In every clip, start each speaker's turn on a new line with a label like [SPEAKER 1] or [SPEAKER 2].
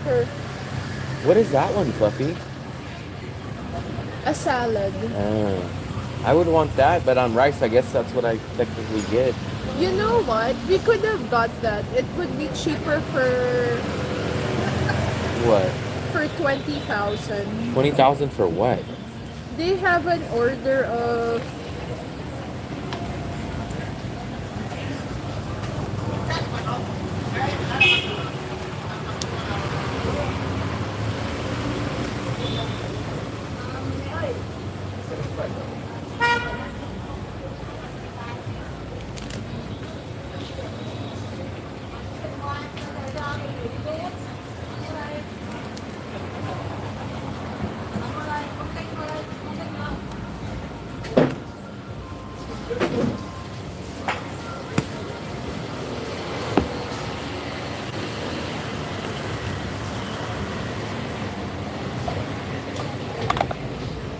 [SPEAKER 1] Her.
[SPEAKER 2] What is that one, Fluffy?
[SPEAKER 1] A salad.
[SPEAKER 2] I would want that, but on rice, I guess that's what I technically get.
[SPEAKER 1] You know what? We could have got that. It would be cheaper
[SPEAKER 2] What?
[SPEAKER 1] for 20,000.
[SPEAKER 2] 20,000 for what?
[SPEAKER 1] They have an order of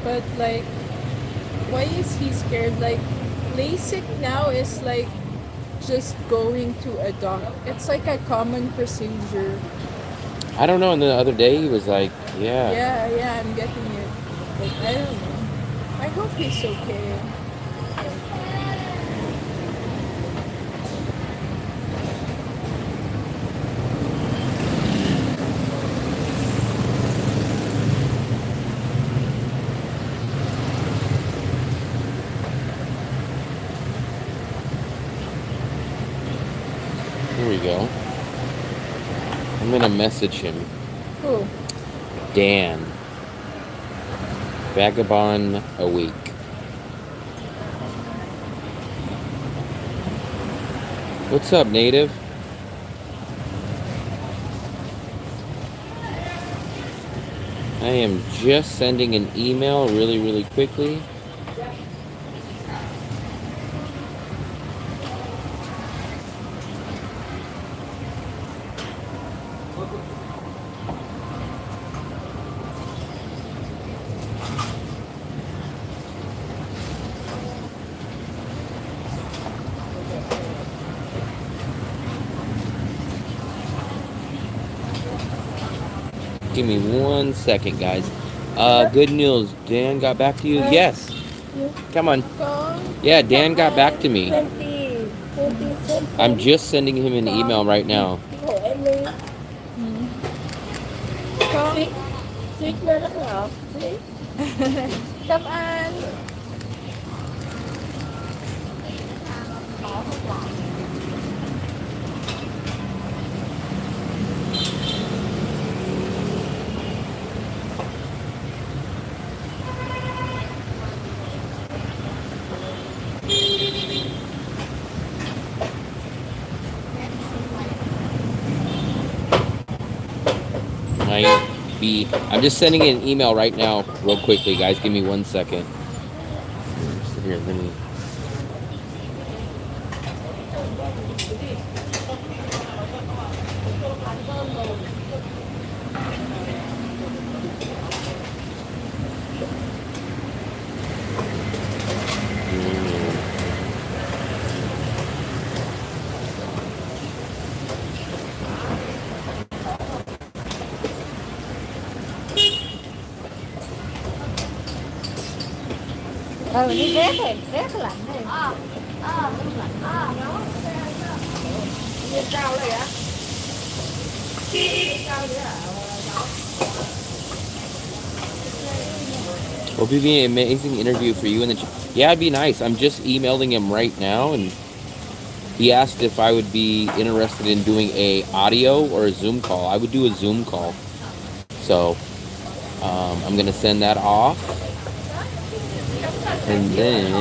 [SPEAKER 1] but like why is he scared? Like LASIK now is like just going to a doc. It's like a common procedure.
[SPEAKER 2] I don't know. And the other day, he was like, yeah.
[SPEAKER 1] Yeah, I'm getting it. But I don't know. I hope he's okay.
[SPEAKER 2] Here we go. I'm going to message him.
[SPEAKER 1] Who?
[SPEAKER 2] Dan. Vagabond a week. What's up, native? I am just sending an email really quickly. Give me 1 second, guys. Good news. Dan got back to you? Yes. Come on. Yeah, Dan got back to me. I'm just sending him an email right now.
[SPEAKER 1] Cảm ơn.
[SPEAKER 2] I'm just sending an email right now, real quickly, guys. Give me 1 second. Here, let me.
[SPEAKER 3] Đi rét lạnh này. Như cao đây hả? Cao vậy hả?
[SPEAKER 2] Hope you be an amazing interview for you in the yeah, it'd be nice. I'm just emailing him right now, and he asked if I would be interested in doing a audio or a Zoom call. I would do a Zoom call. So I'm gonna send that off. And then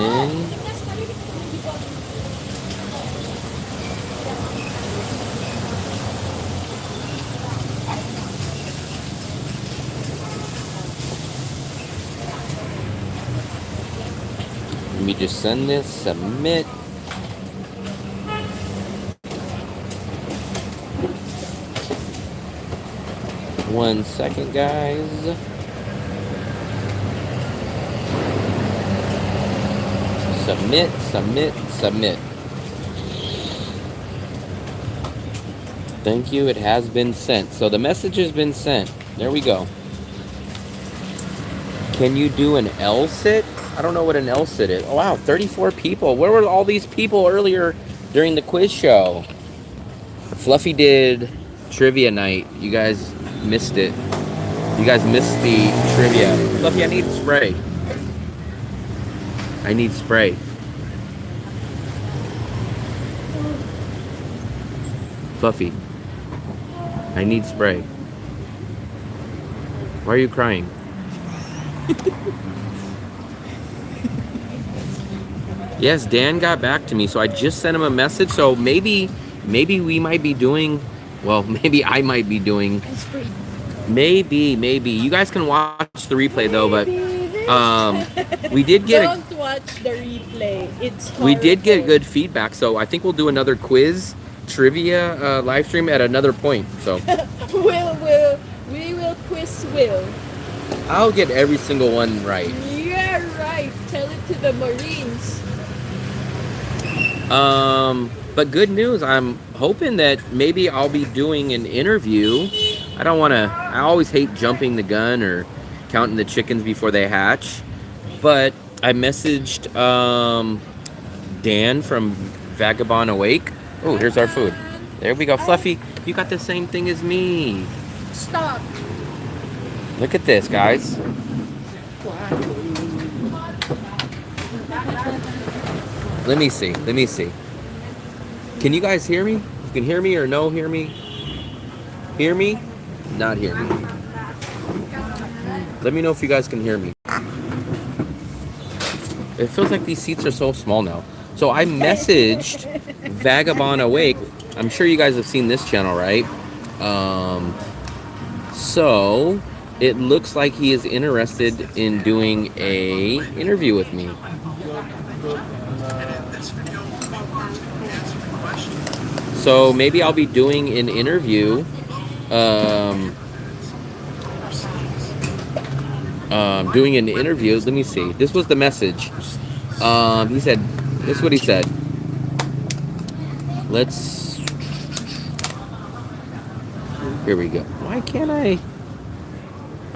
[SPEAKER 2] let me just send this, submit. One second, guys. Submit. Thank you. It has been sent. So the message has been sent. There we go. Can you do an L-sit? I don't know what an L-sit is. Oh, wow, 34 people. Where were all these people earlier during the quiz show? Fluffy did trivia night. You guys missed it. You guys missed the trivia. Fluffy, I need spray. I need spray. Fluffy, I need spray. Why are you crying? Yes, Dan got back to me, so I just sent him a message. So maybe we might be doing, well, maybe I might be doing, maybe. You guys can watch the replay though, but we did get
[SPEAKER 1] Don't watch the replay. It's horrible.
[SPEAKER 2] we did get good feedback, so I think we'll do another quiz trivia live stream at another point. So
[SPEAKER 1] we will quiz Will.
[SPEAKER 2] I'll get every single one right.
[SPEAKER 1] Yeah, right. Tell it to the Marines.
[SPEAKER 2] But good news, I'm hoping that maybe I'll be doing an interview. I always hate jumping the gun or counting the chickens before they hatch. But I messaged Dan from Vagabond Awake. Oh, here's our food. There we go. Fluffy, you got the same thing as me.
[SPEAKER 1] Stop.
[SPEAKER 2] Look at this, guys. Let me see. Can you guys hear me? You can hear me or no hear me? Hear me? Not hear me. Let me know if you guys can hear me. It feels like these seats are so small now. So I messaged Vagabond Awake. I'm sure you guys have seen this channel, right? So it looks like he is interested in doing a interview with me. So maybe I'll be doing an interview. Doing an interview. Let me see. This was the message. He said, this is what he said. Here we go. Why can't I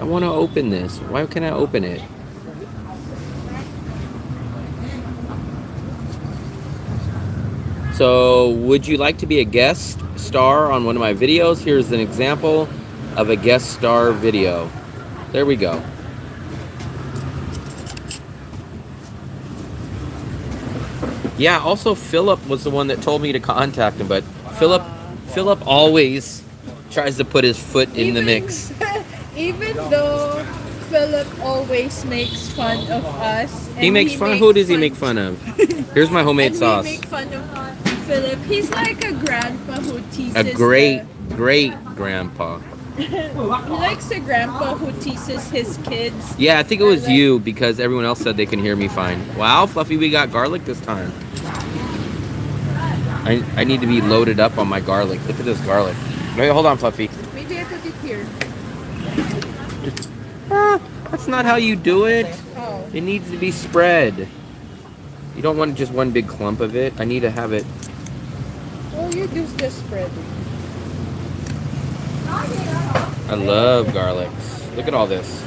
[SPEAKER 2] want to open this. Why can't I open it? So, would you like to be a guest star on one of my videos? Here's an example of a guest star video. There we go. Yeah, also Philip was the one that told me to contact him, but Philip always tries to put his foot in the mix.
[SPEAKER 1] Even though Philip always makes fun of us.
[SPEAKER 2] He makes fun. Who does he make fun of? Here's my homemade sauce.
[SPEAKER 1] We make fun of Philip. He's like a grandpa who teases.
[SPEAKER 2] A great grandpa.
[SPEAKER 1] He likes a grandpa who teases his kids.
[SPEAKER 2] Yeah, I think it was you because everyone else said they can hear me fine. Wow, Fluffy, we got garlic this time. I need to be loaded up on my garlic. Look at this garlic. Wait, hold on, Fluffy.
[SPEAKER 1] Maybe I put it here.
[SPEAKER 2] That's not how you do it.
[SPEAKER 1] Oh.
[SPEAKER 2] It needs to be spread. You don't want just one big clump of it. I need to have it.
[SPEAKER 1] Well, you just spread it.
[SPEAKER 2] I love garlic. Look at all this.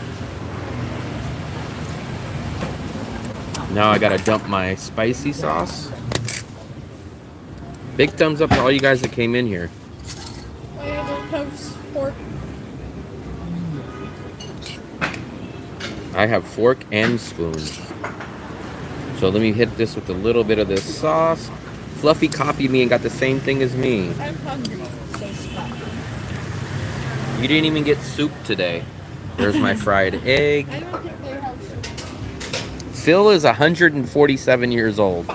[SPEAKER 2] Now I gotta dump my spicy sauce. Big thumbs up to all you guys that came in here.
[SPEAKER 1] I don't have fork.
[SPEAKER 2] I have fork and spoon. So let me hit this with a little bit of this sauce. Fluffy copied me and got the same thing as me.
[SPEAKER 1] I'm hungry, so stop.
[SPEAKER 2] You didn't even get soup today. There's my fried egg.
[SPEAKER 1] I don't think they have soup.
[SPEAKER 2] Phil is 147 years old.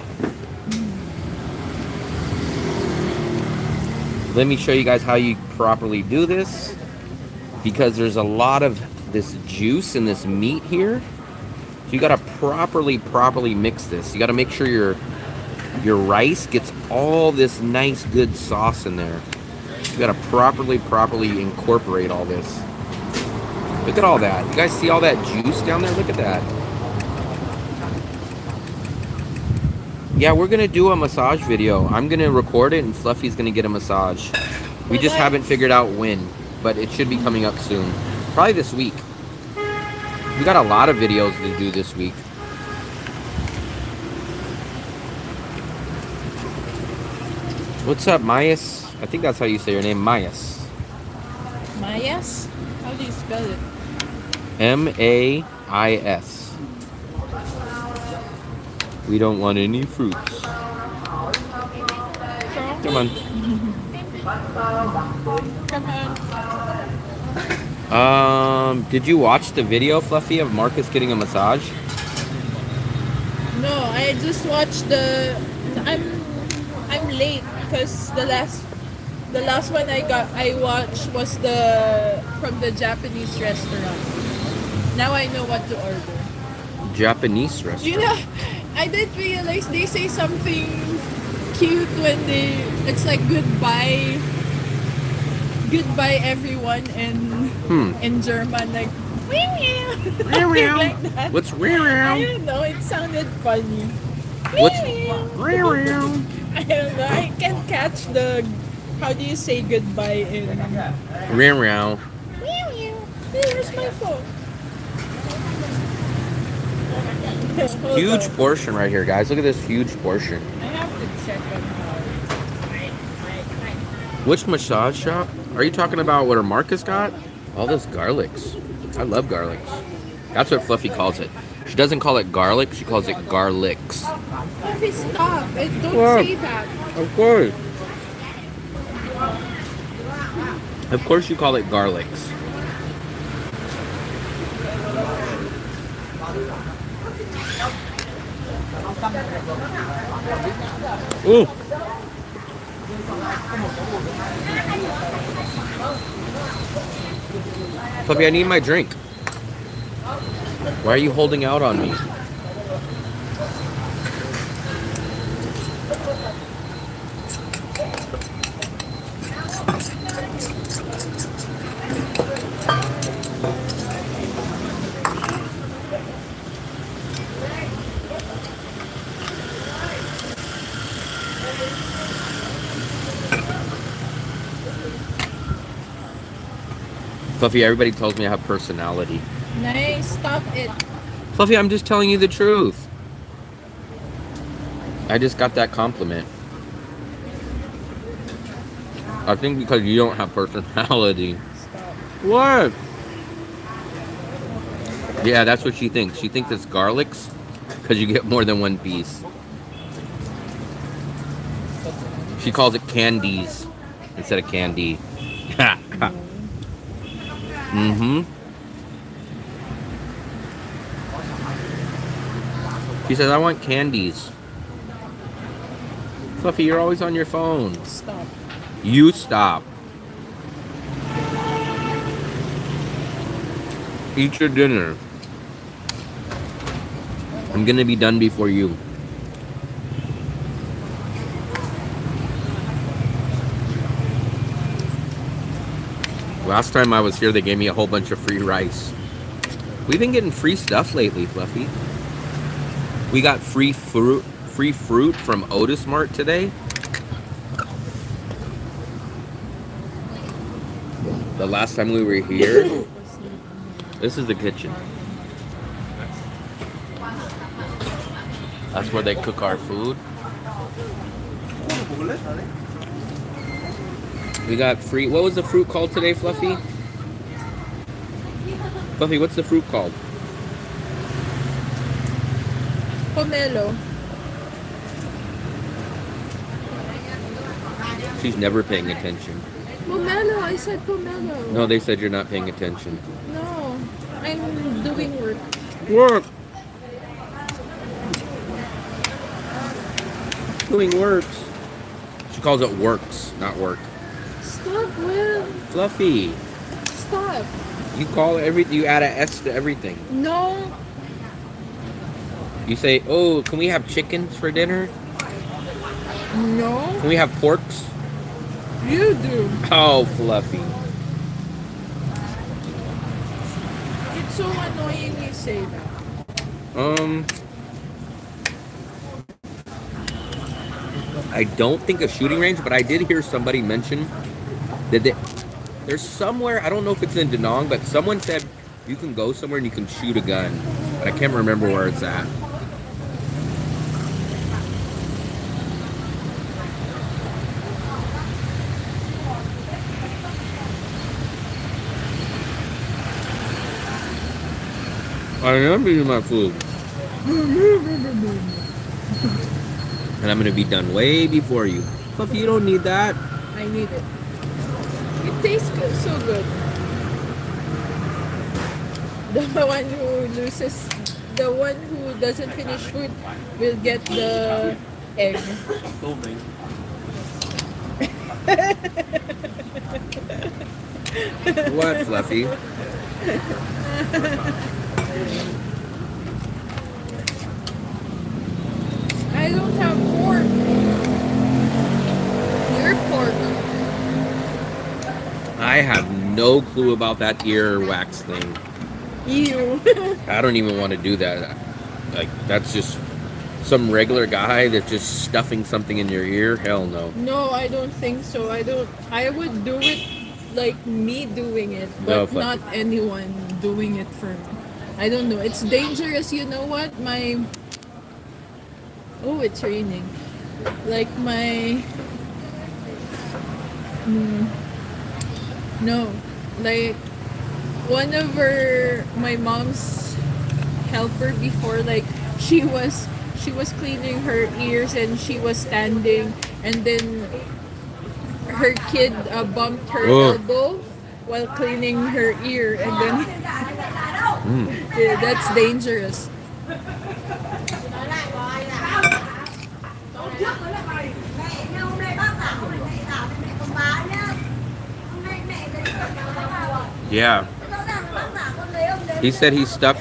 [SPEAKER 2] Let me show you guys how you properly do this, because there's a lot of this juice in this meat here. So you gotta properly mix this. You gotta make sure your rice gets all this nice good sauce in there. You gotta properly incorporate all this. Look at all that. You guys see all that juice down there? Look at that. Yeah, we're gonna do a massage video. I'm gonna record it and Fluffy's gonna get a massage. We
[SPEAKER 1] But
[SPEAKER 2] just
[SPEAKER 1] I-
[SPEAKER 2] haven't figured out when, but it should be coming up soon. Probably this week. We got a lot of videos to do this week. What's up, Mayas? I think that's how you say your name, Mayas.
[SPEAKER 1] Mayas? How do you spell it?
[SPEAKER 2] M-A-I-S. We don't want any fruits. Come on.
[SPEAKER 1] Come on.
[SPEAKER 2] Did you watch the video, Fluffy, of Marcus getting a massage?
[SPEAKER 1] No, I just watched I'm late because the last one I watched was from the Japanese restaurant. Now I know what to order.
[SPEAKER 2] Japanese restaurant.
[SPEAKER 1] You know, I didn't realize they say something cute when it's like goodbye everyone in German, like like that.
[SPEAKER 2] What's
[SPEAKER 1] I don't know, it sounded funny.
[SPEAKER 2] What's
[SPEAKER 1] I don't know, I can't catch how do you say goodbye in Where's my phone? Hold
[SPEAKER 2] Huge
[SPEAKER 1] on.
[SPEAKER 2] portion right here, guys. Look at this huge portion.
[SPEAKER 1] I have to check on how.
[SPEAKER 2] Which massage shop? Are you talking about what Marcus got? All those garlics. I love garlics. That's what Fluffy calls it. She doesn't call it garlic, she calls it garlics.
[SPEAKER 1] Fluffy, stop. Don't
[SPEAKER 2] What?
[SPEAKER 1] say that.
[SPEAKER 2] Of course. Of course you call it garlics. Ooh. Fluffy, I need my drink. Why are you holding out on me? Fluffy, everybody tells me I have personality.
[SPEAKER 1] Nice, stop it.
[SPEAKER 2] Fluffy, I'm just telling you the truth. I just got that compliment. I think because you don't have personality.
[SPEAKER 1] Stop.
[SPEAKER 2] What? Yeah, that's what she thinks. She thinks it's garlics because you get more than one piece. She calls it candies instead of candy. Mm-hmm. She says, I want candies. Fluffy, you're always on your phone.
[SPEAKER 1] Stop.
[SPEAKER 2] You stop. Eat your dinner. I'm gonna be done before you. Last time I was here, they gave me a whole bunch of free rice. We've been getting free stuff lately, Fluffy. We got free fruit from Otis Mart today. The last time we were here, this is the kitchen. That's where they cook our food. We got free. What was the fruit called today, Fluffy? Fluffy, what's the fruit called?
[SPEAKER 1] Pomelo.
[SPEAKER 2] She's never paying attention.
[SPEAKER 1] Pomelo, I said pomelo.
[SPEAKER 2] No, they said you're not paying attention.
[SPEAKER 1] No, I'm doing work.
[SPEAKER 2] Work. Doing works. She calls it works, not work.
[SPEAKER 1] Stop, Will.
[SPEAKER 2] Fluffy,
[SPEAKER 1] Stop.
[SPEAKER 2] you call everything. You add an S to everything.
[SPEAKER 1] No.
[SPEAKER 2] You say, "Oh, can we have chickens for dinner?
[SPEAKER 1] No.
[SPEAKER 2] Can we have porks?"
[SPEAKER 1] You do.
[SPEAKER 2] Oh, Fluffy.
[SPEAKER 1] It's so annoying you say that.
[SPEAKER 2] I don't think a shooting range, but I did hear somebody mention There's somewhere, I don't know if it's in Danong, but someone said you can go somewhere and you can shoot a gun. But I can't remember where it's at. I am eating my food. And I'm gonna be done way before you. Fluffy, you don't need that.
[SPEAKER 1] I need it. It tastes good, so good. The one who loses, the one who doesn't finish food will get the egg.
[SPEAKER 2] What, Fluffy?
[SPEAKER 1] I don't have pork. Your pork.
[SPEAKER 2] I have no clue about that ear wax thing.
[SPEAKER 1] Ew.
[SPEAKER 2] I don't even want to do that. Like, that's just some regular guy that's just stuffing something in your ear. Hell no.
[SPEAKER 1] No, I don't think so. I would do it like me doing it,
[SPEAKER 2] No,
[SPEAKER 1] but not anyone doing it for me. I don't know. It's dangerous. You know what? Oh, it's raining. Like no, like one of my mom's helper before, like she was cleaning her ears and she was standing, and then her kid bumped her elbow while cleaning her ear, and then yeah, that's dangerous.
[SPEAKER 2] Yeah. He said he stuck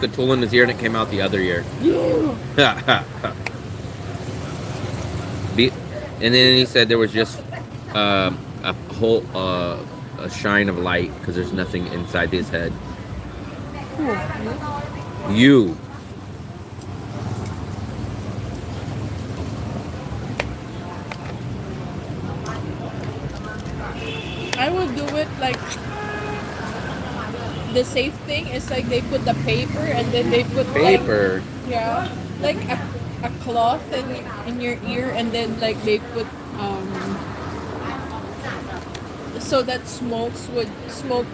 [SPEAKER 2] the tool in his ear and it came out the other ear. And then he said there was just a whole a shine of light because there's nothing inside his head. You.
[SPEAKER 1] I would do it like the safe thing is like they put the paper and then they put
[SPEAKER 2] Paper.
[SPEAKER 1] like, yeah, like a cloth in your ear, and then like they put so that smoke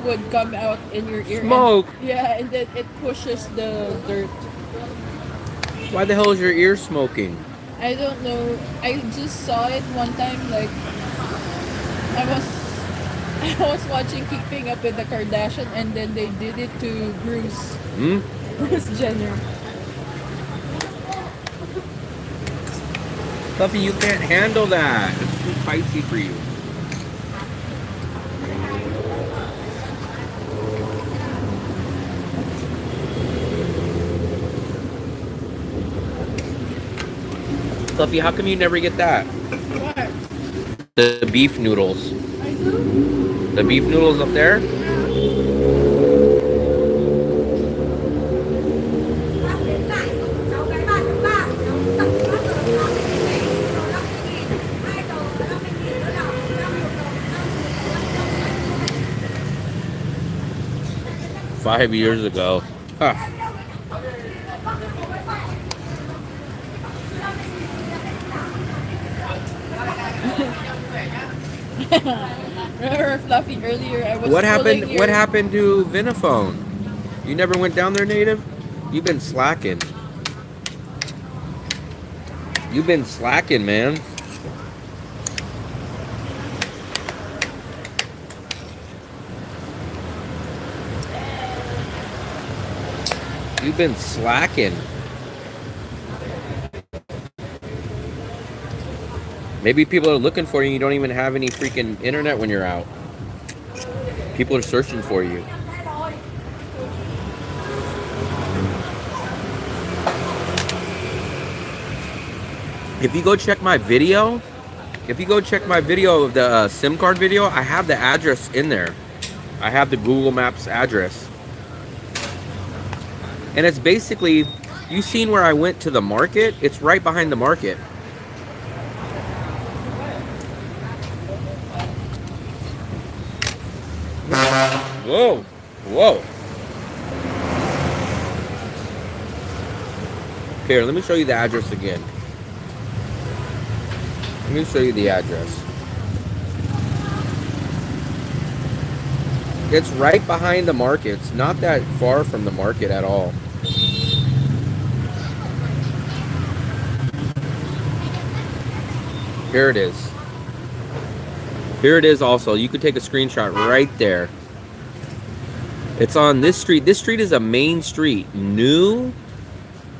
[SPEAKER 1] would come out in your ear.
[SPEAKER 2] Smoke?
[SPEAKER 1] And, yeah, and then it pushes the dirt.
[SPEAKER 2] Why the hell is your ear smoking?
[SPEAKER 1] I don't know. I just saw it one time. Like I was watching Keeping Up with the Kardashian, and then they did it to Bruce Jenner.
[SPEAKER 2] Fluffy, you can't handle that. It's too spicy for you. Fluffy, how come you never get that?
[SPEAKER 1] What?
[SPEAKER 2] The beef noodles.
[SPEAKER 1] I do.
[SPEAKER 2] The beef noodles up there? Five years ago. Huh.
[SPEAKER 1] Remember Fluffy earlier? I was
[SPEAKER 2] What happened?
[SPEAKER 1] pulling
[SPEAKER 2] What
[SPEAKER 1] your-
[SPEAKER 2] happened to Vinaphone? You never went down there, Native? You've been slacking. You've been slacking, man. You've been slacking. Maybe people are looking for you. You don't even have any freaking internet when you're out. People are searching for you. If you go check my video, of the SIM card video, I have the address in there. I have the Google Maps address. And it's basically, you seen where I went to the market? It's right behind the market. Whoa. Whoa. Here, let me show you the address again. Let me show you the address. It's right behind the market. It's not that far from the market at all. Here it is. Here it is also. You could take a screenshot right there. It's on this street. This street is a main street. New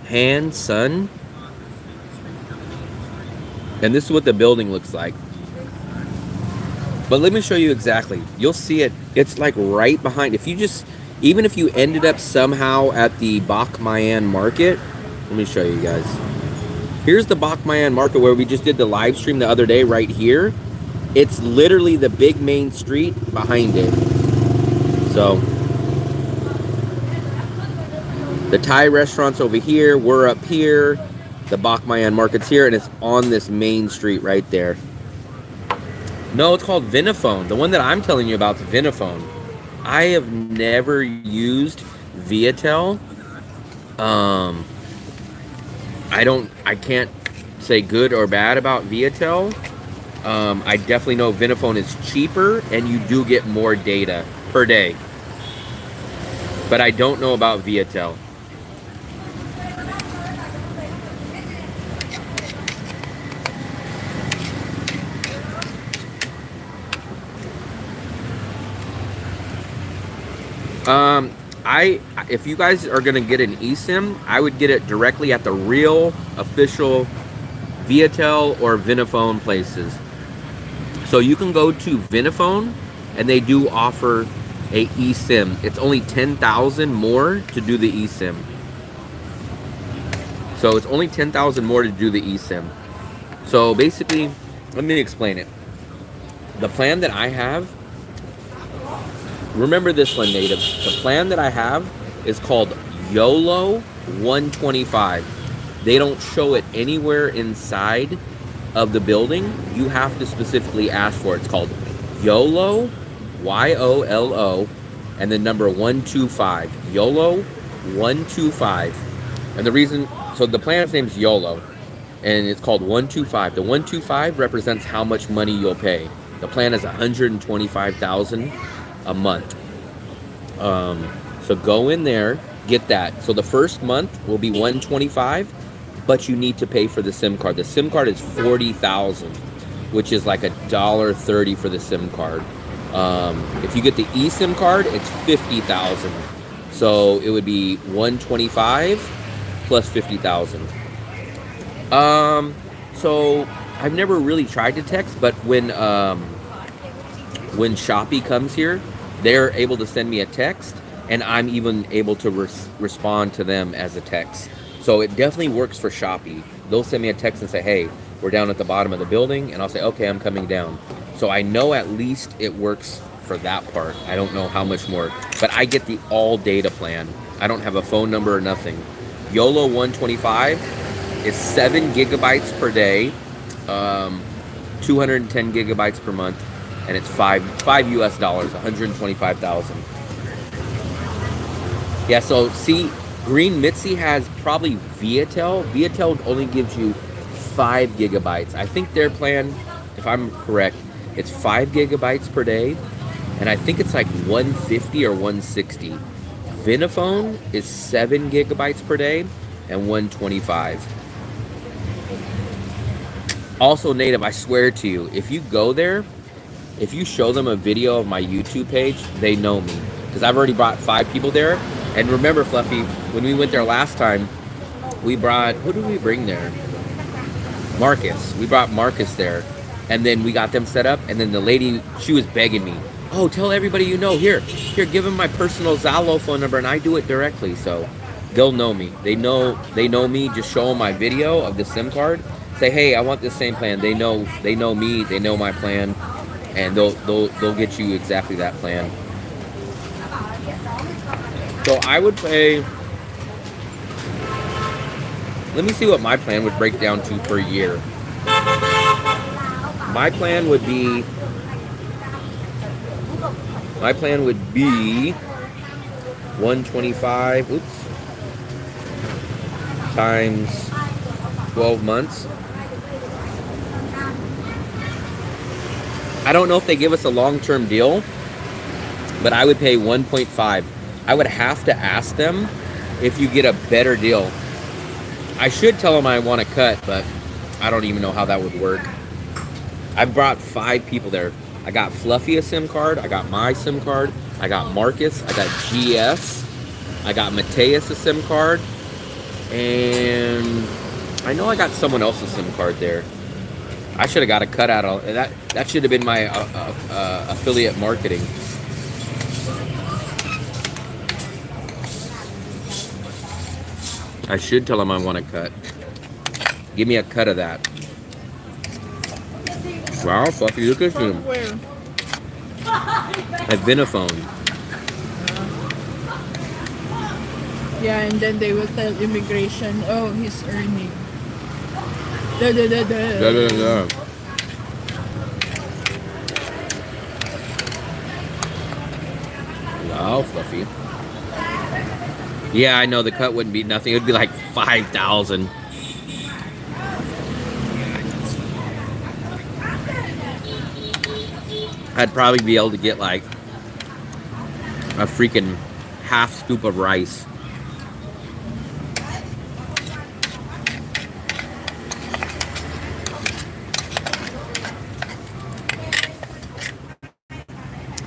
[SPEAKER 2] Hand Sun. And this is what the building looks like. But let me show you exactly. You'll see it. It's like right behind. If you just, even if you ended up somehow at the Bak Mayan market, let me show you guys. Here's the Bak Mayan market where we just did the live stream the other day right here. It's literally the big main street behind it. So the Thai restaurant's over here. We're up here. The Bak Mayan market's here, and it's on this main street right there. No, it's called Vinaphone. The one that I'm telling you about is Vinaphone. I have never used Viatel. I can't say good or bad about Viatel. I definitely know Vinaphone is cheaper and you do get more data per day. But I don't know about Viatel. If you guys are gonna get an eSIM, I would get it directly at the real official Viatel or Vinaphone places. So you can go to Vinaphone and they do offer a eSIM. It's only 10,000 more to do the eSIM. So it's only 10,000 more to do the eSIM. So basically, let me explain it. The plan that I have, remember this one, Native. The plan that I have is called YOLO 125. They don't show it anywhere inside of the building. You have to specifically ask for it. It's called YOLO, YOLO, and then number 125. YOLO 125. And the reason, so the plan's name's YOLO, and it's called 125. The 125 represents how much money you'll pay. The plan is $125,000 a month. So go in there, get that. So the first month will be $125, but you need to pay for the SIM card. The SIM card is $40,000, which is like $1.30 for the SIM card. If you get the eSIM card, it's $50,000. So it would be $125 plus $50,000. So I've never really tried to text, but when Shopee comes here, they're able to send me a text, and I'm even able to respond to them as a text. So it definitely works for Shopee. They'll send me a text and say, hey, we're down at the bottom of the building, and I'll say, okay, I'm coming down. So I know at least it works for that part. I don't know how much more, but I get the all data plan. I don't have a phone number or nothing. YOLO 125 is 7 gigabytes per day, 210 gigabytes per month, and it's $5 US, 125,000. Yeah, so see, Green Mitzi has probably Viatel. Viatel only gives you 5 gigabytes. I think their plan, if I'm correct, it's 5 gigabytes per day, and I think it's like 150 or 160. Vinaphone is 7 gigabytes per day and 125. Also, Native, I swear to you, if you go there, if you show them a video of my YouTube page, they know me. Because I've already brought 5 people there. And remember, Fluffy, when we went there last time, we brought, who did we bring there? Marcus. We brought Marcus there. And then we got them set up. And then the lady, she was begging me, oh, tell everybody you know. Here, give them my personal Zalo phone number, and I do it directly. So they'll know me. They know me. Just show them my video of the SIM card. Say, hey, I want this same plan. They know me. They know my plan. And they'll get you exactly that plan. So I would pay, let me see what my plan would break down to per year. My plan would be, My plan would be 125, times 12 months. I don't know if they give us a long-term deal, but I would pay 1.5. I would have to ask them if you get a better deal. I should tell them I want to cut, but I don't even know how that would work. I brought 5 people there. I got Fluffy a SIM card. I got my SIM card. I got Marcus. I got GS. I got Mateus a SIM card. And I know I got someone else's SIM card there. I should have got a cut out of that. That should have been my affiliate marketing. I should tell them I want a cut. Give me a cut of that. Wow, Fluffy, look at him.
[SPEAKER 1] Where?
[SPEAKER 2] At Vinaphone.
[SPEAKER 1] Yeah, and then they will tell immigration, oh, he's earning. Da, da, da, da.
[SPEAKER 2] Da, da, da. Wow, Fluffy. Yeah, I know the cut wouldn't be nothing. It would be like 5,000. I'd probably be able to get like a freaking half scoop of rice.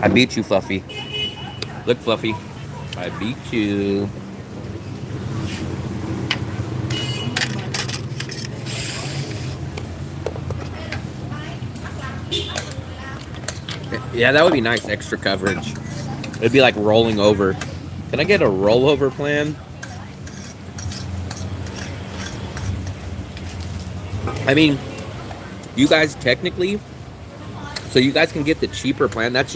[SPEAKER 2] I beat you, Fluffy. Look, Fluffy. I beat you. Yeah, that would be nice, extra coverage. It'd be like rolling over. Can I get a rollover plan? I mean, you guys technically, so you guys can get the cheaper plan. That's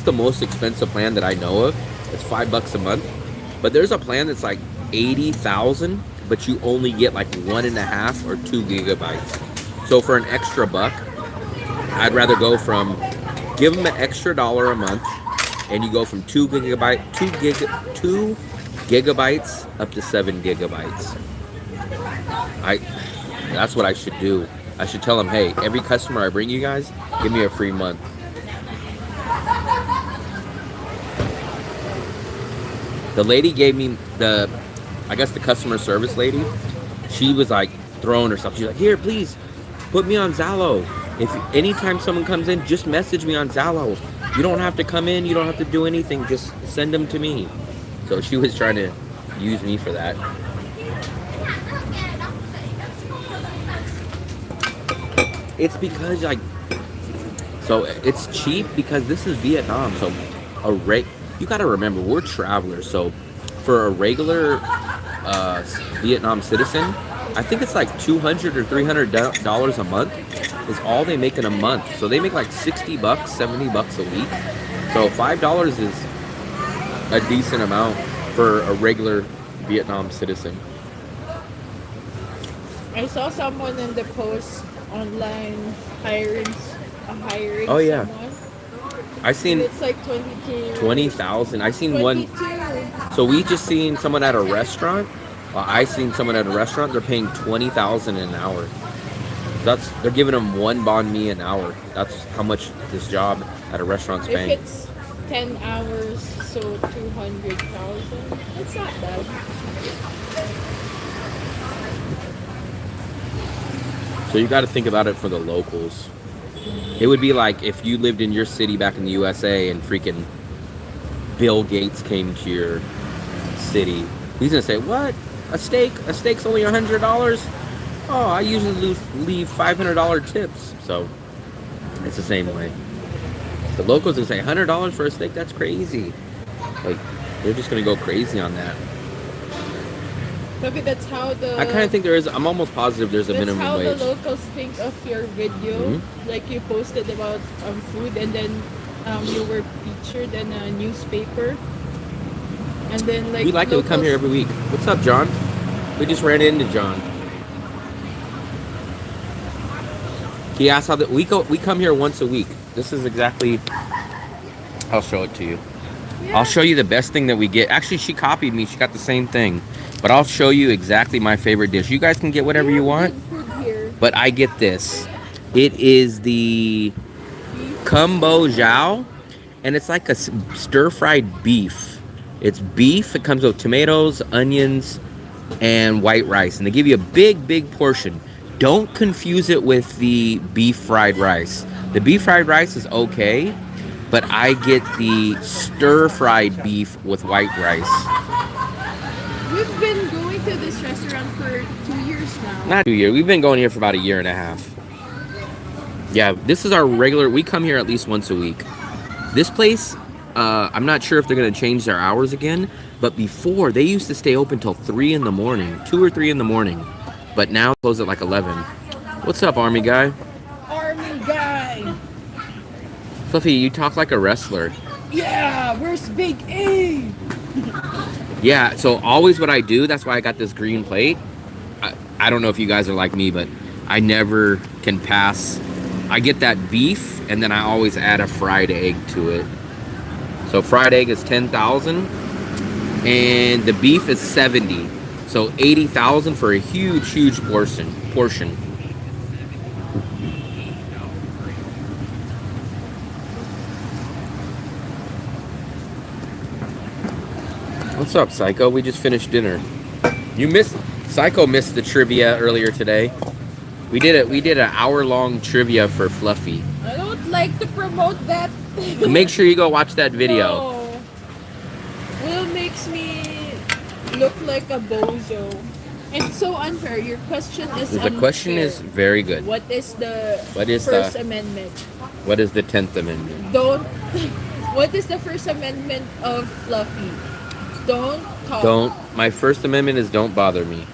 [SPEAKER 2] the most expensive plan that I know of. It's $5 a month. But there's a plan that's like 80,000, but you only get like 1.5 or 2 gigabytes. So for an extra buck, I'd rather go from, give them an extra $1 a month, and you go from 2 gigabytes up to 7 gigabytes. That's what I should do. I should tell them, hey, every customer I bring you guys, give me a free month. The lady gave me I guess the customer service lady, she was like throwing herself. She's like, here, please, put me on Zallo. If anytime someone comes in, just message me on Zallo. You don't have to come in. You don't have to do anything. Just send them to me. So she was trying to use me for that. It's because so it's cheap because this is Vietnam. So you got to remember, we're travelers. So for a regular Vietnam citizen, I think it's like $200 or $300 a month is all they make in a month. So they make like $60, $70 a week. So $5 is a decent amount for a regular Vietnam citizen.
[SPEAKER 1] I saw someone in the post online hiring
[SPEAKER 2] Oh yeah,
[SPEAKER 1] someone.
[SPEAKER 2] I seen
[SPEAKER 1] It's like 22.
[SPEAKER 2] 20,000. I seen
[SPEAKER 1] 22.
[SPEAKER 2] one. So we just seen someone at a restaurant. I seen someone at a restaurant. They're paying 20,000 an hour. They're giving them one banh mi an hour. That's how much this job at a restaurant's paying.
[SPEAKER 1] If it's 10 hours, so 200,000. It's not bad.
[SPEAKER 2] So you got to think about it for the locals. It would be like if you lived in your city back in the USA and freaking Bill Gates came to your city. He's gonna say, "What? A steak? A steak's only $100? Oh, I usually leave $500 tips." So it's the same way. The locals will say $100 for a steak. That's crazy. Like they're just gonna go crazy on that.
[SPEAKER 1] Maybe that's how
[SPEAKER 2] I kind of think there is. I'm almost positive there's a minimum wage.
[SPEAKER 1] That's how the locals think of your video.
[SPEAKER 2] Mm-hmm.
[SPEAKER 1] Like you posted about food, and then you were featured in a newspaper. And then like
[SPEAKER 2] We like it. We come here every week. What's up, John? We just ran into John. He asked how we come here once a week. This is exactly I'll show it to you.
[SPEAKER 1] Yeah.
[SPEAKER 2] I'll show you the best thing that we get. Actually, she copied me. She got the same thing. But I'll show you exactly my favorite dish. You guys can get whatever you want.
[SPEAKER 1] Good food here.
[SPEAKER 2] But I get this. It is the Kumbo Zhao. And it's like a stir-fried beef. It's beef. It comes with tomatoes, onions, and white rice. And they give you a big, big portion. Don't confuse it with the beef fried rice. The beef fried rice is okay. But I get the stir-fried beef with white rice.
[SPEAKER 1] We've been going to this restaurant for 2 years now.
[SPEAKER 2] Not 2 years. We've been going here for about 1.5 years. Yeah, this is our regular. We come here at least once a week. This place, I'm not sure if they're going to change their hours again. But before, they used to stay open till 3 in the morning. 2 or 3 in the morning. But now close at like 11. What's up, Army guy?
[SPEAKER 1] Army guy.
[SPEAKER 2] Fluffy, you talk like a wrestler.
[SPEAKER 1] Yeah, where's Big A?
[SPEAKER 2] Yeah, so always what I do, that's why I got this green plate. I don't know if you guys are like me, but I never can pass. I get that beef, and then I always add a fried egg to it. So fried egg is 10,000, and the beef is 70. So 80,000 for a huge, huge portion. What's up, Psycho? We just finished dinner. Psycho missed the trivia earlier today. We did an hour-long trivia for Fluffy.
[SPEAKER 1] I don't like to promote that.
[SPEAKER 2] Make sure you go watch that video.
[SPEAKER 1] No. Will makes me look like a bozo. It's so unfair. Your question is
[SPEAKER 2] The
[SPEAKER 1] unfair.
[SPEAKER 2] question is very good.
[SPEAKER 1] What is the
[SPEAKER 2] What is
[SPEAKER 1] First
[SPEAKER 2] the-
[SPEAKER 1] Amendment?
[SPEAKER 2] What is the 10th Amendment?
[SPEAKER 1] Don't. What is the First Amendment of Fluffy? Don't talk.
[SPEAKER 2] Don't. My First Amendment is don't bother me.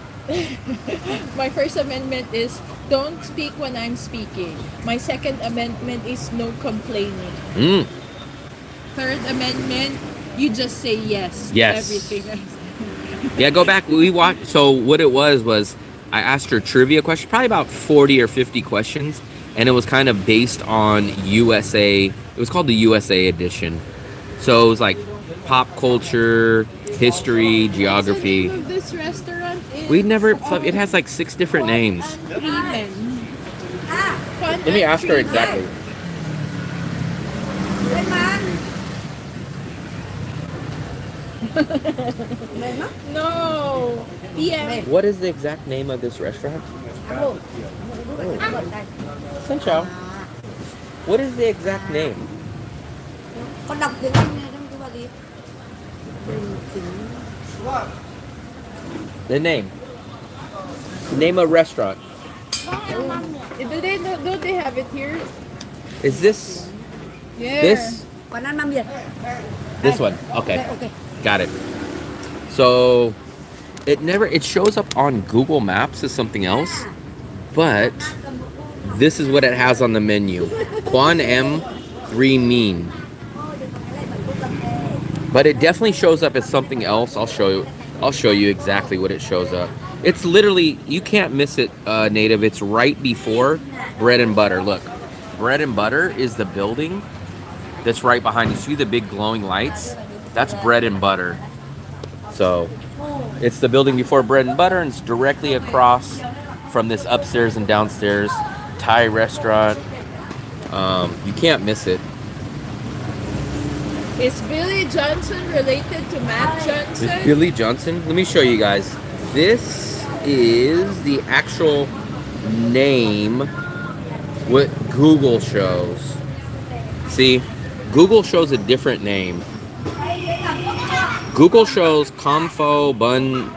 [SPEAKER 1] My First Amendment is don't speak when I'm speaking. My Second Amendment is no complaining.
[SPEAKER 2] Mm.
[SPEAKER 1] Third Amendment, you just say yes. to
[SPEAKER 2] Yes.
[SPEAKER 1] Everything.
[SPEAKER 2] Yeah, go back. We watched. So what it was I asked her trivia questions, probably about 40 or 50 questions, and it was kind of based on USA. It was called the USA edition. So it was like pop culture, history, geography.
[SPEAKER 1] What's the name of this restaurant is
[SPEAKER 2] We never. It has like 6 different names.
[SPEAKER 1] Freeman.
[SPEAKER 2] Let me ask her exactly.
[SPEAKER 3] Lên mà Mềm lắm.
[SPEAKER 1] No. Yeah.
[SPEAKER 2] What is the exact name of this restaurant?
[SPEAKER 3] Ăn luôn. Ăn luôn đây.
[SPEAKER 2] Xin chào. What is the exact name?
[SPEAKER 3] Con đọc tiếng Anh này trong cái gì?
[SPEAKER 2] The name. Name of restaurant.
[SPEAKER 1] Don't they have it here?
[SPEAKER 2] Is this
[SPEAKER 1] Yeah.
[SPEAKER 2] this?
[SPEAKER 3] Còn ăn mắm Việt.
[SPEAKER 2] This one. Okay.
[SPEAKER 3] Okay.
[SPEAKER 2] Got it. So it shows up on Google Maps as something else, but this is what it has on the menu. Quan M 3 Mean. But it definitely shows up as something else. I'll show you exactly what it shows up. It's literally, you can't miss it, Native. It's right before Bread and Butter. Look, Bread and Butter is the building that's right behind you. See the big glowing lights? That's Bread and Butter. So it's the building before Bread and Butter, and it's directly across from this upstairs and downstairs Thai restaurant. You can't miss it.
[SPEAKER 1] Is Billy Johnson related to Matt Johnson?
[SPEAKER 2] This Billy Johnson. Let me show you guys. This is the actual name what Google shows. See, Google shows a different name. Google shows Compho Bun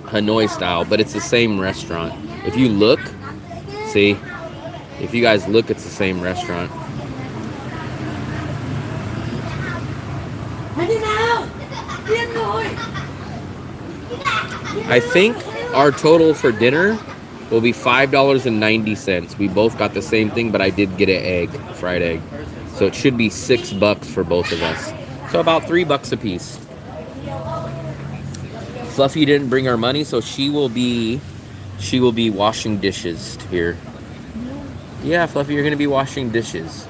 [SPEAKER 2] Hanoi style, but it's the same restaurant. If you look, see, if you guys look, it's the same restaurant. I think our total for dinner will be $5.90. We both got the same thing, but I did get an egg, fried egg. So it should be $6 for both of us. So about $3 a piece. Fluffy didn't bring her money, so she will be washing dishes here. Yeah, Fluffy, you're gonna be washing dishes.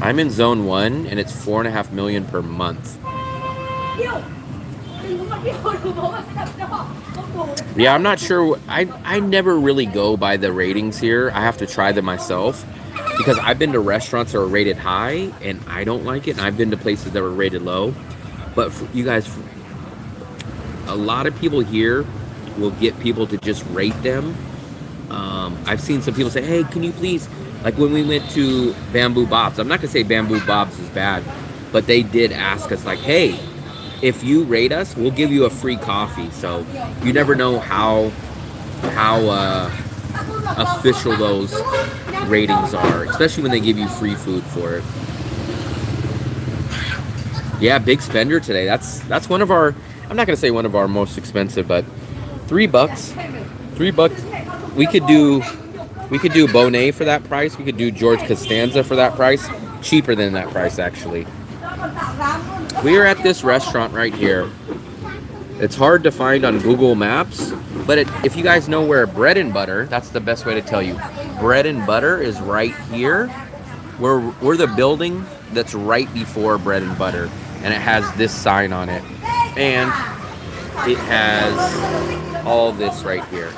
[SPEAKER 2] I'm in zone 1 and it's 4.5 million per month. Yeah, I'm not sure. I never really go by the ratings here. I have to try them myself because I've been to restaurants that are rated high and I don't like it, and I've been to places that were rated low. But for you guys, a lot of people here will get people to just rate them. I've seen some people say, hey, can you please, like when we went to Bamboo Bob's, I'm not gonna say Bamboo Bob's is bad, but they did ask us like, hey, if you rate us, we'll give you a free coffee. So you never know how official those ratings are, especially when they give you free food for it. Yeah, big spender today. That's one of our, I'm not gonna say one of our most expensive, but $3. $3. We could do Bonet for that price. We could do George Costanza for that price. Cheaper than that price, actually. We are at this restaurant right here. It's hard to find on Google Maps, but if you guys know where Bread and Butter, that's the best way to tell you. Bread and Butter is right here. We're the building that's right before Bread and Butter, and it has this sign on it, and it has all this right here.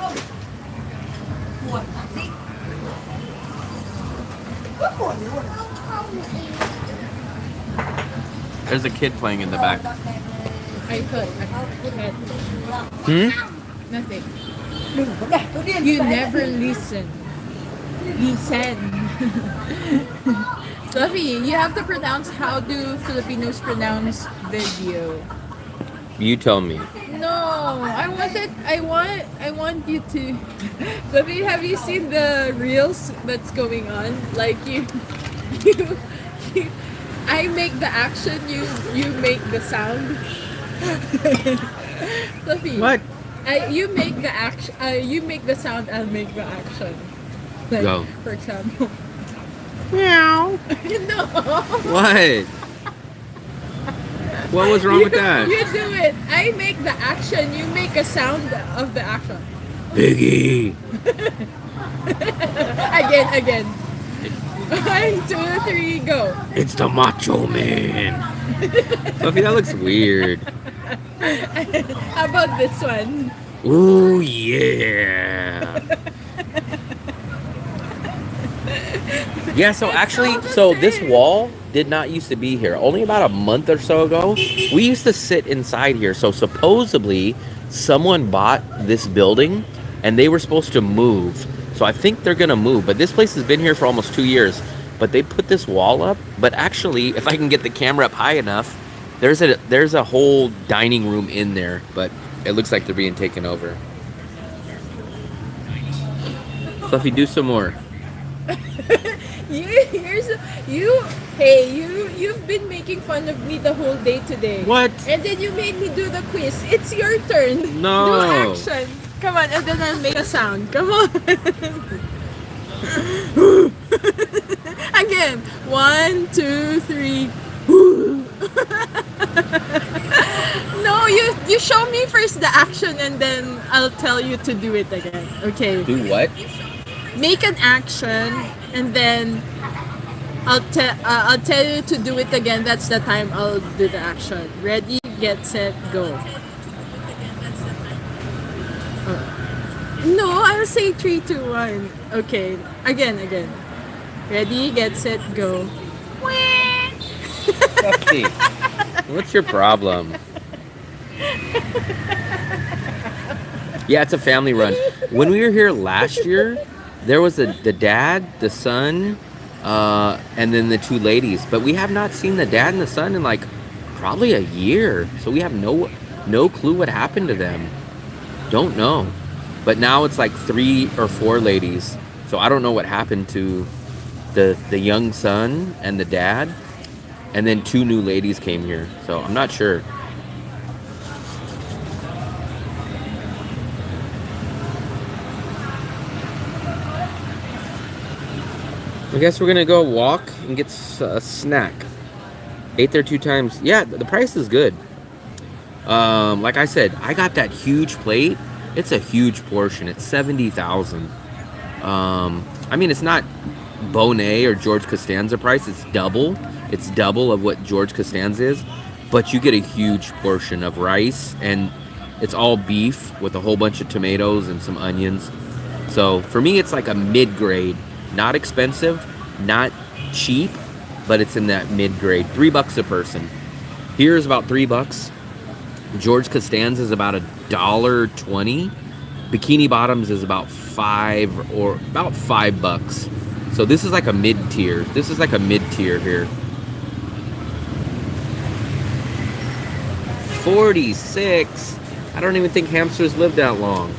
[SPEAKER 2] There's a kid playing in the back.
[SPEAKER 1] I could. Nothing. You never listen. Fluffy, you have to pronounce, how do Filipinos pronounce video?
[SPEAKER 2] You tell me.
[SPEAKER 1] No, I want you to. Fluffy, have you seen the reels that's going on? Like you I make the action, you make the sound. Fluffy.
[SPEAKER 2] What?
[SPEAKER 1] You make the action. You make the sound. I'll make the action. Like,
[SPEAKER 2] go.
[SPEAKER 1] For example.
[SPEAKER 2] Meow.
[SPEAKER 1] No.
[SPEAKER 2] What? What was wrong with that?
[SPEAKER 1] You do it. I make the action. You make a sound of the action.
[SPEAKER 2] Biggie.
[SPEAKER 1] Again. 1, 2, 3, go.
[SPEAKER 2] It's the Macho Man. Fluffy, that looks weird.
[SPEAKER 1] How about this one?
[SPEAKER 2] Ooh, yeah. Yeah, so actually, this wall did not used to be here. Only about a month or so ago, we used to sit inside here. So supposedly, someone bought this building, and they were supposed to move. So I think they're gonna move. But this place has been here for almost 2 years. But they put this wall up. But actually, if I can get the camera up high enough, there's a whole dining room in there. But it looks like they're being taken over. Fluffy, do some more.
[SPEAKER 1] You've been making fun of me the whole day today.
[SPEAKER 2] What?
[SPEAKER 1] And then you made me do the quiz. It's your turn.
[SPEAKER 2] No.
[SPEAKER 1] Do action. Come on, and then I'll make a sound. Come on. Again. 1, 2, 3. No, you show me first the action, and then I'll tell you to do it again. Okay.
[SPEAKER 2] Do what?
[SPEAKER 1] Make an action, and then I'll tell you to do it again. That's the time I'll do the action. Ready, get, set, go. No, I'll say 3, 2, 1. Okay, again. Ready, get, set, go.
[SPEAKER 2] Fluffy, what's your problem? Yeah, it's a family run. When we were here last year, there was the dad, the son, and then the 2 ladies. But we have not seen the dad and the son in like probably a year. So we have no clue what happened to them. Don't know. But now it's like 3 or 4 ladies. So I don't know what happened to the young son and the dad. And then 2 new ladies came here. So I'm not sure. I guess we're gonna go walk and get a snack. Ate there 2 times. Yeah, the price is good. Like I said, I got that huge plate. It's a huge portion. It's 70,000. I mean, it's not Bonet or George Costanza price. It's double. It's double of what George Costanza is, but you get a huge portion of rice, and it's all beef with a whole bunch of tomatoes and some onions. So for me, it's like a mid-grade, not expensive, not cheap, but it's in that mid-grade. $3 a person. Here is about $3. George Costanza is about $1.20. Bikini Bottoms is about $5. So this is like a mid-tier. This is like a mid-tier here. 46. I don't even think hamsters live that long.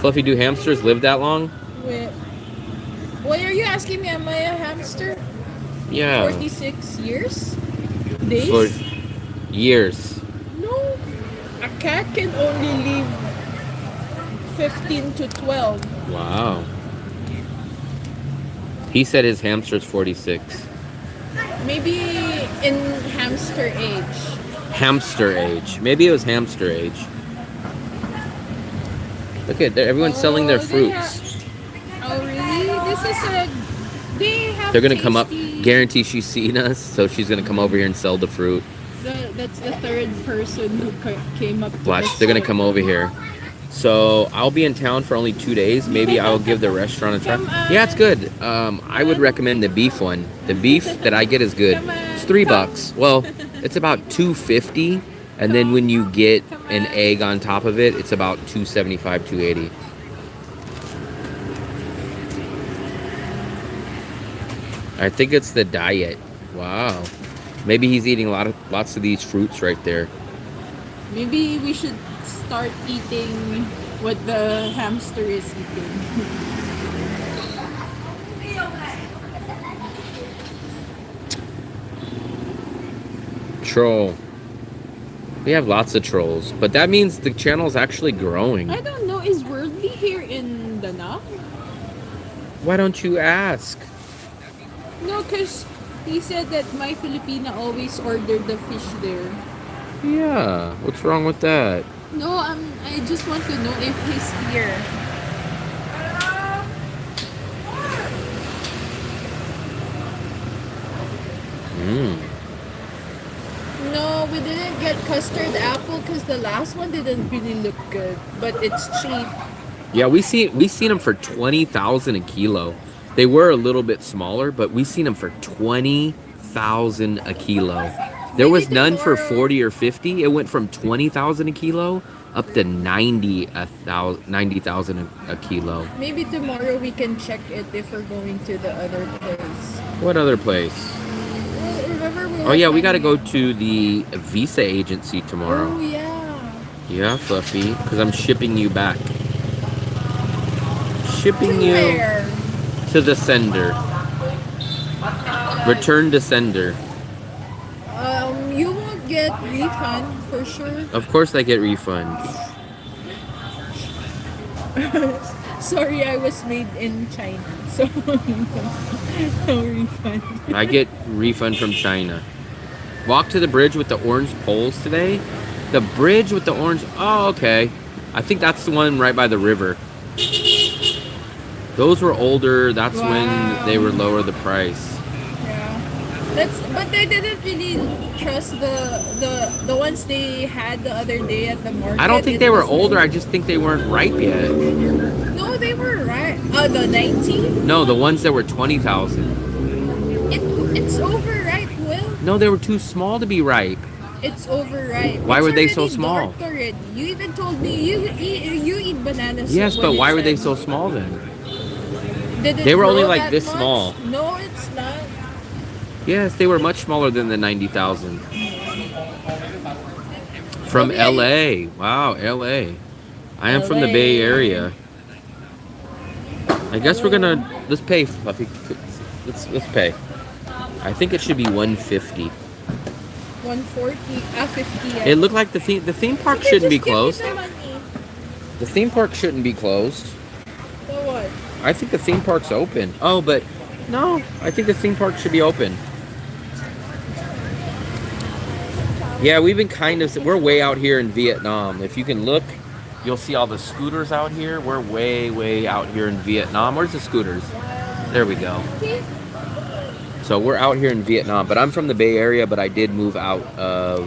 [SPEAKER 2] Fluffy, do hamsters live that long?
[SPEAKER 1] Wait. Why are you asking me? Am I a hamster?
[SPEAKER 2] Yeah.
[SPEAKER 1] 46 years? Days?
[SPEAKER 2] For years.
[SPEAKER 1] No. A cat can only live 15 to 12.
[SPEAKER 2] Wow. He said his hamster's 46.
[SPEAKER 1] Maybe in hamster age.
[SPEAKER 2] Hamster age. Maybe it was hamster age. Look at everyone's selling their
[SPEAKER 1] They
[SPEAKER 2] fruits.
[SPEAKER 1] Oh really? This is a. They have.
[SPEAKER 2] They're gonna come up.
[SPEAKER 1] tasty-
[SPEAKER 2] Guarantee she's seen us, so she's gonna come over here and sell the fruit.
[SPEAKER 1] That's the third person who came up. To
[SPEAKER 2] Watch,
[SPEAKER 1] this
[SPEAKER 2] they're gonna
[SPEAKER 1] store.
[SPEAKER 2] come over here. So I'll be in town for only 2 days. Maybe I'll give the restaurant a try.
[SPEAKER 1] Come on.
[SPEAKER 2] Yeah, it's good. I would recommend the beef one. The beef that I get is good.
[SPEAKER 1] Come on.
[SPEAKER 2] It's $3. Well, it's about $2.50, and then when you get an egg on top of it, it's about $2.75, $2.80. I think it's the diet. Wow. Maybe he's eating lots of these fruits right there.
[SPEAKER 1] Maybe we should start eating what the hamster is eating.
[SPEAKER 2] Troll. We have lots of trolls, but that means the channel's actually growing.
[SPEAKER 1] I don't know. Is Worldly here in Danang?
[SPEAKER 2] Why don't you ask?
[SPEAKER 1] No, because he said that my Filipina always ordered the fish there.
[SPEAKER 2] Yeah, what's wrong with that?
[SPEAKER 1] No, I just want to know if he's here. No, we didn't get custard apple because the last one didn't really look good, but it's cheap.
[SPEAKER 2] Yeah, we seen them for 20,000 a kilo. They were a little bit smaller, but we seen them for 20,000 a kilo. There was
[SPEAKER 1] Maybe
[SPEAKER 2] none for
[SPEAKER 1] tomorrow-
[SPEAKER 2] 40 or 50. It went from 20,000 a kilo up to 90,000 a kilo.
[SPEAKER 1] Maybe tomorrow we can check it if we're going to the other place.
[SPEAKER 2] What other place?
[SPEAKER 1] Well, remember we
[SPEAKER 2] Oh yeah, we got to
[SPEAKER 1] to
[SPEAKER 2] go to the visa agency tomorrow.
[SPEAKER 1] Oh yeah.
[SPEAKER 2] Yeah, Fluffy, because I'm shipping you back. Shipping
[SPEAKER 1] To
[SPEAKER 2] you
[SPEAKER 1] where?
[SPEAKER 2] to the sender. Return to sender.
[SPEAKER 1] You won't get refund for sure.
[SPEAKER 2] Of course I get refunds.
[SPEAKER 1] Sorry, I was made in China, so no refund.
[SPEAKER 2] I get refund from China. Walk to the bridge with the orange poles today. The bridge with the orange. Oh, okay. I think that's the one right by the river. Those were older. That's
[SPEAKER 1] Wow.
[SPEAKER 2] when they were lower the price.
[SPEAKER 1] Yeah, but they didn't really trust the ones they had the other day at the market.
[SPEAKER 2] I don't think
[SPEAKER 1] It
[SPEAKER 2] they were
[SPEAKER 1] was
[SPEAKER 2] older. I just think they weren't ripe yet.
[SPEAKER 1] No, they were right. Oh, the 19.
[SPEAKER 2] No, the ones that were 20,000.
[SPEAKER 1] It's overripe, Will.
[SPEAKER 2] No, they were too small to be ripe.
[SPEAKER 1] It's overripe.
[SPEAKER 2] Why
[SPEAKER 1] It's
[SPEAKER 2] were they so
[SPEAKER 1] already
[SPEAKER 2] small?
[SPEAKER 1] dark already. You even told me you eat bananas.
[SPEAKER 2] Yes,
[SPEAKER 1] when
[SPEAKER 2] but
[SPEAKER 1] you
[SPEAKER 2] why were
[SPEAKER 1] said-
[SPEAKER 2] they so small then?
[SPEAKER 1] Did it
[SPEAKER 2] They were only
[SPEAKER 1] grow
[SPEAKER 2] like
[SPEAKER 1] that
[SPEAKER 2] this
[SPEAKER 1] much?
[SPEAKER 2] small.
[SPEAKER 1] No, it's not.
[SPEAKER 2] Yes, they were much smaller than the 90,000. From
[SPEAKER 1] Okay.
[SPEAKER 2] LA. Wow, LA. I am from the
[SPEAKER 1] LA.
[SPEAKER 2] Bay Area. I guess we're gonna let's pay, Fluffy. Let's pay. I think it should be 150.
[SPEAKER 1] 140, 50.
[SPEAKER 2] It looked like the theme park
[SPEAKER 1] Okay,
[SPEAKER 2] shouldn't be
[SPEAKER 1] just give me
[SPEAKER 2] closed.
[SPEAKER 1] the money.
[SPEAKER 2] The theme park shouldn't be closed.
[SPEAKER 1] So what?
[SPEAKER 2] I think the theme park's open. Oh, but no, I think the theme park should be open. Yeah, we've been we're way out here in Vietnam. If you can look, you'll see all the scooters out here. We're way out here in Vietnam. Where's the scooters? There we go. So we're out here in Vietnam, but I'm from the Bay Area, but I did move out of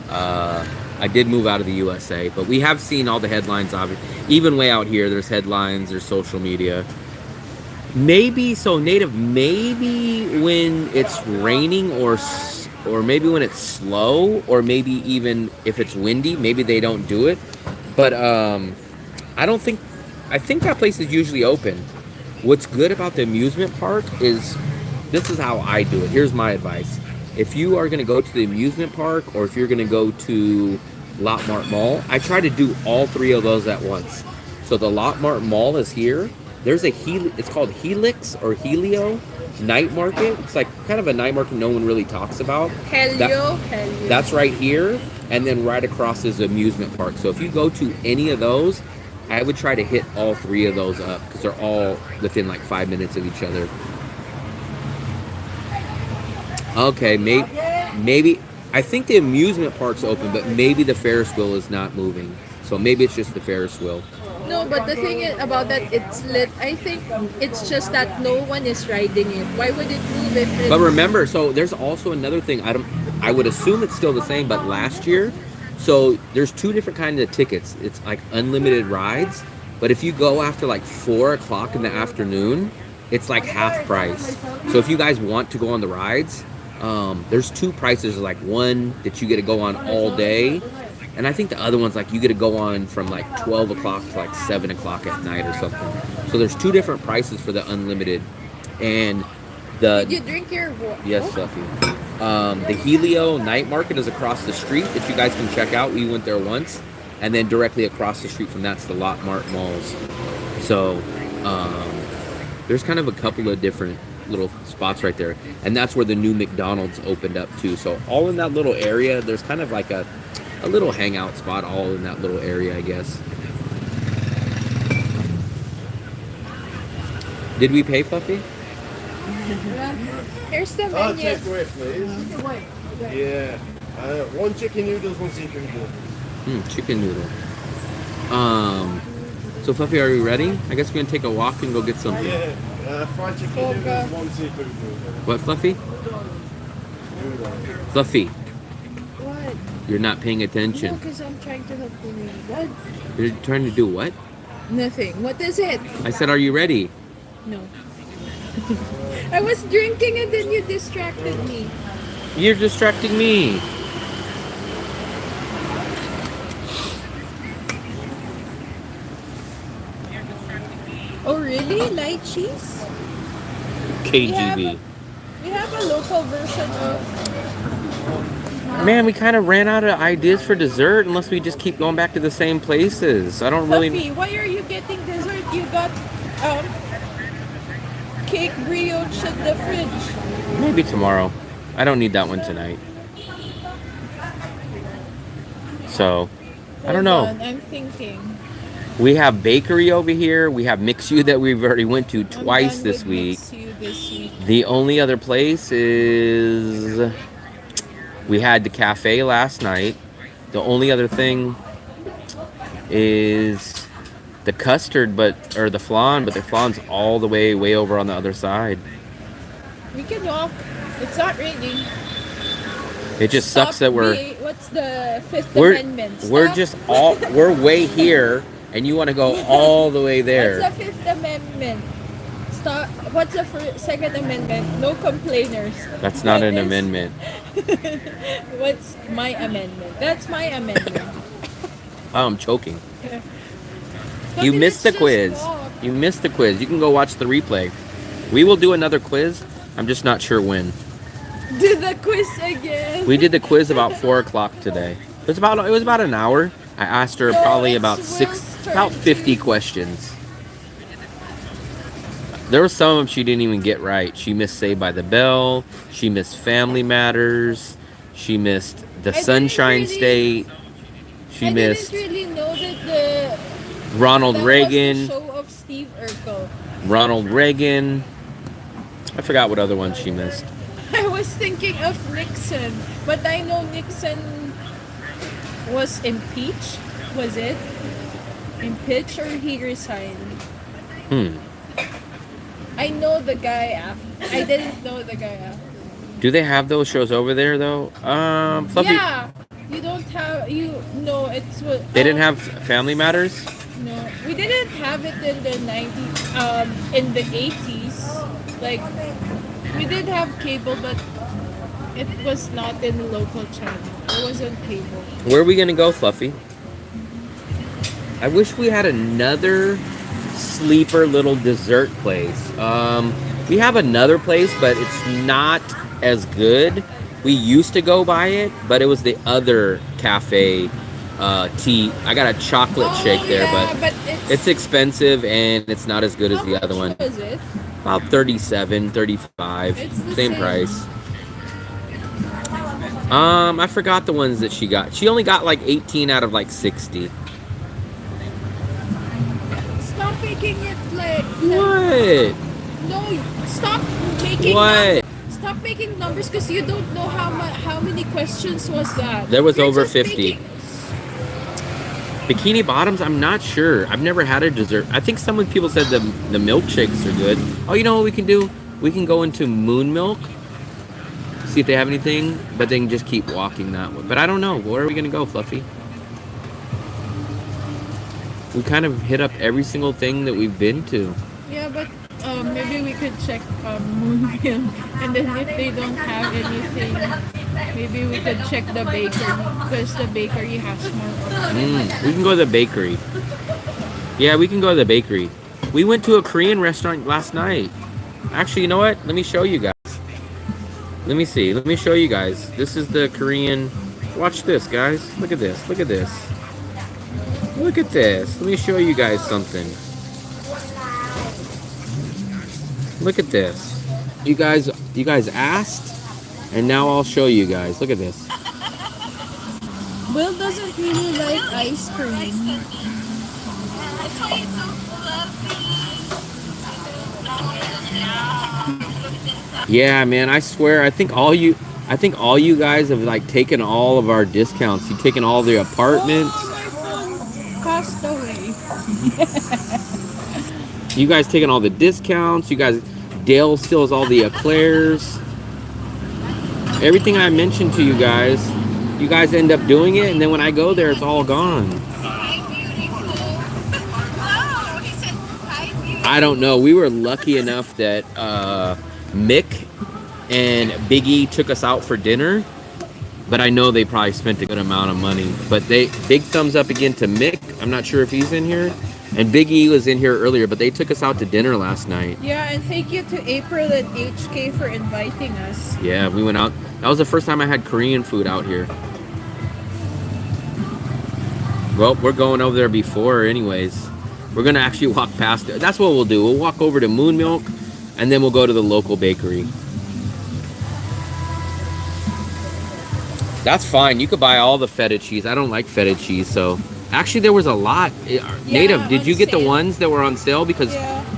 [SPEAKER 2] the USA. But we have seen all the headlines of it. Even way out here, there's headlines, there's social media. Maybe so native. Maybe when it's raining or maybe when it's slow, or maybe even if it's windy, maybe they don't do it. But I don't think. I think that place is usually open. What's good about the amusement park is this is how I do it. Here's my advice. If you are going to go to the amusement park, or if you're going to go to Lot Mart Mall, I try to do all three of those at once. So the Lot Mart Mall is here. There's it's called Helix or Helio night market. It's like kind of a night market no one really talks about.
[SPEAKER 1] Helio.
[SPEAKER 2] That's right here. And then right across is amusement park. So if you go to any of those, I would try to hit all three of those up because they're all within like 5 minutes of each other. Okay, maybe I think the amusement park's open, but maybe the Ferris wheel is not moving. So maybe it's just the Ferris wheel.
[SPEAKER 1] No, but the thing about that, it's lit. I think it's just that no one is riding it. Why would it move if it's...
[SPEAKER 2] But remember, so there's also another thing. I would assume it's still the same, but last year, so there's two different kinds of tickets. It's like unlimited rides, but if you go after like 4 o'clock in the afternoon, it's like half price. So if you guys want to go on the rides, there's two prices. Like one that you get to go on all day, and I think the other one's like you get to go on from like 12 o'clock to like 7 o'clock at night or something. So there's two different prices for the unlimited. And
[SPEAKER 1] Did you drink your water?
[SPEAKER 2] Yes, Fluffy. The Helio night market is across the street that you guys can check out. We went there once. And then directly across the street from that's the Lot Mart malls. So there's kind of a couple of different little spots right there. And that's where the new McDonald's opened up too. So all in that little area, there's kind of like a little hangout spot all in that little area, I guess. Did we pay, Fluffy?
[SPEAKER 1] Here's the
[SPEAKER 4] Oh,
[SPEAKER 1] menu.
[SPEAKER 4] takeaway, please. Yeah. One chicken noodles, one seafood noodle.
[SPEAKER 2] Chicken noodle. So Fluffy, are you ready? I guess we're gonna take a walk and go get something.
[SPEAKER 4] Yeah. Fried chicken noodles, one seafood noodle.
[SPEAKER 2] What, Fluffy? Fluffy,
[SPEAKER 1] What?
[SPEAKER 2] you're not paying
[SPEAKER 1] No,
[SPEAKER 2] attention.
[SPEAKER 1] because I'm trying to help you. What?
[SPEAKER 2] You're trying to do what?
[SPEAKER 1] Nothing. What is it?
[SPEAKER 2] I said, are you ready?
[SPEAKER 1] No. I was drinking and then you distracted me.
[SPEAKER 2] You're distracting me.
[SPEAKER 1] Oh, really? Light cheese?
[SPEAKER 2] KGB.
[SPEAKER 1] We have a local version of...
[SPEAKER 2] Man, we kind of ran out of ideas for dessert unless we just keep going back to the same places. I don't really...
[SPEAKER 1] Fluffy, why are you getting dessert? You got cake brioche at the fridge.
[SPEAKER 2] Maybe tomorrow. I don't need that one tonight. So, I don't know.
[SPEAKER 1] Hold on, I'm thinking.
[SPEAKER 2] We have bakery over here. We have Mix U that we've already went to
[SPEAKER 1] I'm
[SPEAKER 2] twice
[SPEAKER 1] done
[SPEAKER 2] this
[SPEAKER 1] with
[SPEAKER 2] week.
[SPEAKER 1] Mix U this week.
[SPEAKER 2] The only other place is we had the cafe last night. The only other thing is the custard, or the flan, but the flan's all the way over on the other side.
[SPEAKER 1] We can walk. It's not raining.
[SPEAKER 2] It just sucks that
[SPEAKER 1] What's the Fifth Amendment?
[SPEAKER 2] we're way here, and you want to go all the way there.
[SPEAKER 1] What's the Fifth Amendment? What's the Second Amendment? No complainers.
[SPEAKER 2] That's not an
[SPEAKER 1] What is-
[SPEAKER 2] amendment.
[SPEAKER 1] What's my amendment? That's my amendment.
[SPEAKER 2] Oh, I'm choking.
[SPEAKER 1] But
[SPEAKER 2] You
[SPEAKER 1] let's
[SPEAKER 2] missed the
[SPEAKER 1] just
[SPEAKER 2] quiz.
[SPEAKER 1] walk.
[SPEAKER 2] You missed the quiz. You can go watch the replay. We will do another quiz. I'm just not sure when.
[SPEAKER 1] Do the quiz again.
[SPEAKER 2] We did the quiz about 4 o'clock today. It was about an hour. I asked her
[SPEAKER 1] No,
[SPEAKER 2] probably
[SPEAKER 1] it's
[SPEAKER 2] about
[SPEAKER 1] Will's turn
[SPEAKER 2] about 50
[SPEAKER 1] to-
[SPEAKER 2] questions. There were some of them she didn't even get right. She missed Saved by the Bell. She missed Family Matters. She missed The
[SPEAKER 1] didn't
[SPEAKER 2] Sunshine
[SPEAKER 1] really-
[SPEAKER 2] State. She
[SPEAKER 1] I
[SPEAKER 2] missed
[SPEAKER 1] didn't really know that
[SPEAKER 2] Ronald
[SPEAKER 1] that
[SPEAKER 2] Reagan.
[SPEAKER 1] was the show of Steve Urkel.
[SPEAKER 2] Ronald Reagan. I forgot what other ones she missed.
[SPEAKER 1] I was thinking of Nixon, but I know Nixon was impeached. Was it impeached or he resigned? I know the guy after. I didn't know the guy after.
[SPEAKER 2] Do they have those shows over there though? Fluffy.
[SPEAKER 1] Yeah, you don't have it's what
[SPEAKER 2] They didn't have Family Matters.
[SPEAKER 1] no. We didn't have it in the 90s. In the 80s, like we did have cable, but it was not in the local channel. It was on cable.
[SPEAKER 2] Where are we gonna go, Fluffy? I wish we had another sleeper little dessert place. We have another place, but it's not as good. We used to go by it, but it was the other cafe tea. I got a chocolate shake there, but it's expensive and it's not as good as the other one.
[SPEAKER 1] How much was it?
[SPEAKER 2] About 37, 35,
[SPEAKER 1] It's the
[SPEAKER 2] same
[SPEAKER 1] same.
[SPEAKER 2] price. I forgot the ones that she got. She only got like 18 out of like 60.
[SPEAKER 1] Stop making it like
[SPEAKER 2] What?
[SPEAKER 1] no. Stop making
[SPEAKER 2] What?
[SPEAKER 1] Stop making numbers because you don't know how many questions was that.
[SPEAKER 2] There was
[SPEAKER 1] You're
[SPEAKER 2] over
[SPEAKER 1] just
[SPEAKER 2] 50.
[SPEAKER 1] making-
[SPEAKER 2] Bikini Bottoms, I'm not sure. I've never had a dessert. I think some people said the milkshakes are good. Oh, you know what we can do? We can go into Moon Milk, see if they have anything, but then just keep walking that way. But I don't know. Where are we going to go, Fluffy? We kind of hit up every single thing that we've been to.
[SPEAKER 1] Yeah, but maybe we could check Moonville, and then if they don't have anything, maybe we could check the bakery because the bakery has more options.
[SPEAKER 2] We can go to the bakery. Yeah, we can go to the bakery. We went to a Korean restaurant last night. Actually, you know what? Let me show you guys. Let me see. Let me show you guys. This is the Korean. Watch this, guys. Look at this. Look at this. Look at this. Let me show you guys something. Look at this. You guys asked, and now I'll show you guys. Look at this.
[SPEAKER 1] Will doesn't really like ice cream.
[SPEAKER 2] Yeah, man, I swear, I think all you guys have like taken all of our discounts. You've taken all the apartments.
[SPEAKER 1] Oh, my phone passed away.
[SPEAKER 2] You guys taking all the discounts. You guys, Dale steals all the eclairs. Everything I mentioned to you guys end up doing it, and then when I go there, it's all gone. I don't know. We were lucky enough that Mick and Biggie took us out for dinner, but I know they probably spent a good amount of money. But big thumbs up again to Mick. I'm not sure if he's in here. And Biggie was in here earlier, but they took us out to dinner last night.
[SPEAKER 1] Yeah, and thank you to April and HK for inviting us.
[SPEAKER 2] Yeah, we went out. That was the first time I had Korean food out here. Well, we're going over there before anyways. We're going to actually walk past it. That's what we'll do. We'll walk over to Moon Milk, and then we'll go to the local bakery. That's fine. You could buy all the feta cheese. I don't like feta cheese, so... Actually, there was a lot. Native, did you get the ones that were on sale? Because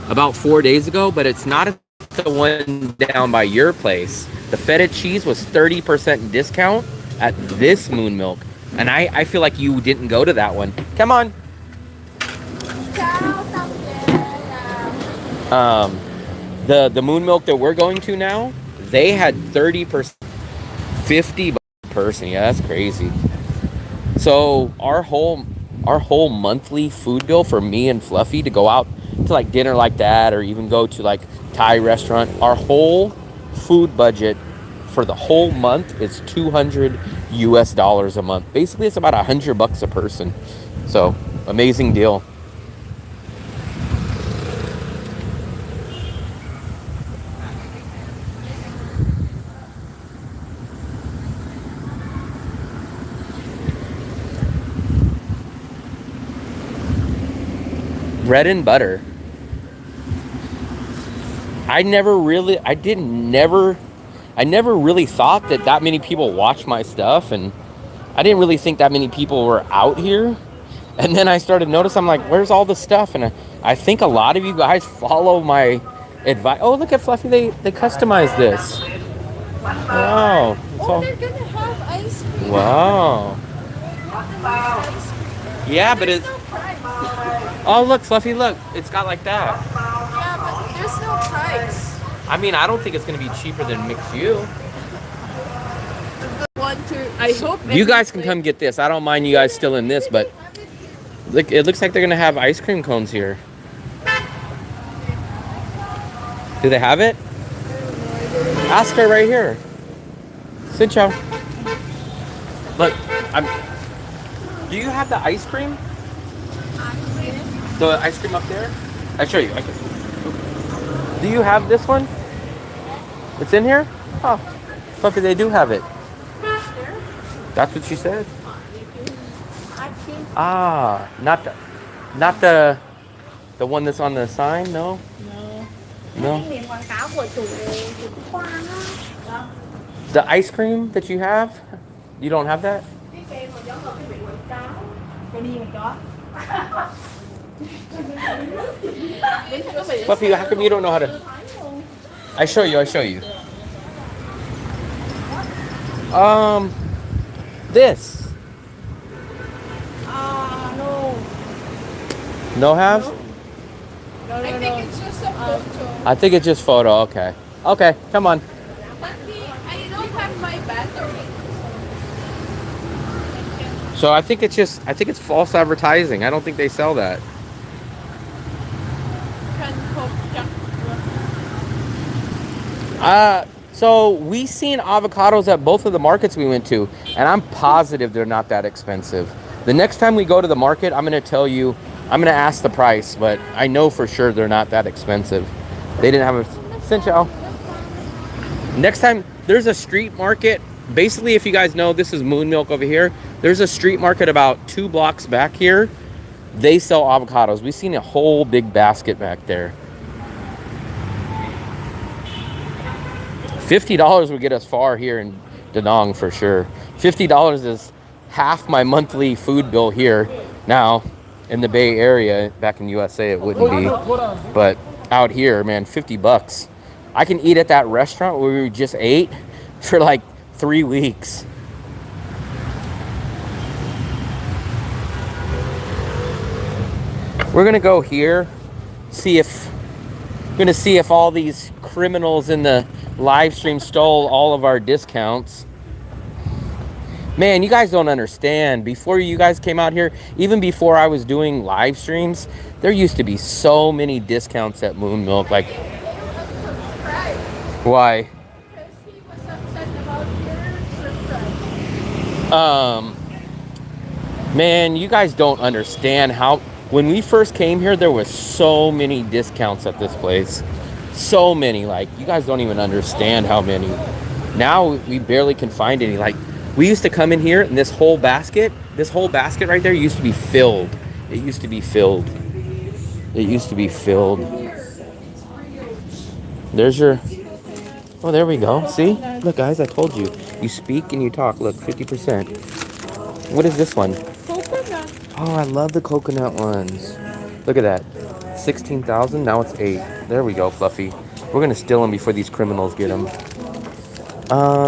[SPEAKER 2] about 4 days ago, but it's not the one down by your place. The feta cheese was 30% discount at this Moon Milk. And I feel like you didn't go to that one. Come on. The Moon Milk that we're going to now, they had 30%, 50 per person. Yeah, that's crazy. So our whole monthly food bill for me and Fluffy to go out to like dinner like that, or even go to like Thai restaurant, our whole food budget for the whole month is $200 US a month. Basically, it's about $100 a person. So amazing deal. Bread and butter. I never really thought that many people watch my stuff, and I didn't really think that many people were out here. And then I started noticing, I'm like, where's all the stuff? And I think a lot of you guys follow my advice. Oh, look at Fluffy, they customized this. Wow.
[SPEAKER 1] They're gonna have ice cream.
[SPEAKER 2] Wow. Yeah, but oh, look, Fluffy, look. It's got like that.
[SPEAKER 1] Yeah, but there's no price. mix.
[SPEAKER 2] I mean, I don't think it's gonna be cheaper than mix you.
[SPEAKER 1] I hope
[SPEAKER 2] You guys can come get this. I don't mind you guys still in this, but look, it looks like they're gonna have ice cream cones here. Do they have it? Ask her right here. Sit chow. Look, do you have the ice cream? The ice cream up there? I show you. Do you have this one? It's in here? Oh, look, they do have it. That's what she said. Ah, not the one that's on the sign. No. No.
[SPEAKER 3] Miệng quảng cáo của chủ Khoan á.
[SPEAKER 2] The ice cream that you have, you don't have that.
[SPEAKER 3] Cái kem mà giống ở cái biển quảng cáo. Cái đi mà có.
[SPEAKER 2] Fluffy, how come you don't know how to? I show you. This.
[SPEAKER 3] No.
[SPEAKER 2] No have?
[SPEAKER 1] I think it's just a photo.
[SPEAKER 2] I think it's just photo. Okay. Okay, come on.
[SPEAKER 1] But I don't have my battery.
[SPEAKER 2] So I think it's false advertising. I don't think they sell that. So we seen avocados at both of the markets we went to, and I'm positive they're not that expensive. The next time we go to the market, I'm gonna tell you, I'm gonna ask the price, but I know for sure they're not that expensive. They didn't have a Cinchao. Next time, there's a street market. Basically, if you guys know, this is Moon Milk over here. There's a street market about 2 blocks back here. They sell avocados. We've seen a whole big basket back there. $50 would get us far here in Da Nang for sure. $50 is half my monthly food bill here. Now, in the Bay Area, back in USA, it wouldn't be. But out here, man, $50. I can eat at that restaurant where we just ate for like 3 weeks. We're gonna go here, we're gonna see if all these criminals in the live stream stole all of our discounts. Man, you guys don't understand. Before you guys came out here, even before I was doing live streams, there used to be so many discounts at Moon Milk. Like, why?
[SPEAKER 1] Because he was upset about your surprise.
[SPEAKER 2] Man, you guys don't understand how. When we first came here, there was so many discounts at this place. So many. Like, you guys don't even understand how many. Now we barely can find any. Like, we used to come in here and this whole basket right there used to be filled. It used to be filled. There's your, oh, there we go. See? Look, guys, I told you. You speak and you talk. Look, 50%. What is this one?
[SPEAKER 1] Coconut.
[SPEAKER 2] Oh, I love the coconut ones. Look at that. 16,000. Now it's 8. There we go, Fluffy. We're going to steal them before these criminals get them.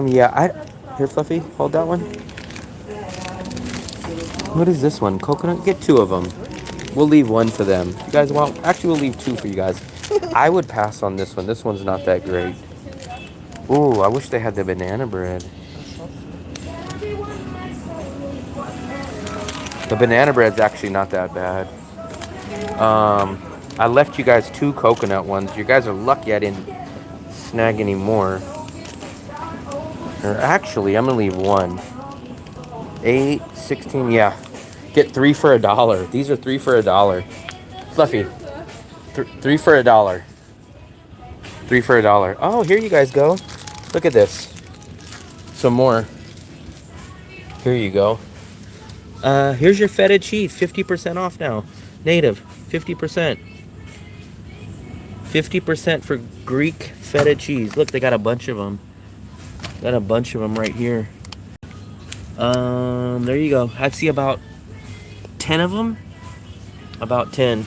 [SPEAKER 2] Yeah, here, Fluffy, hold that one. What is this one? Coconut? Get 2 of them. We'll leave 1 for them. You guys want? Actually, we'll leave 2 for you guys. I would pass on this one. This one's not that great. Ooh, I wish they had the banana bread. The banana bread's actually not that bad. I left you guys 2 coconut ones. You guys are lucky I didn't snag any more. Or actually, I'm gonna leave 1. 8, 16, yeah. Get 3 for $1. These are 3 for $1. Fluffy, 3 for $1. 3 for $1. Oh, here you guys go. Look at this. Some more. Here you go. Here's your feta cheese, 50% off now. Native, 50%. 50% for Greek feta cheese. Look, they got a bunch of them. Got a bunch of them right here. There you go. I see about 10 of them. About 10.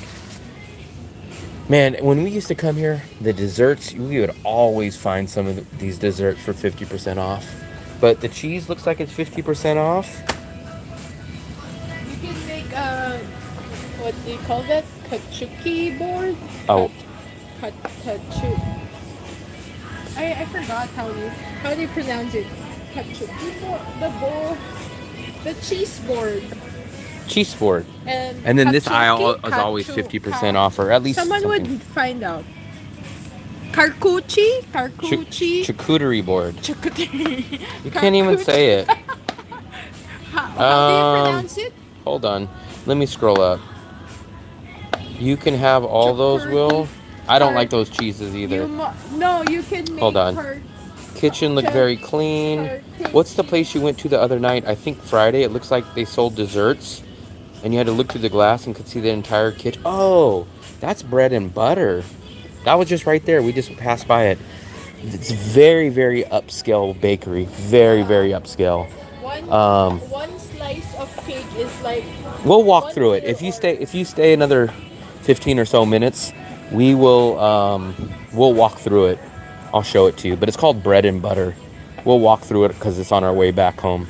[SPEAKER 2] Man, when we used to come here, the desserts, we would always find some of these desserts for 50% off. But the cheese looks like it's 50% off.
[SPEAKER 1] You can make what do you call that? Kachuki board?
[SPEAKER 2] Oh.
[SPEAKER 1] I forgot how they pronounce it. The bowl, the cheese board,
[SPEAKER 2] Cheese board.
[SPEAKER 1] and
[SPEAKER 2] And then this
[SPEAKER 1] katsuki,
[SPEAKER 2] aisle is always 50% off, or at least
[SPEAKER 1] someone
[SPEAKER 2] something.
[SPEAKER 1] would find out. Karkuchi,
[SPEAKER 2] Charcuterie board.
[SPEAKER 1] charcuterie.
[SPEAKER 2] You can't even say it.
[SPEAKER 1] How do you pronounce it?
[SPEAKER 2] Hold on. Let me scroll up. You can have all those, Will. I don't like those cheeses either.
[SPEAKER 1] No, you can make.
[SPEAKER 2] Hold on. Kitchen looked very clean. What's the place you went to the other night? I think Friday. It looks like they sold desserts. And you had to look through the glass and could see the entire kitchen. Oh, that's bread and butter. That was just right there. We just passed by it. It's very, very upscale bakery. Very, very upscale.
[SPEAKER 1] One slice of cake is like.
[SPEAKER 2] We'll walk through it. If you stay another 15 or so minutes, we will we'll walk through it. I'll show it to you. But it's called bread and butter. We'll walk through it because it's on our way back home.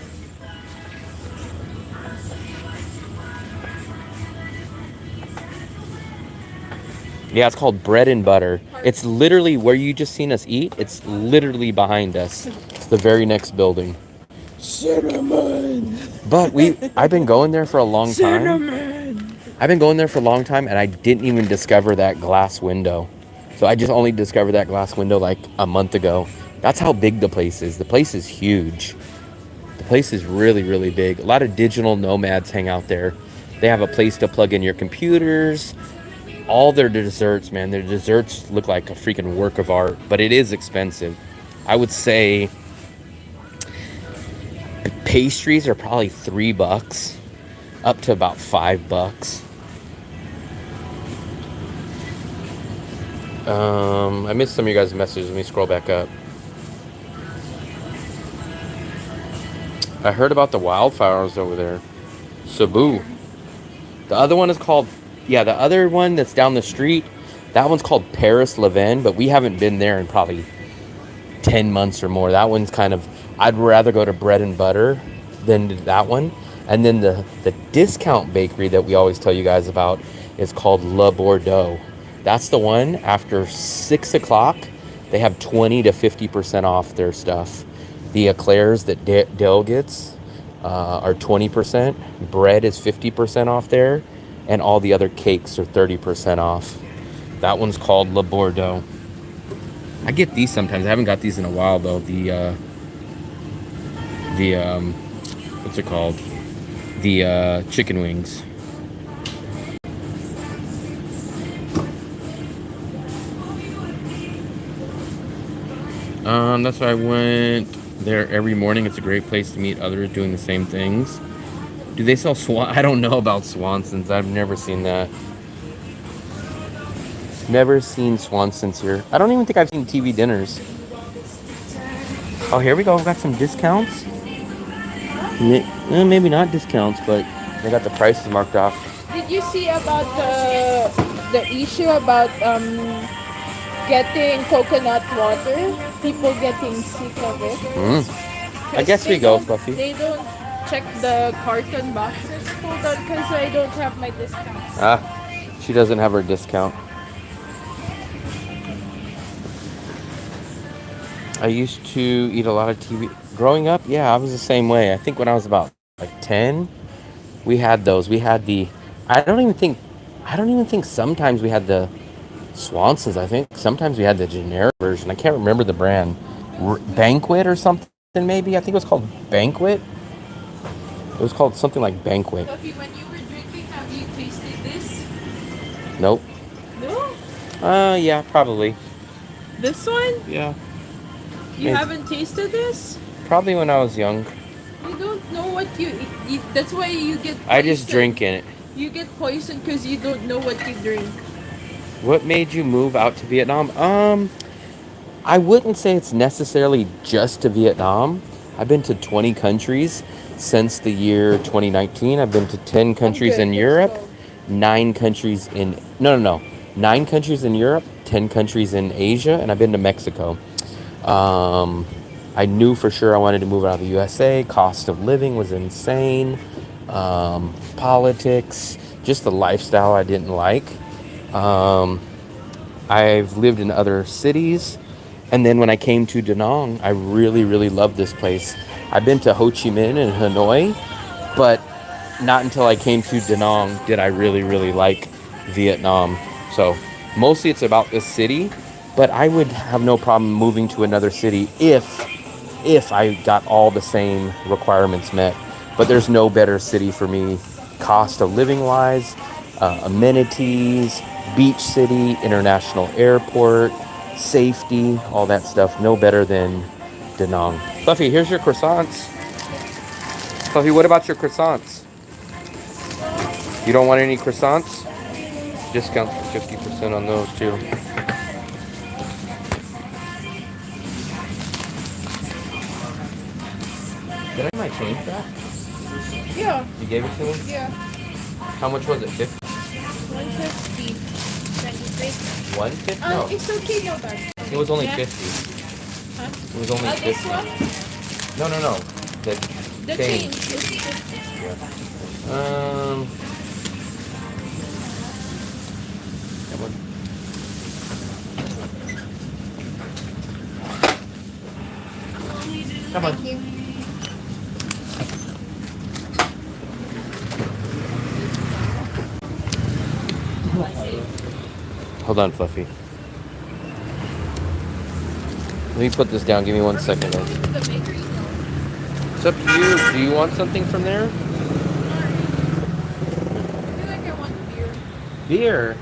[SPEAKER 2] Yeah, it's called bread and butter. It's literally where you just seen us eat. It's literally behind us. It's the very next building.
[SPEAKER 1] Cinnamon.
[SPEAKER 2] But I've been going there for a long time.
[SPEAKER 1] Cinnamon.
[SPEAKER 2] I've been going there for a long time, and I didn't even discover that glass window. So I just only discovered that glass window like a month ago. That's how big the place is. The place is huge. The place is really, really big. A lot of digital nomads hang out there. They have a place to plug in your computers. All their desserts, man, their desserts look like a freaking work of art, but it is expensive. I would say pastries are probably $3, up to about $5. I missed some of you guys' messages. Let me scroll back up. I heard about the wildfires over there. Cebu. The other one is called, the other one that's down the street, that one's called Paris Leven, but we haven't been there in probably 10 months or more. That one's kind of, I'd rather go to bread and butter than that one. And then the discount bakery that we always tell you guys about is called Le Bordeaux. That's the one after 6 o'clock. They have 20 to 50% off their stuff. The eclairs that Dale gets are 20%. Bread is 50% off there. And all the other cakes are 30% off. That one's called Le Bordeaux. I get these sometimes. I haven't got these in a while though. What's it called? The chicken wings. That's why I went there every morning. It's a great place to meet others doing the same things. Do they sell Swan? I don't know about Swansons. I've never seen that. Never seen Swansons here. I don't even think I've seen TV dinners. Oh, here we go. We've got some discounts. Maybe not discounts, but they got the prices marked off.
[SPEAKER 1] Did you see about the issue about getting coconut water? People getting sick of it.
[SPEAKER 2] I guess we go, Fluffy.
[SPEAKER 1] They don't check the carton boxes. Hold on, because I don't have my discount.
[SPEAKER 2] She doesn't have her discount. I used to eat a lot of TV. Growing up, yeah, I was the same way. I think when I was about like 10, we had those. We had I don't even think sometimes we had the Swansons. I think sometimes we had the generic version. I can't remember the brand. Banquet or something maybe. I think it was called Banquet. It was called something like Banquet.
[SPEAKER 1] Sophie, when you were drinking, have you tasted this?
[SPEAKER 2] Nope.
[SPEAKER 1] No?
[SPEAKER 2] Yeah, probably.
[SPEAKER 1] This one?
[SPEAKER 2] Yeah.
[SPEAKER 1] You haven't tasted this?
[SPEAKER 2] Probably when I was young.
[SPEAKER 1] You don't know what you eat. That's why you get poisoned.
[SPEAKER 2] I just drink in it.
[SPEAKER 1] You get poisoned because you don't know what you drink.
[SPEAKER 2] What made you move out to Vietnam? I wouldn't say it's necessarily just to Vietnam. I've been to 20 countries since the year 2019. I've been to 10 countries in Europe, 9 countries in 9 countries in Europe, 10 countries in Asia, and I've been to Mexico. I knew for sure I wanted to move out of the USA. Cost of living was insane. Politics, just the lifestyle I didn't like. I've lived in other cities, And then when I came to Da Nang, I really, really loved this place. I've been to Ho Chi Minh and Hanoi, but not until I came to Da Nang did I really, really like Vietnam. So mostly it's about this city, but I would have no problem moving to another city if I got all the same requirements met. But there's no better city for me, cost of living wise, amenities, beach city, international airport, safety, all that stuff. No better than Da Nang. Fluffy, here's your croissants. Fluffy, what about your croissants? You don't want any croissants? Discount for 50% on those too. Did I get my change back?
[SPEAKER 1] Yeah.
[SPEAKER 2] You gave it to me?
[SPEAKER 1] Yeah.
[SPEAKER 2] How much was it? 50?
[SPEAKER 1] 150.
[SPEAKER 2] 150? No.
[SPEAKER 1] It's okay, no bad.
[SPEAKER 2] It was only
[SPEAKER 1] Yeah.
[SPEAKER 2] 50.
[SPEAKER 1] Huh?
[SPEAKER 2] It was only
[SPEAKER 1] This
[SPEAKER 2] 50.
[SPEAKER 1] one?
[SPEAKER 2] No. The
[SPEAKER 1] The
[SPEAKER 2] change.
[SPEAKER 1] change is 50.
[SPEAKER 2] Yeah. Come on. Come on.
[SPEAKER 3] Thank you.
[SPEAKER 2] Hold on, Fluffy. Let me put this down. Give me 1 second.
[SPEAKER 1] The bakery, no.
[SPEAKER 2] It's up to you. Do you want something from there?
[SPEAKER 1] I feel like I want beer.
[SPEAKER 2] Beer.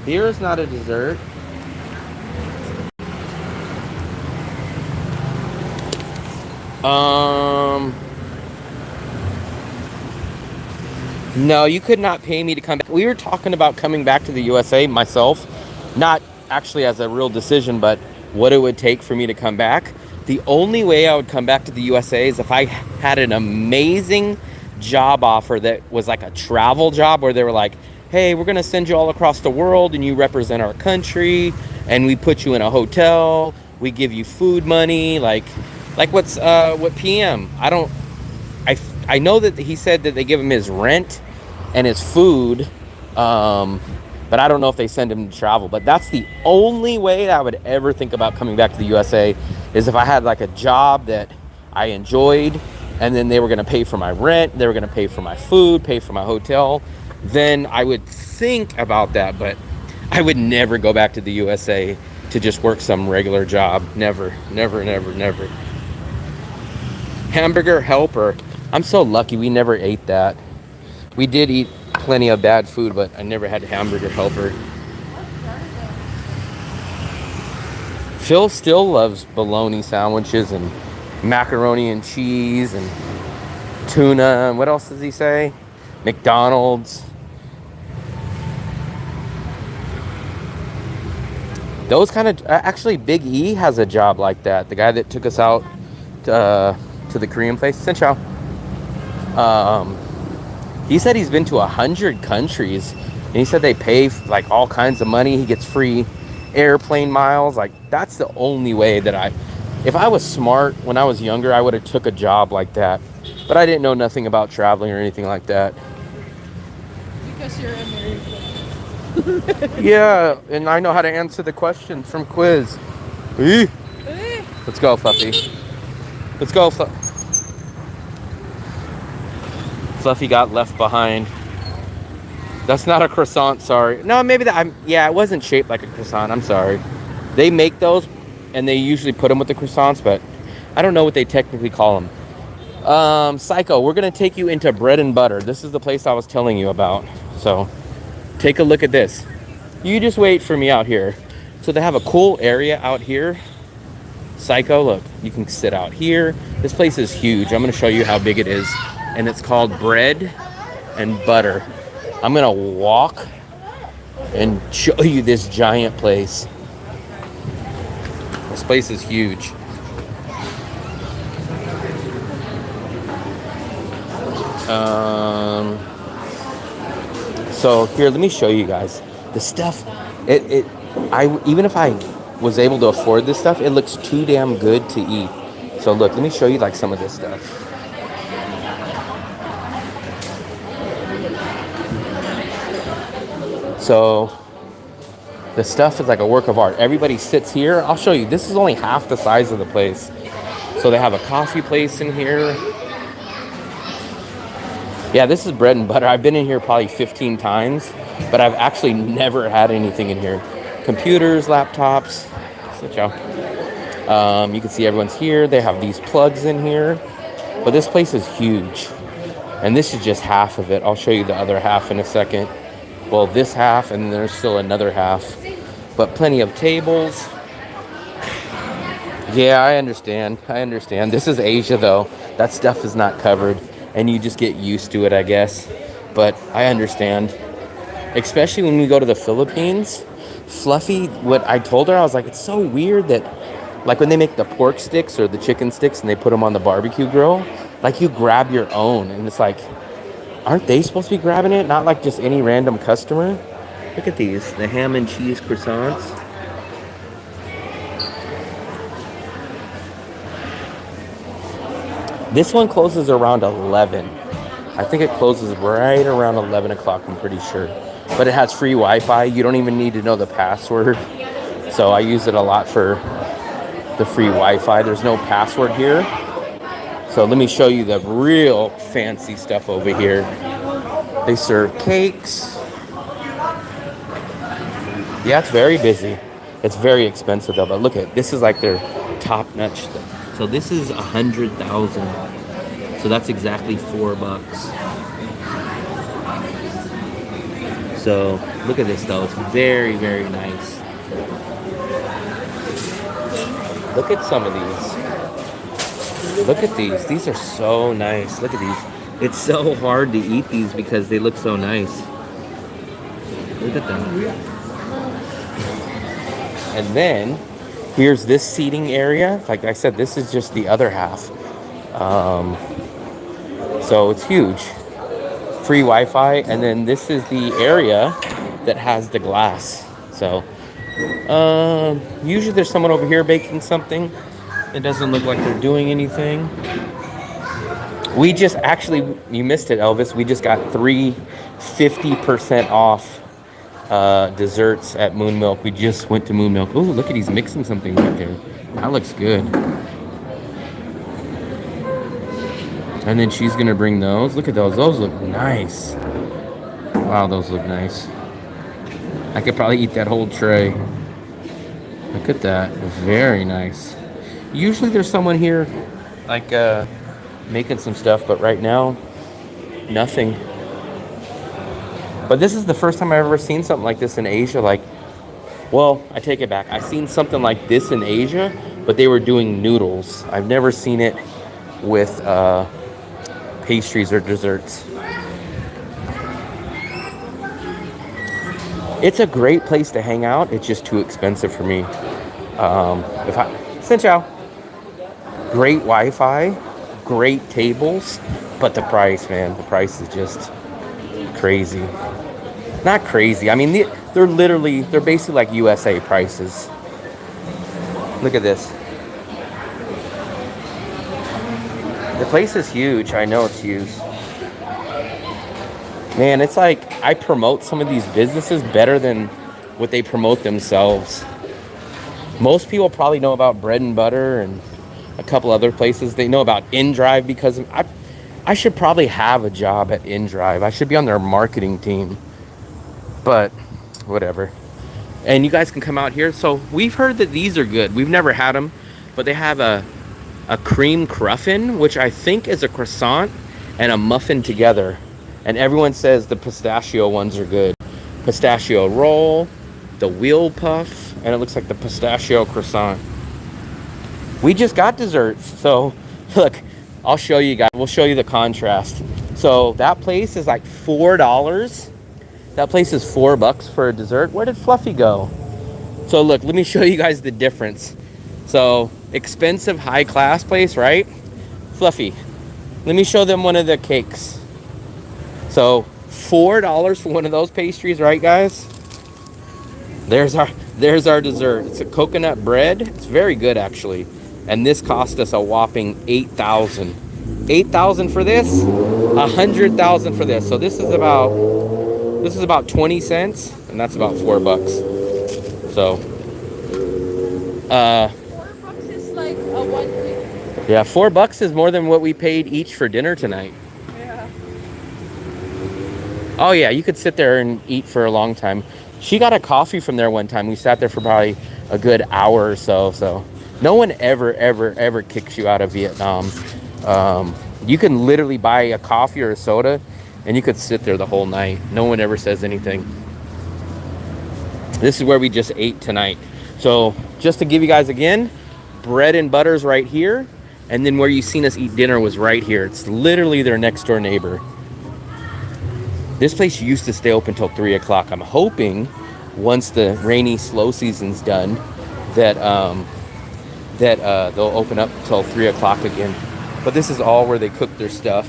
[SPEAKER 2] Beer is not a dessert. No, you could not pay me to come back. We were talking about coming back to the USA myself, not actually as a real decision, but what it would take for me to come back. The only way I would come back to the USA is if I had an amazing job offer that was like a travel job where they were like, hey, we're going to send you all across the world and you represent our country and we put you in a hotel, we give you food money, like what PM. I know that he said that they give him his rent and his food, but I don't know if they send him to travel. But that's the only way I would ever think about coming back to the USA is if I had like a job that I enjoyed and then they were going to pay for my rent, they were going to pay for my food, pay for my hotel. Then I would think about that, but I would never go back to the USA to just work some regular job. Never. Hamburger helper. I'm so lucky we never ate that. We did eat plenty of bad food, but I never had hamburger helper. Phil still loves bologna sandwiches and macaroni and cheese and tuna. And what else does he say? McDonald's. Those kind of... Actually, Big E has a job like that. The guy that took us out to the Korean place. Sin Chow. He said he's been to 100 countries. And he said they pay like all kinds of money. He gets free airplane miles. Like, that's the only way that if I was smart when I was younger, I would have took a job like that. But I didn't know nothing about traveling or anything like that.
[SPEAKER 1] Because you're American.
[SPEAKER 2] Yeah, and I know how to answer the questions from quiz. Eh. Let's go, Fluffy. Let's go, Fluffy got left behind. That's not a croissant, sorry. No, maybe it wasn't shaped like a croissant, I'm sorry. They make those, and they usually put them with the croissants, but I don't know what they technically call them. Psycho, we're going to take you into Bread and Butter. This is the place I was telling you about. So, take a look at this. You just wait for me out here. So they have a cool area out here. Psycho, look, you can sit out here. This place is huge. I'm going to show you how big it is. And it's called Bread and Butter. I'm going to walk and show you this giant place. This place is huge. So here, let me show you guys the stuff. Even if I was able to afford this stuff, it looks too damn good to eat. So look, let me show you like some of this stuff. So The stuff is like a work of art. Everybody sits here. I'll show you. This is only half the size of the place. So they have a coffee place in here. Yeah, this is bread and butter. I've been in here probably 15 times, but I've actually never had anything in here. Computers, laptops. Sit out. You can see everyone's here. They have these plugs in here. But this place is huge. And this is just half of it. I'll show you the other half in a second. Well, this half, and there's still another half. But plenty of tables. Yeah, I understand. This is Asia, though. That stuff is not covered. And you just get used to it, I guess. But I understand. Especially when we go to the Philippines. Fluffy, what I told her, I was like, it's so weird that, like when they make the pork sticks or the chicken sticks and they put them on the barbecue grill, like you grab your own. And it's like, aren't they supposed to be grabbing it? Not like just any random customer. Look at these, the ham and cheese croissants. This one closes around 11. I think it closes right around 11 o'clock, I'm pretty sure. But it has free Wi-Fi. You don't even need to know the password. So I use it a lot for the free Wi-Fi. There's no password here. So let me show you the real fancy stuff over here. They serve cakes. Yeah, it's very busy. It's very expensive though, but look at, this is like their top-notch stuff. So this is 100,000. So that's exactly $4. So look at this though, it's very, very nice. Look at some of these. Look at these are so nice. Look at these. It's so hard to eat these because they look so nice. Look at them. And then here's this seating area. Like I said, this is just the other half. So it's huge. Free Wi-Fi. And then this is the area that has the glass. So usually there's someone over here baking something. It doesn't look like they're doing anything. We just actually, you missed it, Elvis. We just got 50% off desserts at Moon Milk. We just went to Moon Milk. Oh, look at, he's mixing something right there. That looks good. And then she's gonna bring those. Look at those. Those look nice. Wow, those look nice. I could probably eat that whole tray. Look at that. Very nice. Usually there's someone here like making some stuff, but right now, nothing. But this is the first time I've ever seen something like this in Asia. Like, well, I take it back. I've seen something like this in Asia, but they were doing noodles. I've never seen it with pastries or desserts. It's a great place to hang out. It's just too expensive for me. Xin chào. Great Wi-Fi, great tables, but the price, man, the price is just crazy. Not crazy. I mean, they're basically like USA prices. Look at this. The place is huge. I know it's huge. Man, it's like I promote some of these businesses better than what they promote themselves. Most people probably know about Bread and Butter and a couple other places. They know about InDrive because I should probably have a job at InDrive. I should be on their marketing team. But whatever. And you guys can come out here. So we've heard that these are good. We've never had them, but they have a cream cruffin, which I think is a croissant and a muffin together. And everyone says the pistachio ones are good. Pistachio roll, the wheel puff, and it looks like the pistachio croissant. We just got desserts. So look, I'll show you guys. We'll show you the contrast. So that place is like $4. That place is $4 for a dessert. Where did Fluffy go? So look, let me show you guys the difference. So expensive, high class place, right? Fluffy, let me show them one of the cakes. So $4 for one of those pastries, right guys? There's our dessert. It's a coconut bread. It's very good actually. And this cost us a whopping $8,000. $8,000 for this, $100,000 for this. So this is about 20 cents, and that's about $4. So,
[SPEAKER 1] $4 is like a 1 week.
[SPEAKER 2] yeah, $4 is more than what we paid each for dinner tonight.
[SPEAKER 1] Yeah.
[SPEAKER 2] Oh yeah, you could sit there and eat for a long time. She got a coffee from there one time. We sat there for probably a good hour or so. So no one ever kicks you out of Vietnam. You can literally buy a coffee or a soda and you could sit there the whole night. No one ever says anything. This is where we just ate tonight. So just to give you guys again, bread and butter's right here. And then where you seen us eat dinner was right here. It's literally their next door neighbor. This place used to stay open till 3 o'clock. I'm hoping once the rainy slow season's done that they'll open up till 3 o'clock again. But this is all where they cook their stuff.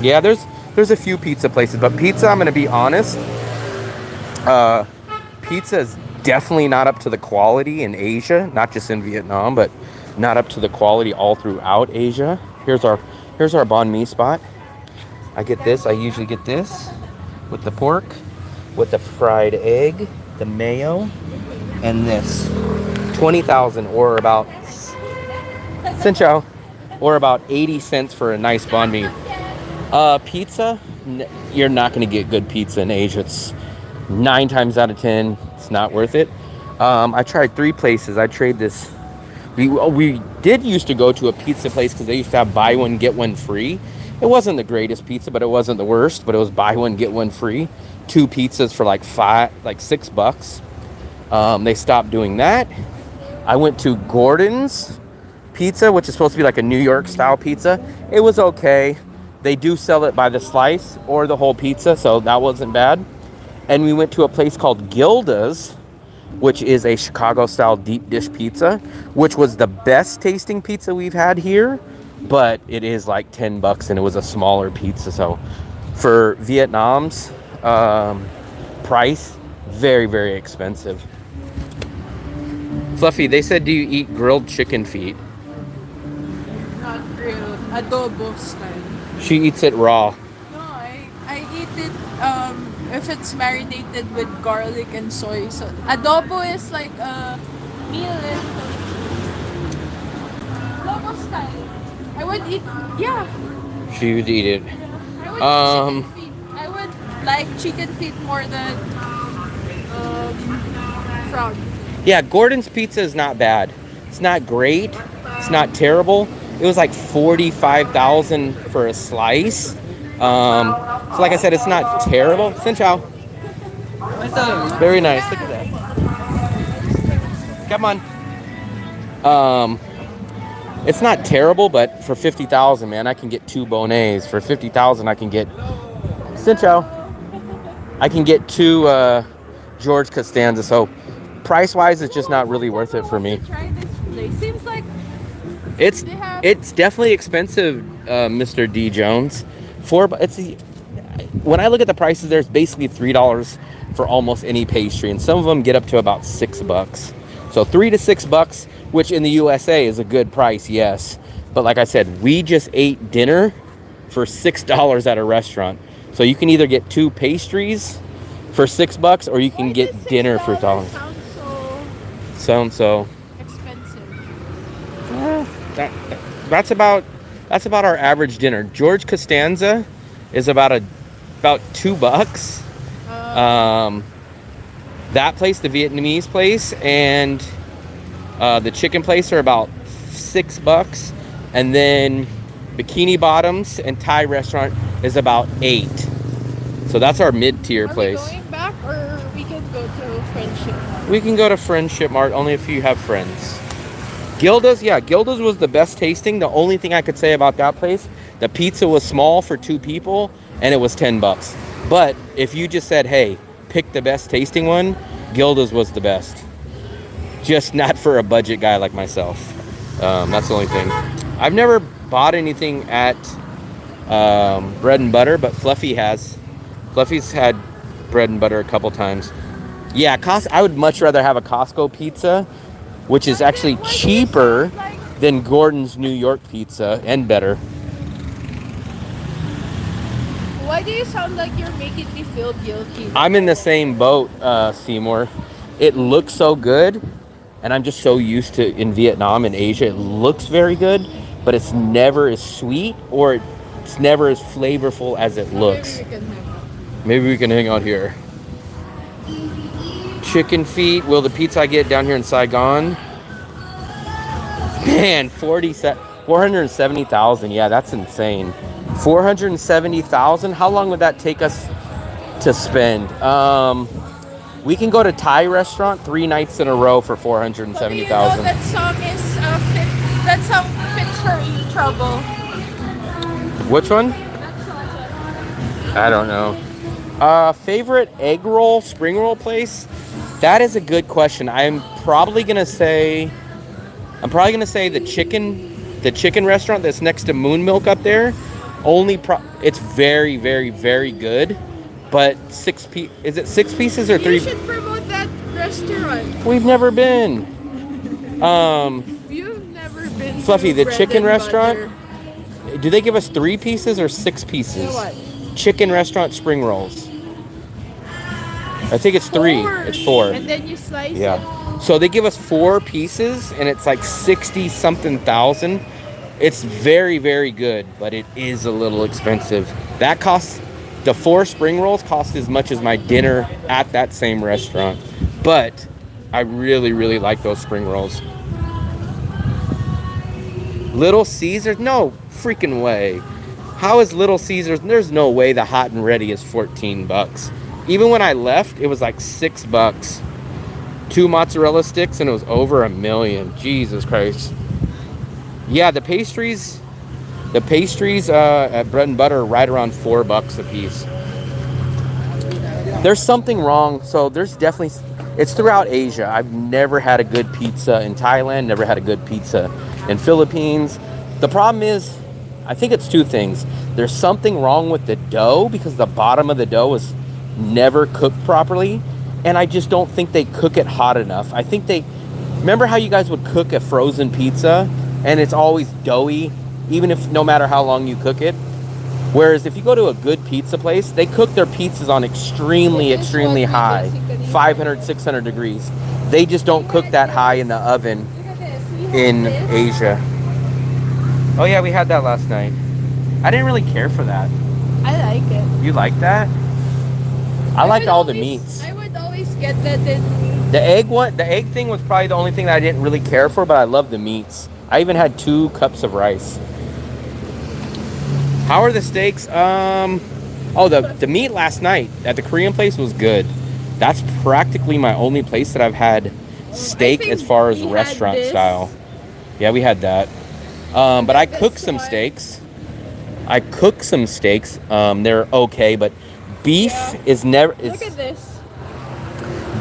[SPEAKER 2] Yeah, there's a few pizza places, but pizza, I'm gonna be honest, pizza is definitely not up to the quality in Asia, not just in Vietnam, but not up to the quality all throughout Asia. Here's our banh mi spot. I get this. I usually get this with the pork, with the fried egg, the mayo, and this 20,000 or about xin chào, or about 80 cents for a nice banh mi. Pizza, you're not going to get good pizza in Asia. It's 9 times out of 10, it's not worth it. I tried 3 places. I tried this. We did used to go to a pizza place because they used to have buy one, get one free. It wasn't the greatest pizza, but it wasn't the worst. But it was buy one, get one free. 2 pizzas for like $6. They stopped doing that. I went to Gordon's Pizza, which is supposed to be like a New York style pizza. It was okay. They do sell it by the slice or the whole pizza, so that wasn't bad. And we went to a place called Gilda's, which is a Chicago-style deep dish pizza, which was the best tasting pizza we've had here, but it is like $10 and it was a smaller pizza. So for Vietnam's price, very expensive. Fluffy, they said, do you eat grilled chicken feet?
[SPEAKER 1] Not grilled, adobo style.
[SPEAKER 2] She eats it raw.
[SPEAKER 1] No, I eat it if it's marinated with garlic and soy. So adobo is like a meal adobo style. I would eat, yeah.
[SPEAKER 2] She would eat it.
[SPEAKER 1] I would eat chicken feet. I would like chicken feet more than frog.
[SPEAKER 2] Yeah, Gordon's pizza is not bad. It's not great. It's not terrible. It was like 45,000 for a slice. So like I said, it's not terrible. Xin chào. Very nice. Look at that. Come on. It's not terrible, but for 50,000, man, I can get 2 bonnets. For 50,000, I can get Xin chào. I can get 2 George Costanza. So price-wise, it's just not really worth it for me.
[SPEAKER 1] Try this place. Seems like
[SPEAKER 2] it's definitely expensive, Mr. D. Jones. When I look at the prices, there's basically $3 for almost any pastry, and some of them get up to about $6. So $3 to $6, which in the USA is a good price, yes. But like I said, we just ate dinner for $6 at a restaurant. So you can either get 2 pastries for $6, or you can get dinner for $1. Sounds so
[SPEAKER 1] expensive.
[SPEAKER 2] That's about our average dinner. George Costanza is about $2. That place, the Vietnamese place, and the chicken place are about $6, and then Bikini Bottoms and Thai restaurant is about $8. So that's our mid-tier place.
[SPEAKER 1] Are we going back, or we can go to Friendship?
[SPEAKER 2] We can go to Friendship Mart only if you have friends. Gilda's was the best tasting. The only thing I could say about that place, the pizza was small for 2 people, and it was $10. But if you just said, hey, pick the best tasting one, Gilda's was the best. Just not for a budget guy like myself. That's the only thing. I've never bought anything at Bread and Butter, but Fluffy has. Fluffy's had Bread and Butter a couple times. Yeah, I would much rather have a Costco pizza, which is actually cheaper than Gordon's New York pizza and better.
[SPEAKER 1] What Why do you sound like you're making me feel guilty?
[SPEAKER 2] I'm in the same boat, Seymour. It looks so good, and I'm just so used to in Vietnam and Asia. It looks very good, but it's never as sweet or it's never as flavorful as it looks. Maybe we can hang out here. Chicken feet. Will the pizza I get down here in Saigon? Man, 470,000. Yeah, that's insane. 470,000. How long would that take us to spend? We can go to Thai restaurant 3 nights in a row for 470,000.
[SPEAKER 1] That song is that song fits for trouble.
[SPEAKER 2] Which one? I don't know. Favorite egg roll, spring roll place? That is a good question. I'm probably gonna say the chicken restaurant that's next to Moon Milk up there. It's very, very, very good. But is it 6 pieces or 3?
[SPEAKER 1] You should promote that restaurant.
[SPEAKER 2] We've never been.
[SPEAKER 1] You've never been.
[SPEAKER 2] Fluffy, the
[SPEAKER 1] Bread
[SPEAKER 2] chicken
[SPEAKER 1] and
[SPEAKER 2] restaurant.
[SPEAKER 1] butter.
[SPEAKER 2] Do they give us 3 pieces or 6 pieces?
[SPEAKER 1] You know what?
[SPEAKER 2] Chicken restaurant spring rolls. I think it's 3. It's 4.
[SPEAKER 1] And then you slice it.
[SPEAKER 2] Yeah. So they give us 4 pieces, and it's like 60-something thousand. It's very, very good, but it is a little expensive. The 4 spring rolls cost as much as my dinner at that same restaurant. But I really, really like those spring rolls. Little Caesars? No freaking way. How is Little Caesars? There's no way the hot and ready is $14. Even when I left, it was like $6. 2 mozzarella sticks, and it was over $1 million. Jesus Christ. Yeah, the pastries at Bread and Butter are right around $4 a piece. There's something wrong. So there's definitely, it's throughout Asia. I've never had a good pizza in Thailand, never had a good pizza in Philippines. The problem is, I think it's 2 things. There's something wrong with the dough because the bottom of the dough is never cooked properly. And I just don't think they cook it hot enough. I think remember how you guys would cook a frozen pizza and it's always doughy, even if no matter how long you cook it? Whereas if you go to a good pizza place, they cook their pizzas on extremely, extremely high, 500, 600 degrees. They just don't cook that high in the oven in Asia. Oh yeah, we had that last night. I didn't really care for that.
[SPEAKER 1] I like it.
[SPEAKER 2] You like that? I liked all the meats.
[SPEAKER 1] I would always get that in.
[SPEAKER 2] The egg thing was probably the only thing that I didn't really care for, but I love the meats. I even had 2 cups of rice. How are the steaks? The meat last night at the Korean place was good. That's practically my only place that I've had steak as far as restaurant style. Yeah, we had that. But I cooked some steaks. They're okay, but beef is never.
[SPEAKER 1] Look at this.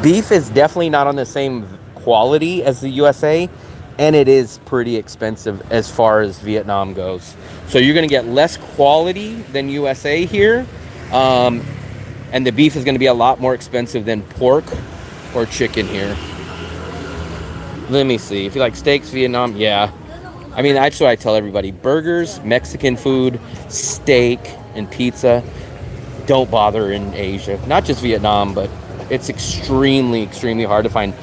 [SPEAKER 2] Beef is definitely not on the same quality as the USA, and it is pretty expensive as far as Vietnam goes. So you're going to get less quality than USA here, and the beef is going to be a lot more expensive than pork or chicken here. Let me see. If you like steaks, Vietnam, yeah. I mean, that's what I tell everybody. Burgers, Mexican food, steak, and pizza, don't bother in Asia. Not just Vietnam, but it's extremely, extremely hard to find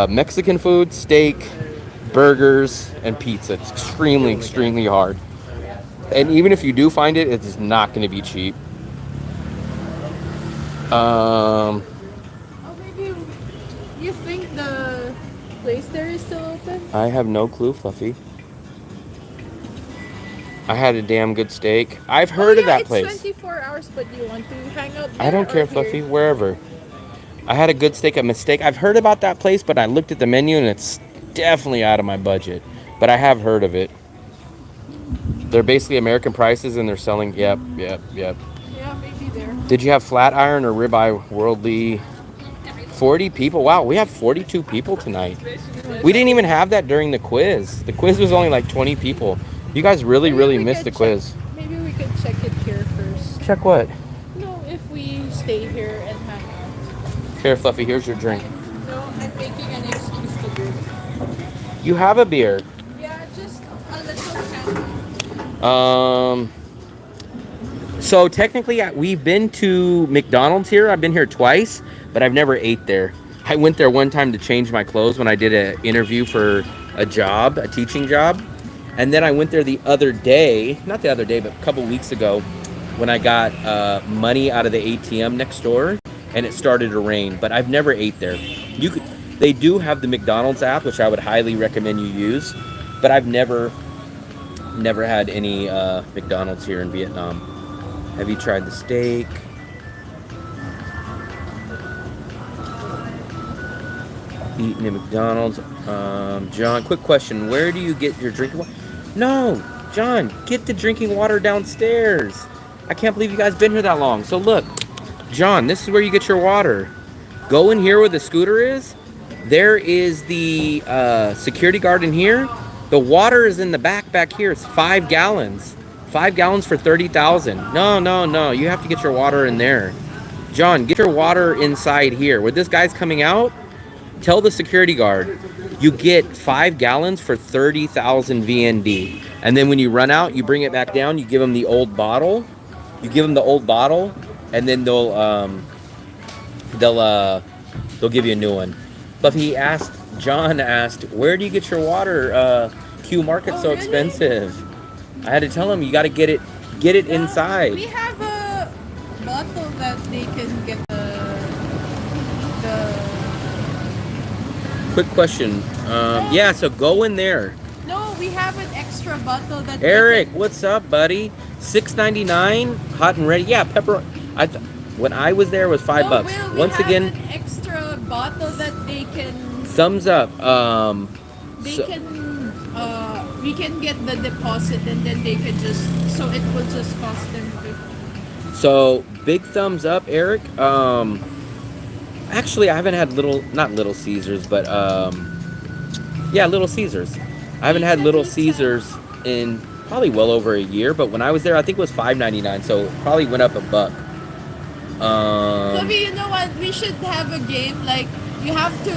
[SPEAKER 2] Mexican food, steak, burgers, and pizza. It's extremely, extremely hard. And even if you do find it, it's not going to be cheap.
[SPEAKER 1] Maybe you think the place there is still open?
[SPEAKER 2] I have no clue, Fluffy. I had a damn good steak. I've heard of that place.
[SPEAKER 1] It's 24 hours, but do you want to hang out there?
[SPEAKER 2] I don't care, Fluffy. Wherever. I had a good steak at Mistake. I've heard about that place, but I looked at the menu and it's definitely out of my budget. But I have heard of it. They're basically American prices and they're selling. Yep.
[SPEAKER 1] Yeah, maybe there.
[SPEAKER 2] Did you have flat iron or ribeye worldly? 40 people. Wow, we have 42 people tonight. We didn't even have that during the quiz. The quiz was only like 20 people. You guys really missed the quiz.
[SPEAKER 1] Maybe we could check it here first.
[SPEAKER 2] Check what?
[SPEAKER 1] No, if we stay here and hang out.
[SPEAKER 2] Here, Fluffy, here's your drink.
[SPEAKER 1] No, I'm making an excuse to drink.
[SPEAKER 2] You have a beer.
[SPEAKER 1] Yeah, just a little can.
[SPEAKER 2] So technically, we've been to McDonald's here. I've been here twice, but I've never ate there. I went there one time to change my clothes when I did an interview for a job, a teaching job. And then I went there the other day, not the other day, but a couple weeks ago, when I got money out of the ATM next door, and it started to rain. But I've never ate there. They do have the McDonald's app, which I would highly recommend you use. But I've never had any McDonald's here in Vietnam. Have you tried the steak? Eating at McDonald's. John, quick question. Where do you get your drinking water? No, John, get the drinking water downstairs. I can't believe you guys been here that long. So look, John, this is where you get your water. Go in here where the scooter is. There is the security guard in here. The water is in the back here. It's 5 gallons. 5 gallons for 30,000. No. You have to get your water in there. John, get your water inside here. Where this guy's coming out, tell the security guard, you get 5 gallons for 30,000 VND. And then when you run out, you bring it back down. You give them the old bottle. You give them the old bottle, and then they'll give you a new one. Fluffy John asked, where do you get your water? Q Market's so expensive. I had to tell him, you got to get it inside.
[SPEAKER 1] We have a bottle that they can get the
[SPEAKER 2] Quick question. Yeah, so go in there.
[SPEAKER 1] No, we have an extra bottle that
[SPEAKER 2] Eric, what's up, buddy? $6.99, hot and ready. Yeah, pepper. When I was there, it was $5.
[SPEAKER 1] We
[SPEAKER 2] Once
[SPEAKER 1] have
[SPEAKER 2] again,
[SPEAKER 1] an extra bottle that they can.
[SPEAKER 2] thumbs up.
[SPEAKER 1] We can get the deposit and then they can just, so it will just cost them 50.
[SPEAKER 2] So big thumbs up, Eric. Actually, I haven't had not Little Caesars, but yeah, Little Caesars. I haven't had Little Caesars in probably well over a year, but when I was there, I think it was $5.99, so it probably went up $1.
[SPEAKER 1] So you know what? We should have a game like you have to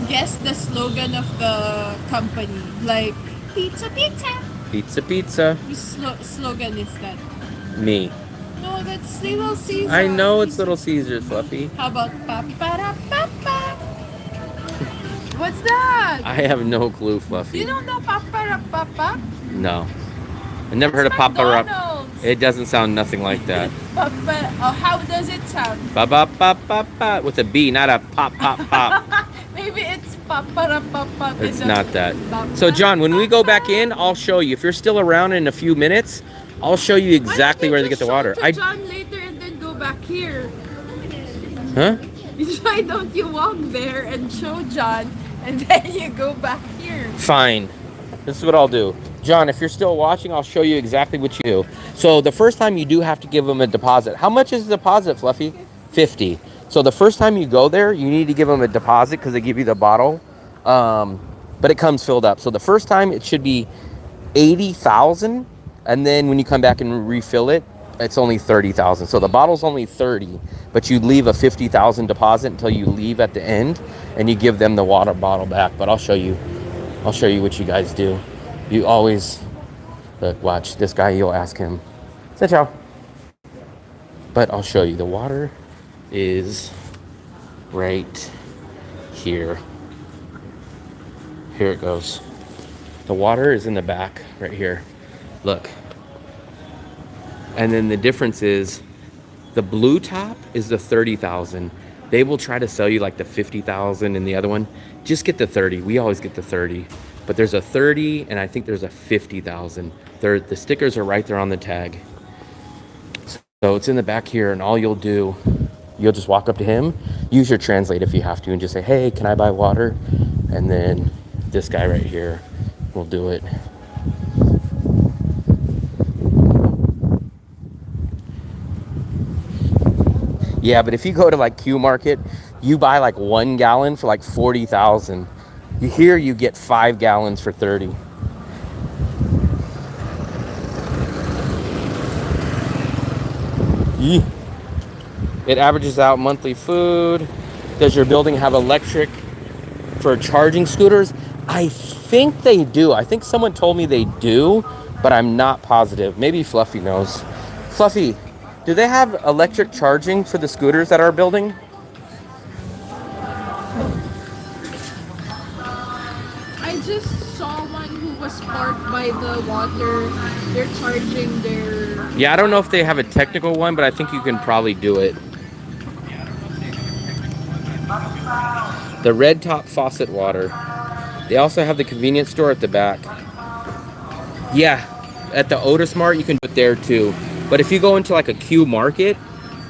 [SPEAKER 1] guess the slogan of the company, like pizza.
[SPEAKER 2] Pizza.
[SPEAKER 1] Whose slogan is that?
[SPEAKER 2] Me.
[SPEAKER 1] No, that's Little Caesar.
[SPEAKER 2] I know it's Little Caesars, Fluffy.
[SPEAKER 1] How about pa-pa-ra-pa-pa? What's that?
[SPEAKER 2] I have no clue, Fluffy.
[SPEAKER 1] You don't know pa-pa-ra-pa-pa?
[SPEAKER 2] No. I never heard of Papa Rup.
[SPEAKER 1] McDonald's.
[SPEAKER 2] It doesn't sound nothing like that.
[SPEAKER 1] How does it sound?
[SPEAKER 2] Ba ba ba ba ba with a B, not a pop pop pop.
[SPEAKER 1] Maybe it's pa-pa-ra-pa-pa.
[SPEAKER 2] It's not that. So John, when we go back in, I'll show you. If you're still around in a few minutes, I'll show you exactly where to get the water.
[SPEAKER 1] Why don't you just show to John later and then go back here?
[SPEAKER 2] Huh?
[SPEAKER 1] Why don't you walk there and show John and then you go back here?
[SPEAKER 2] Fine. This is what I'll do. John, if you're still watching, I'll show you exactly what you do. So the first time you do have to give them a deposit. How much is the deposit, Fluffy? 50. So the first time you go there, you need to give them a deposit because they give you the bottle. But it comes filled up. So the first time it should be 80,000. And then when you come back and refill it, it's only 30,000. So the bottle's only 30, but you leave a 50,000 deposit until you leave at the end and you give them the water bottle back. But I'll show you what you guys do. You always, look, watch this guy, you'll ask him, say ciao. But I'll show you, the water is right here. Here it goes. The water is in the back right here. Look. And then the difference is the blue top is the 30,000. They will try to sell you like the 50,000 in the other one. Just get the 30. We always get the 30. But there's a 30 and I think there's a 50,000. The stickers are right there on the tag. So it's in the back here, and all you'll do, you'll just walk up to him, use your translate if you have to, and just say, hey, can I buy water? And then this guy right here will do it. Yeah, but if you go to like Q Market, you buy like 1 gallon for like 40,000. Here you get 5 gallons for 30. It averages out monthly food. Does your building have electric for charging scooters? I think they do. I think someone told me they do, but I'm not positive. Maybe Fluffy knows. Fluffy, Do they have electric charging for the scooters at our building?
[SPEAKER 1] I just saw one who was parked by the water. They're charging their...
[SPEAKER 2] Yeah, I don't know if they have a technical one, but I think you can probably do it. The red top faucet water. They also have the convenience store at the back. Yeah, at the Otis Mart, you can do it there too. But if you go into like a Q Market,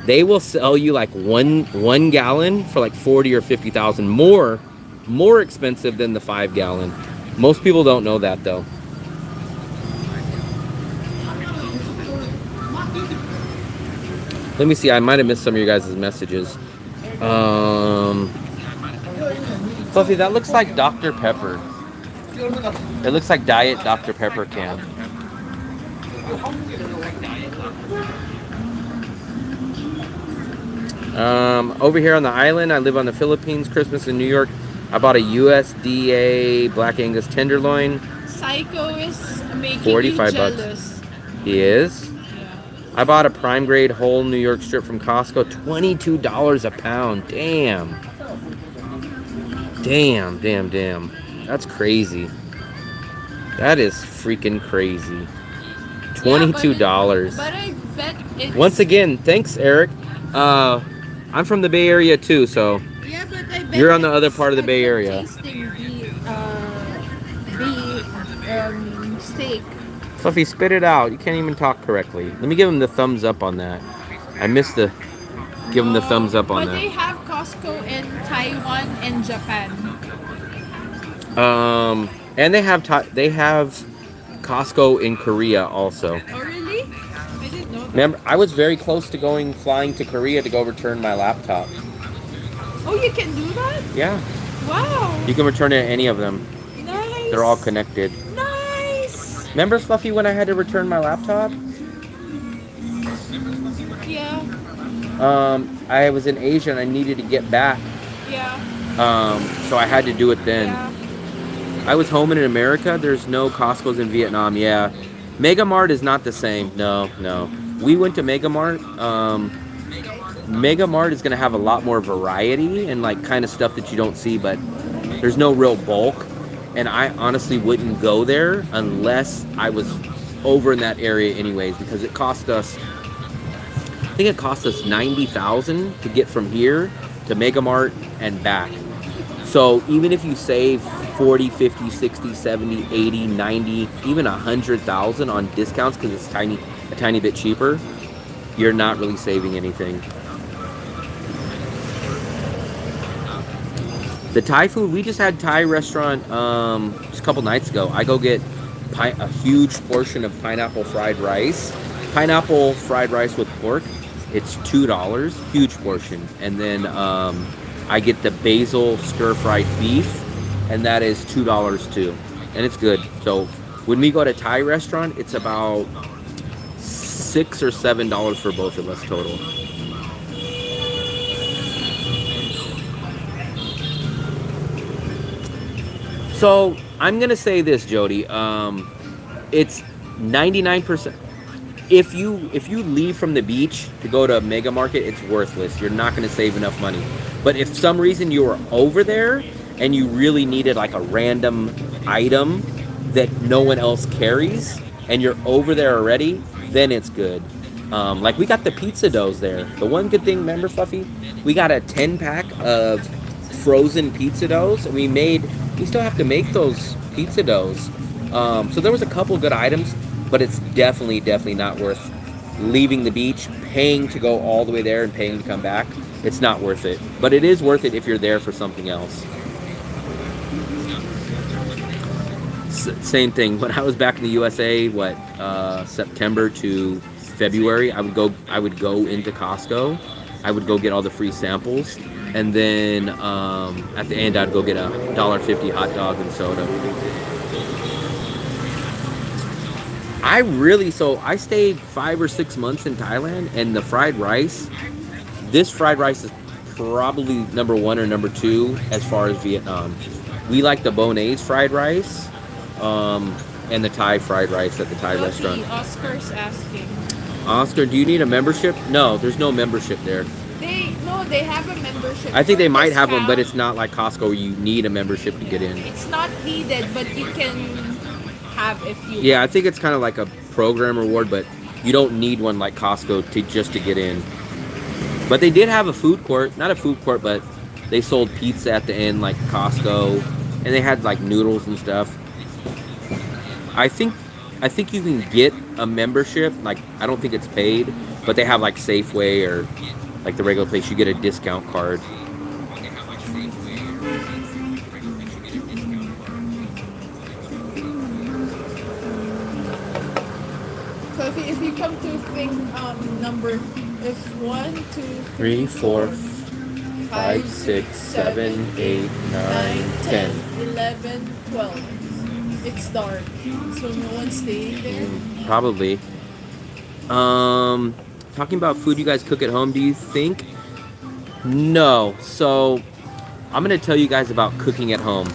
[SPEAKER 2] they will sell you like one gallon for like 40 or 50,000 more expensive than the 5 gallon. Most people don't know that though. Let me see, I might have missed some of your guys' messages. Fluffy, that looks like Dr. Pepper. It looks like Diet Dr. Pepper can. Over here on the island, I live on the Philippines, Christmas in New York. I bought a USDA Black Angus tenderloin.
[SPEAKER 1] Psycho is making
[SPEAKER 2] 45
[SPEAKER 1] you
[SPEAKER 2] bucks.
[SPEAKER 1] jealous.
[SPEAKER 2] He is? I bought a prime grade whole New York strip from Costco, $22 a pound. Damn. Damn. That's crazy. That is freaking crazy. $22.
[SPEAKER 1] But I bet it's...
[SPEAKER 2] Once again, thanks, Eric. I'm from the Bay Area too, so
[SPEAKER 1] Yeah, but I bet
[SPEAKER 2] you're on the other
[SPEAKER 1] it's
[SPEAKER 2] part of the Bay Area.
[SPEAKER 1] tasting the steak.
[SPEAKER 2] Fluffy, spit it out. You can't even talk correctly. Let me give him the thumbs up on that. I missed the give him the thumbs up on
[SPEAKER 1] But they
[SPEAKER 2] that.
[SPEAKER 1] have Costco in Taiwan and Japan.
[SPEAKER 2] And they have Costco in Korea also.
[SPEAKER 1] Oh, really? I didn't know that.
[SPEAKER 2] Remember, I was very close to flying to Korea to go return my laptop.
[SPEAKER 1] Oh, you can do that?
[SPEAKER 2] Yeah,
[SPEAKER 1] Wow.
[SPEAKER 2] you can return it at any of them.
[SPEAKER 1] Nice.
[SPEAKER 2] They're all connected.
[SPEAKER 1] Nice.
[SPEAKER 2] Remember, Fluffy, when I had to return my laptop?
[SPEAKER 1] Yeah.
[SPEAKER 2] I was in Asia and I needed to get back.
[SPEAKER 1] Yeah.
[SPEAKER 2] So I had to do it then.
[SPEAKER 1] Yeah.
[SPEAKER 2] I was home in America. There's no Costco's in Vietnam. Yeah. Mega Mart is not the same. No. We went to Mega Mart. Mega Mart is going to have a lot more variety and like kind of stuff that you don't see, but there's no real bulk. And I honestly wouldn't go there unless I was over in that area anyways, because it cost us, I think it cost us $90,000 to get from here to Mega Mart and back. So even if you save 40, 50, 60, 70, 80, 90, even 100,000 on discounts because it's a tiny bit cheaper, you're not really saving anything. The Thai food, we just had Thai restaurant just a couple nights ago. I go get a huge portion of pineapple fried rice. Pineapple fried rice with pork, it's $2, huge portion. And then I get the basil stir-fried beef, and that is $2 too. And it's good. So when we go to Thai restaurant, it's about $6 or $7 for both of us total. So I'm gonna say this, Jody. It's 99%. If you leave from the beach to go to Mega Market, it's worthless. You're not gonna save enough money. But if some reason you were over there and you really needed like a random item that no one else carries, and you're over there already, then it's good. Like we got the pizza doughs there. The one good thing, remember, Fluffy? We got a 10-pack of frozen pizza doughs. We still have to make those pizza doughs. So there was a couple good items, but it's definitely not worth leaving the beach, paying to go all the way there and paying to come back. It's not worth it. But it is worth it if you're there for something else. Same thing. When I was back in the USA, September to February, I would go into Costco. I would go get all the free samples. And then at the end, I'd go get a $1.50 hot dog and soda. I stayed 5 or 6 months in Thailand, and the fried rice, this fried rice is probably number 1 or number 2 as far as Vietnam. We like the Bonaise fried rice and the Thai fried rice at the Thai restaurant.
[SPEAKER 1] Oscar's asking.
[SPEAKER 2] Oscar, do you need a membership? No, there's no membership there.
[SPEAKER 1] They have a membership.
[SPEAKER 2] I think
[SPEAKER 1] for
[SPEAKER 2] they might have them, but
[SPEAKER 1] discount.
[SPEAKER 2] it's not like Costco where you need a membership to get in.
[SPEAKER 1] It's not needed, but you can have if you.
[SPEAKER 2] Yeah, I think it's kind of like a program reward, but you don't need one like Costco to get in. But they did have a food court, not a food court, but they sold pizza at the end like Costco, and they had like noodles and stuff. I think you can get a membership. Like I don't think it's paid, but they have like Safeway or like the regular place. You get a discount card.
[SPEAKER 1] So if you come to think number, if 1, 2,
[SPEAKER 2] 3, 4, 5, 6, 7, 8, 9, 10.
[SPEAKER 1] 11, 12. It's dark, so no one's staying there.
[SPEAKER 2] Probably. Talking about food you guys cook at home, do you think? No. So, I'm going to tell you guys about cooking at home.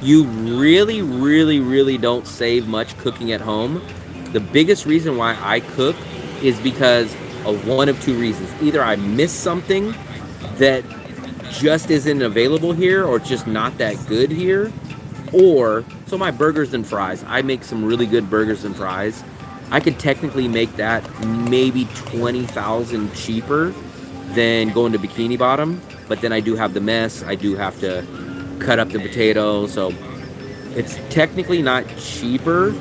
[SPEAKER 2] You really, really, really don't save much cooking at home. The biggest reason why I cook is because of one of two reasons. Either I miss something that just isn't available here or it's just not that good here, or so my burgers and fries. I make some really good burgers and fries. I could technically make that maybe $20,000 cheaper than going to Bikini Bottom, but then I do have the mess. I do have to cut up the potatoes, so it's technically not cheaper,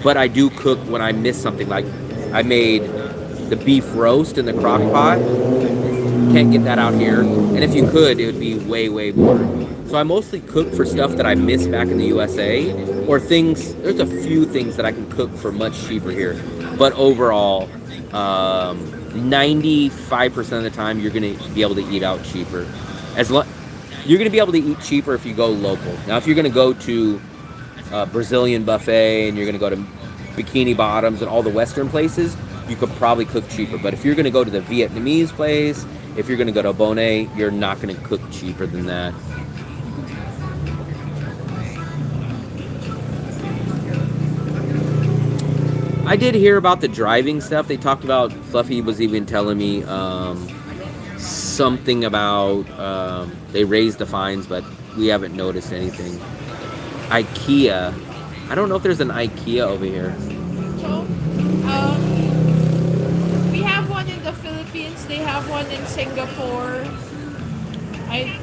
[SPEAKER 2] but I do cook when I miss something. Like I made the beef roast in the crock pot. Can't get that out here, and if you could, it would be way, way more. So I mostly cook for stuff that I miss back in the USA, or things, there's a few things that I can cook for much cheaper here. But overall, 95% of the time, you're going to be able to eat out cheaper. You're going to be able to eat cheaper if you go local. Now, if you're going to go to a Brazilian buffet, and you're going to go to Bikini Bottoms and all the Western places, you could probably cook cheaper. But if you're going to go to the Vietnamese place, if you're going to go to Bonet, you're not going to cook cheaper than that. I did hear about the driving stuff. They talked about, Fluffy was even telling me something about they raised the fines, but we haven't noticed anything. IKEA. I don't know if there's an IKEA over here.
[SPEAKER 1] So, we have one in the Philippines. They have one in Singapore. I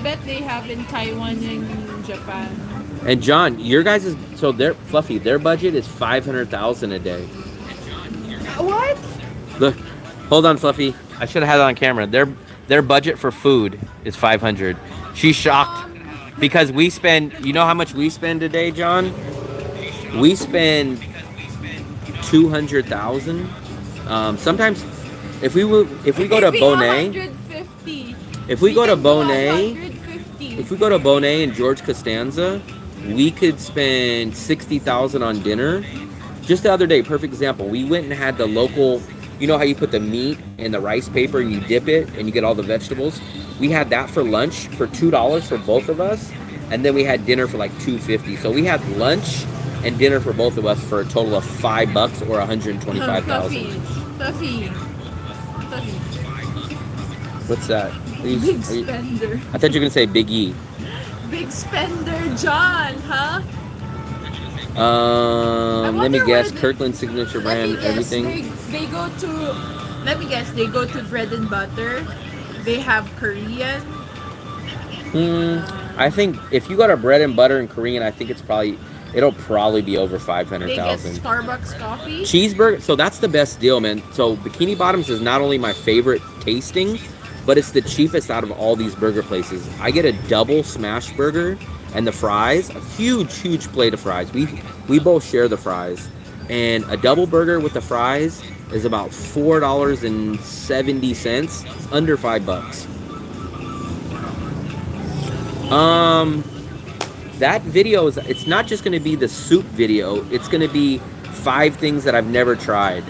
[SPEAKER 1] bet they have in Taiwan and Japan.
[SPEAKER 2] And John, your guys' so their Fluffy, their budget is $500,000 a day.
[SPEAKER 1] What?
[SPEAKER 2] Look, hold on, Fluffy. I should have had it on camera. Their budget for food is $500. She's shocked because we spend. You know how much we spend a day, John? We spend $200,000. Sometimes, if we go to Bonet, if we go to Bonet and George Costanza, we could spend $60,000 on dinner. Just the other day, perfect example. We went and had the local. You know how you put the meat in the rice paper and you dip it and you get all the vegetables? We had that for lunch for $2 for both of us, and then we had dinner for like $250. So we had lunch and dinner for both of us for a total of $5 or $125,000.
[SPEAKER 1] Fluffy.
[SPEAKER 2] What's that?
[SPEAKER 1] Big spender.
[SPEAKER 2] I thought you were gonna say Big E.
[SPEAKER 1] Big spender, John, huh?
[SPEAKER 2] Let me guess.
[SPEAKER 1] where
[SPEAKER 2] Kirkland signature brand, everything.
[SPEAKER 1] They go to. Let me guess. They go to bread and butter. They have Korean.
[SPEAKER 2] I think if you go to bread and butter and Korean, I think it'll probably be over 500,000.
[SPEAKER 1] They get Starbucks coffee.
[SPEAKER 2] Cheeseburger. So that's the best deal, man. So Bikini Bottoms is not only my favorite tasting, but it's the cheapest out of all these burger places. I get a double smash burger and the fries, a huge plate of fries. We both share the fries, and a double burger with the fries is about $4.70. It's under $5. That video it's not just going to be the soup video. It's going to be 5 things that I've never tried.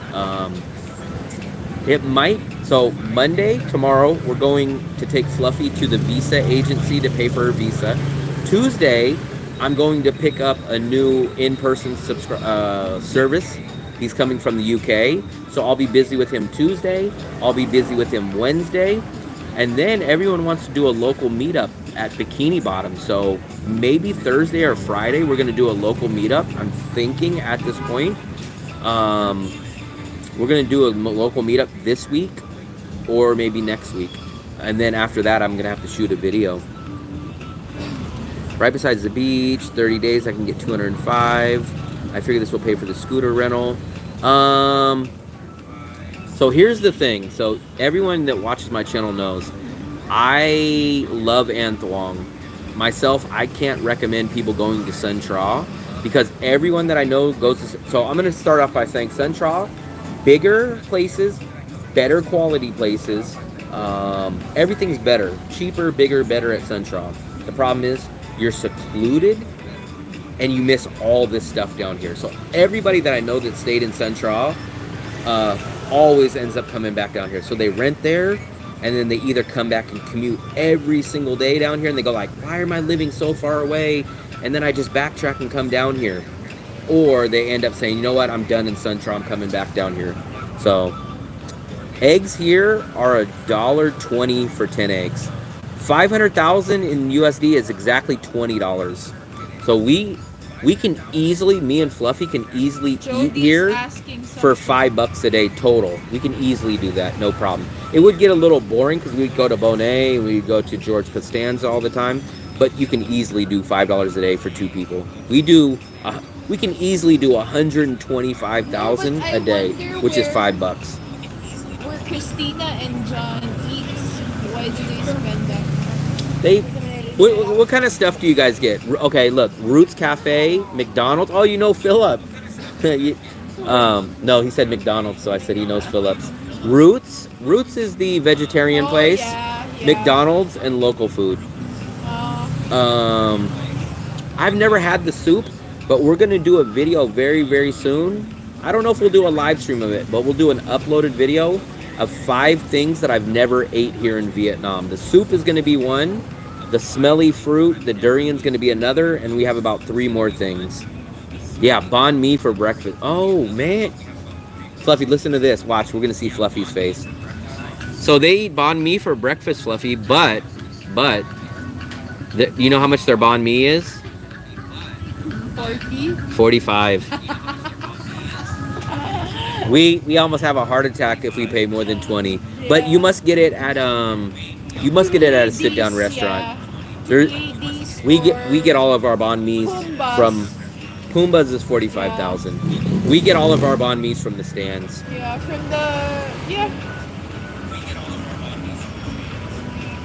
[SPEAKER 2] It might. So Monday, tomorrow, we're going to take Fluffy to the visa agency to pay for her visa. Tuesday, I'm going to pick up a new in-person service He's coming from the UK, so I'll be busy with him Tuesday. I'll be busy with him Wednesday. And then everyone wants to do a local meetup at Bikini Bottom. So maybe Thursday or Friday, we're going to do a local meetup. I'm thinking at this point, we're going to do a local meetup this week or maybe next week. And then after that, I'm going to have to shoot a video. Right besides the beach, 30 days, I can get 205. I figure this will pay for the scooter rental. So here's the thing. So everyone that watches my channel knows I love An Thuong. Myself, I can't recommend people going to Sun Tra because everyone that I know goes to... So I'm going to start off by saying Sun Tra, bigger places, better quality places. Everything's better. Cheaper, bigger, better at Sun Tra. The problem is you're secluded and you miss all this stuff down here. So everybody that I know that stayed in Sun Tra always ends up coming back down here. So they rent there, and then they either come back and commute every single day down here, and they go like, why am I living so far away? And then I just backtrack and come down here. Or they end up saying, you know what, I'm done in Sun Tra, I'm coming back down here. So eggs here are $1.20 for 10 eggs. 500,000 in USD is exactly $20. So we can easily, me and Fluffy can easily eat here for $5 a day total. We can easily do that, no problem. It would get a little boring because we'd go to Bonet, we'd go to George Costanza all the time, but you can easily do $5 a day for 2 people. We can easily do 125,000 a day, which is $5.
[SPEAKER 1] Where Christina and John eats, why do they spend that?
[SPEAKER 2] What kind of stuff do you guys get? Okay, look, Roots Cafe, McDonald's. Oh, you know Philip. No, he said McDonald's, so I said he knows Phillips. Roots is the vegetarian place.
[SPEAKER 1] Yeah.
[SPEAKER 2] McDonald's and local food. I've never had the soup, but we're gonna do a video very, very soon. I don't know if we'll do a live stream of it, but we'll do an uploaded video of 5 things that I've never ate here in Vietnam. The soup is gonna be one. The smelly fruit, the durian's gonna be another, and we have about 3 more things. Yeah, banh mi for breakfast. Oh man, Fluffy, listen to this. Watch, we're gonna see Fluffy's face. So they eat banh mi for breakfast, Fluffy, but you know how much their banh mi is?
[SPEAKER 1] 40?
[SPEAKER 2] 45. We almost have a heart attack if we pay more than 20. But you must get it at a sit-down restaurant. We get all of our banh mi's from Pumbaa's is 45,000. We get all of our banh mi's from the stands.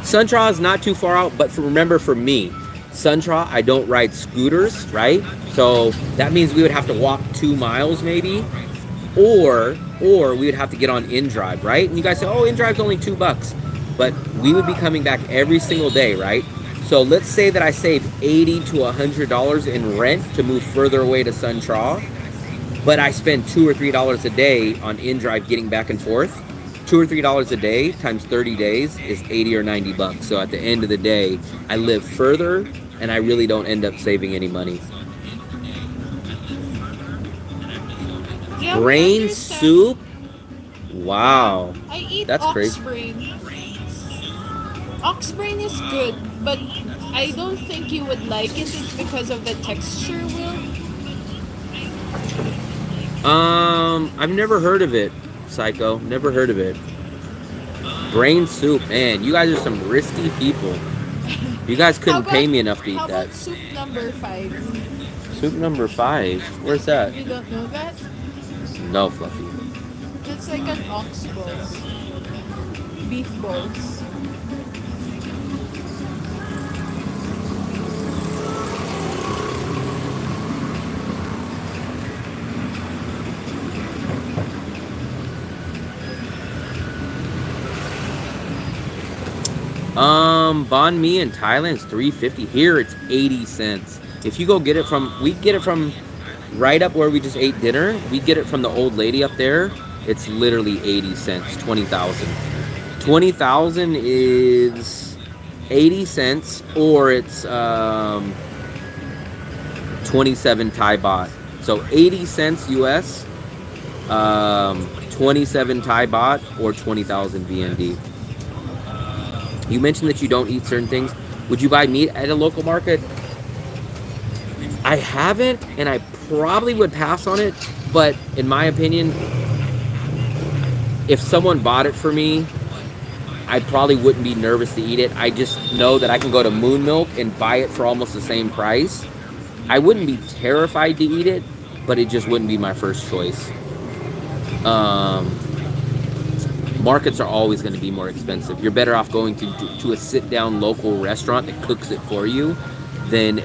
[SPEAKER 2] Sun Tra is not too far out, but remember for me, Sun Tra, I don't ride scooters, right? So that means we would have to walk 2 miles maybe, or we would have to get on InDrive, right? And you guys say, oh, InDrive's only $2. But we would be coming back every single day, right? So let's say that I save $80 to $100 in rent to move further away to Sun Tra, but I spend $2 or $3 a day on InDrive getting back and forth. $2 or $3 a day times 30 days is 80 or 90 bucks. So at the end of the day, I live further and I really don't end up saving any money.
[SPEAKER 1] Yeah,
[SPEAKER 2] Brain soup? Wow.
[SPEAKER 1] I eat
[SPEAKER 2] That's
[SPEAKER 1] ox
[SPEAKER 2] crazy.
[SPEAKER 1] brain. Ox brain is good, but I don't think you would like it. It's because of the texture, Will.
[SPEAKER 2] I've never heard of it, Psycho. Never heard of it. Brain soup, man. You guys are some risky people. You guys couldn't pay me enough to eat
[SPEAKER 1] how
[SPEAKER 2] that.
[SPEAKER 1] about soup number 5?
[SPEAKER 2] Soup number 5? Where's that?
[SPEAKER 1] You don't know that?
[SPEAKER 2] No, Fluffy.
[SPEAKER 1] It's like an ox balls. Beef balls.
[SPEAKER 2] Banh mi in Thailand is $3.50. Here it's 80 cents. If you go get it from, we get it from right up where we just ate dinner. We get it from the old lady up there. It's literally 80 cents. 20,000. 20,000 is 80 cents, or it's 27 Thai baht. So 80 cents US 27 Thai baht or 20,000 VND. You mentioned that you don't eat certain things. Would you buy meat at a local market? I haven't, and I probably would pass on it. But in my opinion, if someone bought it for me, I probably wouldn't be nervous to eat it. I just know that I can go to Moon Milk and buy it for almost the same price. I wouldn't be terrified to eat it, but it just wouldn't be my first choice. Markets are always going to be more expensive. You're better off going to a sit-down local restaurant that cooks it for you than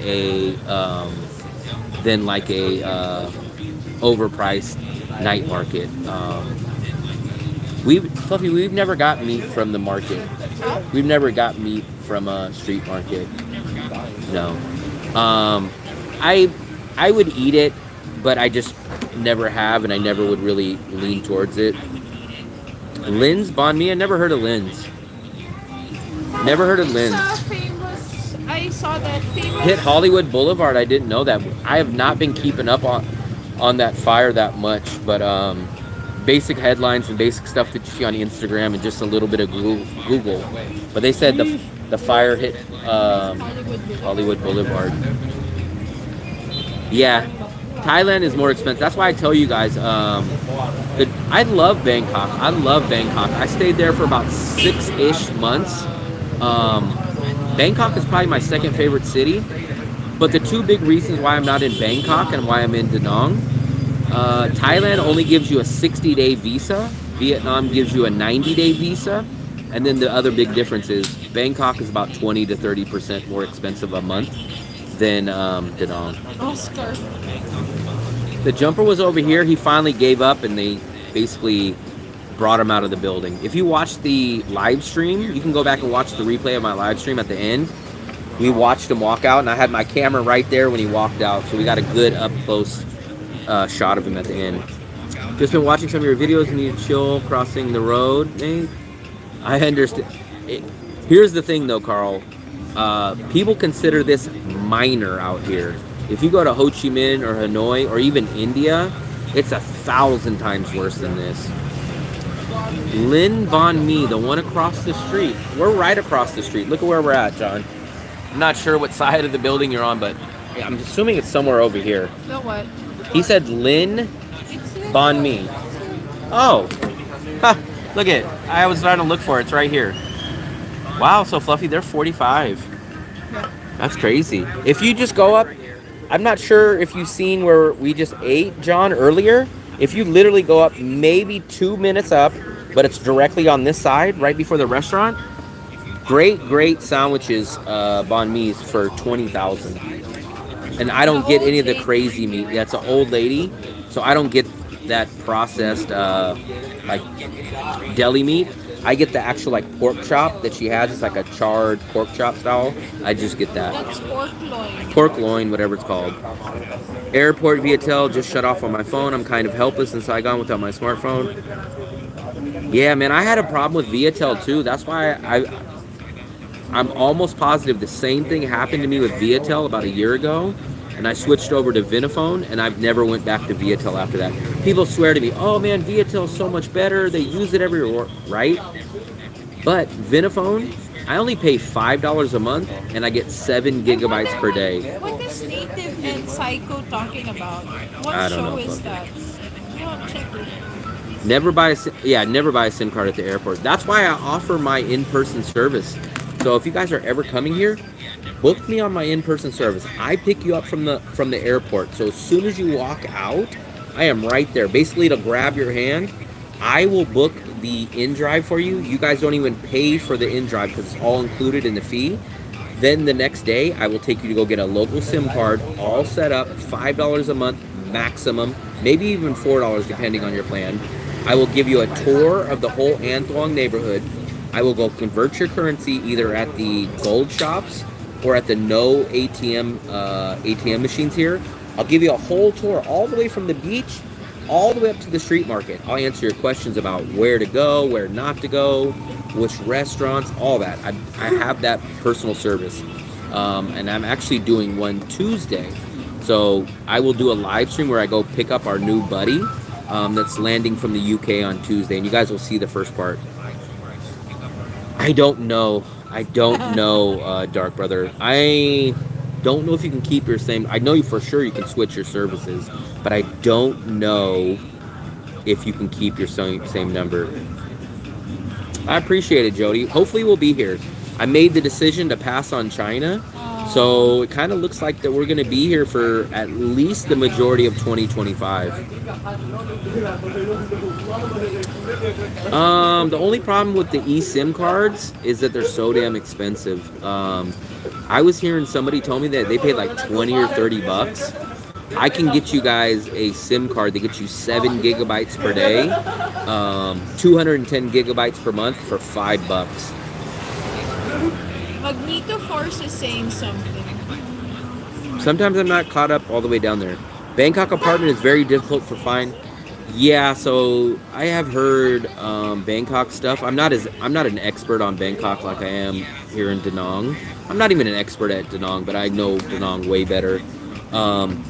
[SPEAKER 2] like a overpriced night market. We've never got meat from the market. We've never got meat from a street market. No. I would eat it, but I just never have, and I never would really lean towards it. Lin's banh mi? I never heard of Lin's. Never heard of Lin's.
[SPEAKER 1] I saw that famous.
[SPEAKER 2] Hit Hollywood Boulevard. I didn't know that. I have not been keeping up on that fire that much, but basic headlines and basic stuff that you see on Instagram and just a little bit of Google. But they said the fire hit Hollywood Boulevard. Yeah, Thailand is more expensive. That's why I tell you guys, I love Bangkok. I love Bangkok. I stayed there for about 6-ish months. Bangkok is probably my second favorite city. But the two big reasons why I'm not in Bangkok and why I'm in Da Nang, Thailand only gives you a 60-day visa. Vietnam gives you a 90-day visa. And then the other big difference is Bangkok is about 20 to 30% more expensive a month than Da Nang.
[SPEAKER 1] Oscar.
[SPEAKER 2] The jumper was over here. He finally gave up, and they basically brought him out of the building. If you watch the live stream, you can go back and watch the replay of my live stream at the end. We watched him walk out, and I had my camera right there when he walked out, so we got a good up-close shot of him at the end. Just been watching some of your videos and you chill crossing the road, Nate. I understand. Here's the thing, though, Carl. People consider this minor out here. If you go to Ho Chi Minh or Hanoi or even India, it's 1,000 times worse than this. Lin Banh Mi, the one across the street. We're right across the street. Look at where we're at, John. I'm not sure what side of the building you're on, but I'm assuming it's somewhere over here.
[SPEAKER 1] So what?
[SPEAKER 2] He said Lin Banh Mi. Oh, ha, look at it. I was trying to look for it. It's right here. Wow, so Fluffy, they're 45.
[SPEAKER 1] Yeah.
[SPEAKER 2] That's crazy. If you just go up, I'm not sure if you've seen where we just ate, John, earlier. If you literally go up maybe 2 minutes up, but it's directly on this side, right before the restaurant. Great sandwiches, banh mi's for 20,000. And I don't get any of the crazy meat. That's an old lady, so I don't get that processed like deli meat. I get the actual like pork chop that she has. It's like a charred pork chop style. I just get that.
[SPEAKER 1] That's pork loin.
[SPEAKER 2] Pork loin, whatever it's called. Airport Viettel just shut off on my phone. I'm kind of helpless in Saigon without my smartphone. Yeah, man, I had a problem with Viettel too. That's why I'm almost positive the same thing happened to me with Viettel about a year ago. And I switched over to Vinaphone, and I've never went back to Viettel after that. People swear to me, oh man, Viettel's so much better. They use it everywhere, right? But Vinaphone, I only pay $5 a month, and I get 7 gigabytes per day.
[SPEAKER 1] What is Native and Psycho talking about? What
[SPEAKER 2] I don't
[SPEAKER 1] show
[SPEAKER 2] know,
[SPEAKER 1] is
[SPEAKER 2] but-
[SPEAKER 1] that? No, check it.
[SPEAKER 2] Never buy a SIM card at the airport. That's why I offer my in-person service. So if you guys are ever coming here, book me on my in-person service. I pick you up from the airport. So as soon as you walk out, I am right there. Basically to grab your hand. I will book the in-drive for you. You guys don't even pay for the in-drive because it's all included in the fee. Then the next day, I will take you to go get a local SIM card, all set up, $5 a month maximum, maybe even $4 depending on your plan. I will give you a tour of the whole An Thuong neighborhood. I will go convert your currency either at the gold shops or at the no ATM machines here. I'll give you a whole tour all the way from the beach all the way up to the street market. I'll answer your questions about where to go, where not to go, which restaurants, all that. I have that personal service. And I'm actually doing one Tuesday. So I will do a live stream where I go pick up our new buddy. that's landing from the UK on Tuesday, and you guys will see the first part. I don't know. I don't know, Dark Brother. I don't know if you can keep your same. I know you for sure you can switch your services, but I don't know if you can keep your same number. I appreciate it, Jody. Hopefully we'll be here. I made the decision to pass on China, so it kind of looks like that we're going to be here for at least the majority of 2025. The only problem with the eSIM cards is that they're so damn expensive. I was hearing somebody told me that they paid like 20 or 30 bucks. I can get you guys a SIM card that gets you 7 gigabytes per day, 210 gigabytes per month for $5.
[SPEAKER 1] Magneto Force is saying something.
[SPEAKER 2] Sometimes I'm not caught up all the way down there. Bangkok apartment is very difficult to find. Yeah, so I have heard Bangkok stuff. I'm not an expert on Bangkok like I am here in Da Nang. I'm not even an expert at Da Nang, but I know Da Nang way better.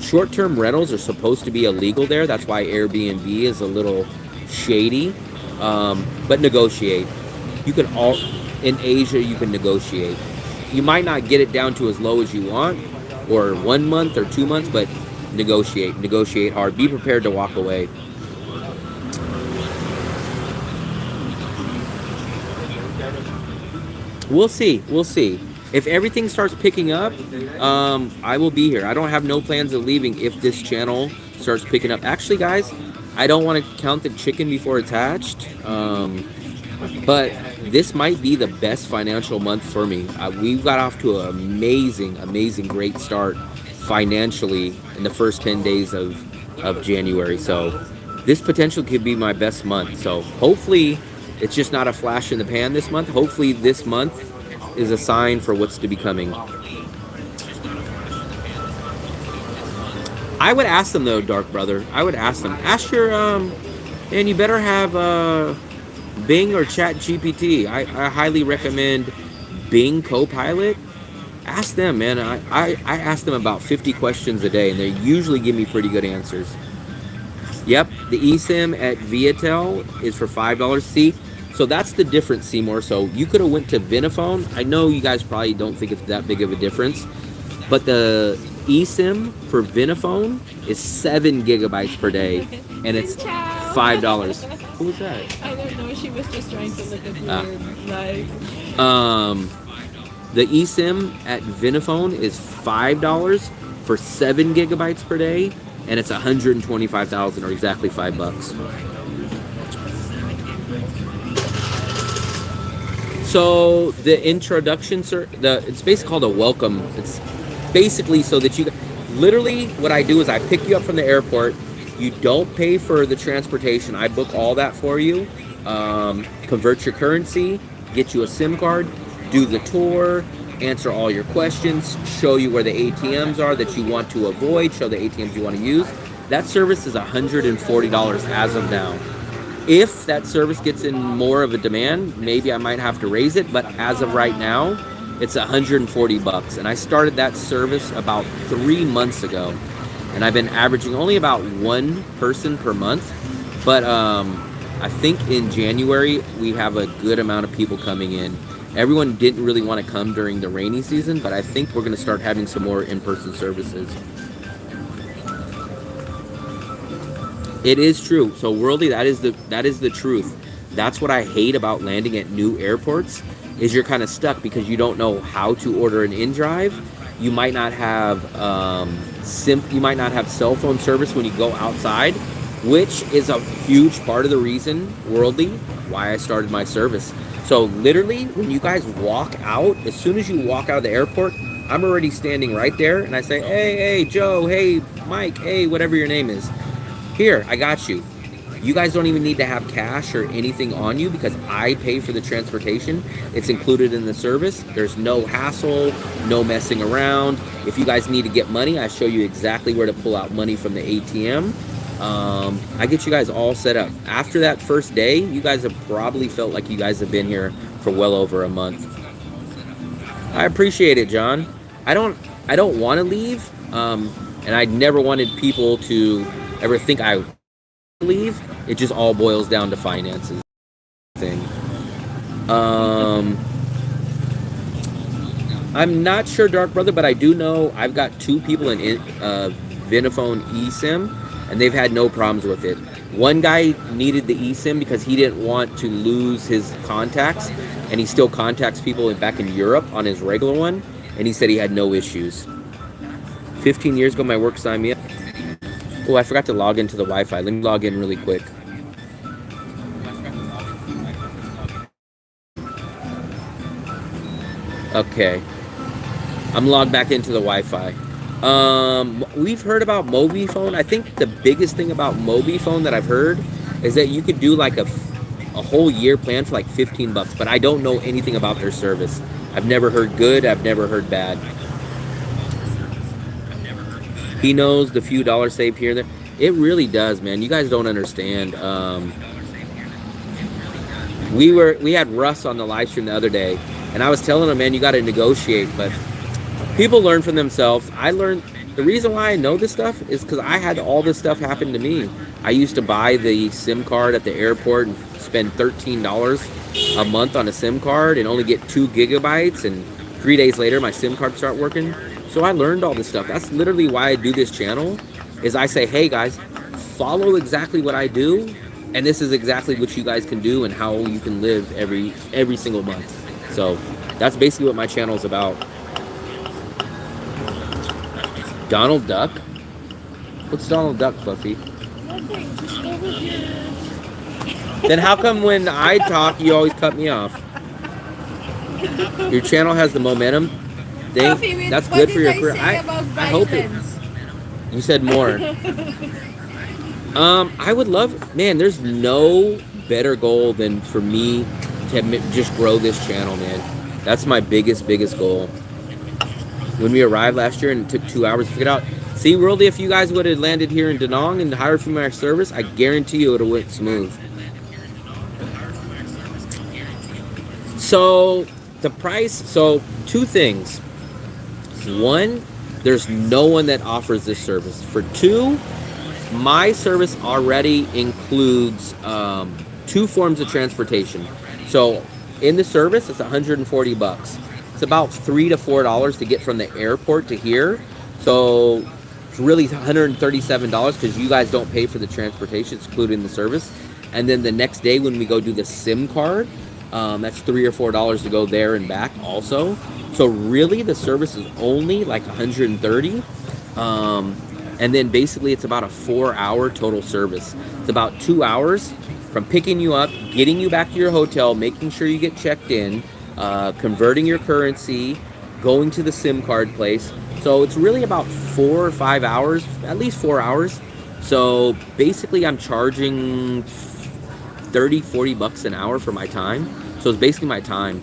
[SPEAKER 2] Short-term rentals are supposed to be illegal there. That's why Airbnb is a little shady. But negotiate. You can in Asia you can negotiate. You might not get it down to as low as you want, or 1 month or 2 months, but negotiate hard. Be prepared to walk away. We'll see. If everything starts picking up, I will be here. I don't have no plans of leaving if this channel starts picking up. Actually, guys, I don't want to count the chicken before it's hatched. But this might be the best financial month for me. We've got off to an amazing, great start financially in the first 10 days of January. So this potentially could be my best month. So hopefully it's just not a flash in the pan this month. Hopefully this month is a sign for what's to be coming. I would ask them though, Dark Brother. I would ask them. Ask your and you better have Bing or Chat GPT. I highly recommend Bing Copilot. Ask them, man. I ask them about 50 questions a day, and they usually give me pretty good answers. Yep, the eSIM at Viatel is for $5. See, so that's the difference, Seymour. So you could have went to Vinaphone. I know you guys probably don't think it's that big of a difference, but the eSIM for Vinaphone is 7 gigabytes per day, and it's $5. Who was that?
[SPEAKER 1] I don't know. She was just trying to look at your live.
[SPEAKER 2] The eSIM at Vinaphone is $5 for 7 gigabytes per day, and it's 125,000, or exactly $5. So the introduction, sir, it's basically called a welcome. It's basically so that you, literally what I do is I pick you up from the airport. You don't pay for the transportation. I book all that for you. Convert your currency, get you a SIM card, do the tour, answer all your questions, show you where the ATMs are that you want to avoid, show the ATMs you want to use. That service is $140 as of now. If that service gets in more of a demand, maybe I might have to raise it, but as of right now, it's $140. And I started that service about 3 months ago. And I've been averaging only about 1 person per month. But I think in January, we have a good amount of people coming in. Everyone didn't really want to come during the rainy season, but I think we're going to start having some more in-person services. It is true. So Worldy, that is the truth. That's what I hate about landing at new airports, is you're kind of stuck because you don't know how to order an in-drive. You might not have you might not have cell phone service when you go outside, which is a huge part of the reason, Worldly, why I started my service. So literally, when you guys walk out, as soon as you walk out of the airport, I'm already standing right there, and I say, hey, Joe, hey, Mike, hey, whatever your name is. Here, I got you. You guys don't even need to have cash or anything on you because I pay for the transportation. It's included in the service. There's no hassle, no messing around. If you guys need to get money, I show you exactly where to pull out money from the ATM. I get you guys all set up. After that first day, you guys have probably felt like you guys have been here for well over a month. I appreciate it, John. I don't want to leave, and I never wanted people to ever think I believe it just all boils down to finances thing. I'm not sure, Dark Brother, but I do know I've got 2 people in Vinaphone eSIM, and they've had no problems with it. One guy needed the eSIM because he didn't want to lose his contacts, and he still contacts people back in Europe on his regular one, and he said he had no issues. 15 years ago, my work signed me up. Oh, I forgot to log into the Wi-Fi. Let me log in really quick. Okay. I'm logged back into the Wi-Fi. We've heard about MobiPhone. I think the biggest thing about MobiPhone that I've heard is that you could do like a whole year plan for like $15, but I don't know anything about their service. I've never heard good. I've never heard bad. He knows the few dollars saved here and there. It really does, man. You guys don't understand. We had Russ on the live stream the other day, and I was telling him, man, you got to negotiate, but people learn from themselves. I learned the reason why I know this stuff is because I had all this stuff happen to me. I used to buy the SIM card at the airport and spend $13 a month on a SIM card and only get 2 gigabytes, and 3 days later my SIM card start working. So I learned all this stuff. That's literally why I do this channel, is I say, hey guys, follow exactly what I do, and this is exactly what you guys can do and how you can live every single month. So that's basically what my channel is about. Donald Duck? What's Donald Duck, Fluffy?
[SPEAKER 1] Nothing. Just go with your...
[SPEAKER 2] Then how come when I talk, you always cut me off? Your channel has the momentum.
[SPEAKER 1] Fluffy,
[SPEAKER 2] That's
[SPEAKER 1] what
[SPEAKER 2] good for
[SPEAKER 1] did
[SPEAKER 2] your
[SPEAKER 1] I
[SPEAKER 2] career.
[SPEAKER 1] say about
[SPEAKER 2] I hope it.
[SPEAKER 1] violence?
[SPEAKER 2] You said more. I would love, man, there's no better goal than for me to just grow this channel, man. That's my biggest goal. When we arrived last year and it took 2 hours to figure it out. See, Worldy, if you guys would have landed here in Da Nang and hired from our service, I guarantee you it would have went smooth. So, the price, so 2 things. 1, there's no one that offers this service. For 2, my service already includes 2 forms of transportation. So in the service, it's $140. It's about $3 to $4 to get from the airport to here. So it's really $137 because you guys don't pay for the transportation, it's included in the service. And then the next day when we go do the SIM card, that's $3 or $4 to go there and back also. So really the service is only like $130. And then basically it's about a 4-hour total service. It's about 2 hours from picking you up, getting you back to your hotel, making sure you get checked in, converting your currency, going to the SIM card place. So it's really about 4 or 5 hours, at least 4 hours. So basically I'm charging $30-40 an hour for my time. So it's basically my time.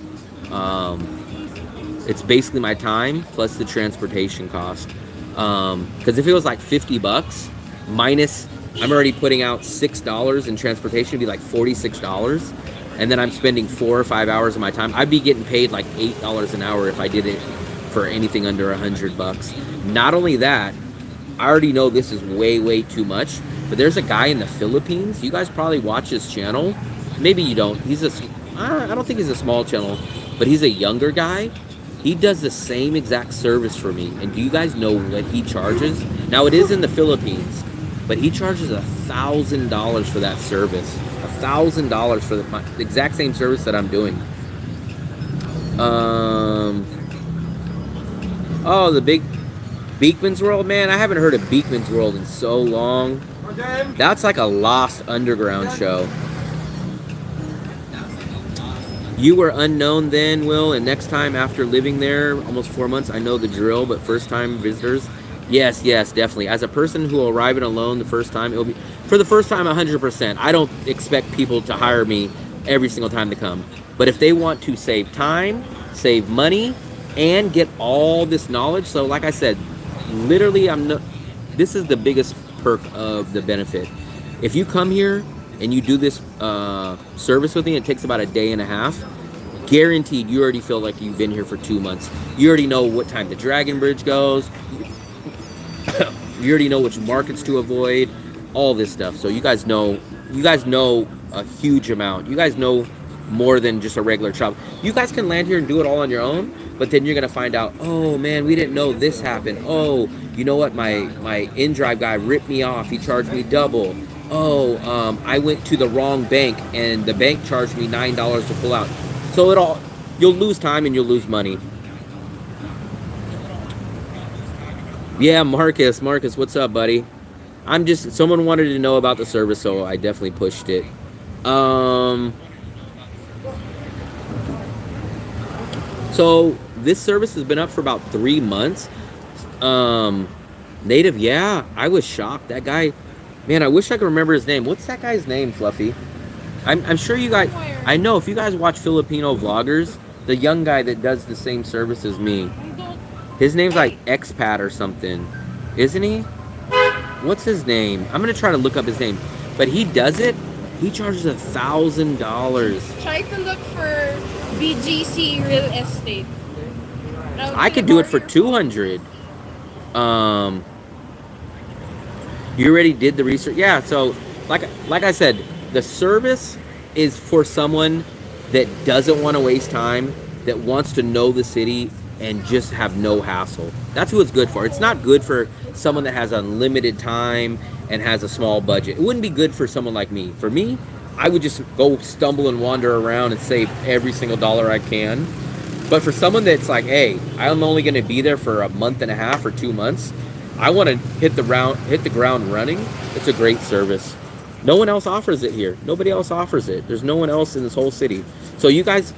[SPEAKER 2] It's basically my time plus the transportation cost. Because if it was like $50 minus, I'm already putting out $6 in transportation, it'd be like $46. And then I'm spending 4 or 5 hours of my time. I'd be getting paid like $8 an hour if I did it for anything under $100. Not only that, I already know this is way too much, but there's a guy in the Philippines. You guys probably watch his channel. Maybe you don't. I don't think he's a small channel, but he's a younger guy. He does the same exact service for me. And do you guys know what he charges? Now it is in the Philippines, but he charges $1,000 for that service. $1,000 for the exact same service that I'm doing. Oh, the big Beekman's World, man. I haven't heard of Beekman's World in so long. That's like a lost underground show. You were unknown then, Will, and next time after living there almost 4 months, I know the drill, but first time visitors, yes, definitely. As a person who will arrive in alone the first time, it'll be, for the first time, 100%. I don't expect people to hire me every single time they come. But if they want to save time, save money, and get all this knowledge, so like I said, literally, this is the biggest perk of the benefit. If you come here and you do this service with me, it takes about a day and a half. Guaranteed, you already feel like you've been here for 2 months. You already know what time the Dragon Bridge goes. You already know which markets to avoid. all this stuff. So you guys know a huge amount. You guys know more than just a regular shop. You guys can land here and do it all on your own, but then you're gonna find out, oh man, we didn't know this happened. Oh, you know what? My InDrive guy ripped me off. He charged me double. Oh, I went to the wrong bank and the bank charged me $9 to pull out. So you'll lose time and you'll lose money. Yeah, Marcus, what's up, buddy? Someone wanted to know about the service, so I definitely pushed it. So this service has been up for about 3 months. Native, yeah, I was shocked. That guy, man, I wish I could remember his name. What's that guy's name, Fluffy? I'm sure you guys, I know if you guys watch Filipino vloggers, the young guy that does the same service as me, his name's like Expat or something, isn't he? What's his name? I'm gonna try to look up his name, but he does it. He charges $1,000.
[SPEAKER 1] Try to look for BGC real estate.
[SPEAKER 2] I could do it for 200. You already did the research. Yeah. So like I said, the service is for someone that doesn't want to waste time, that wants to know the city and just have no hassle. That's who it's good for. It's not good for someone that has unlimited time and has a small budget. It wouldn't be good for someone like me. For me, I would just go stumble and wander around and save every single dollar I can. But for someone that's like, hey, I'm only going to be there for a month and a half or 2 months, I want to hit the ground running. It's a great service. No one else offers it here. Nobody else offers it. There's no one else in this whole city. So you guys,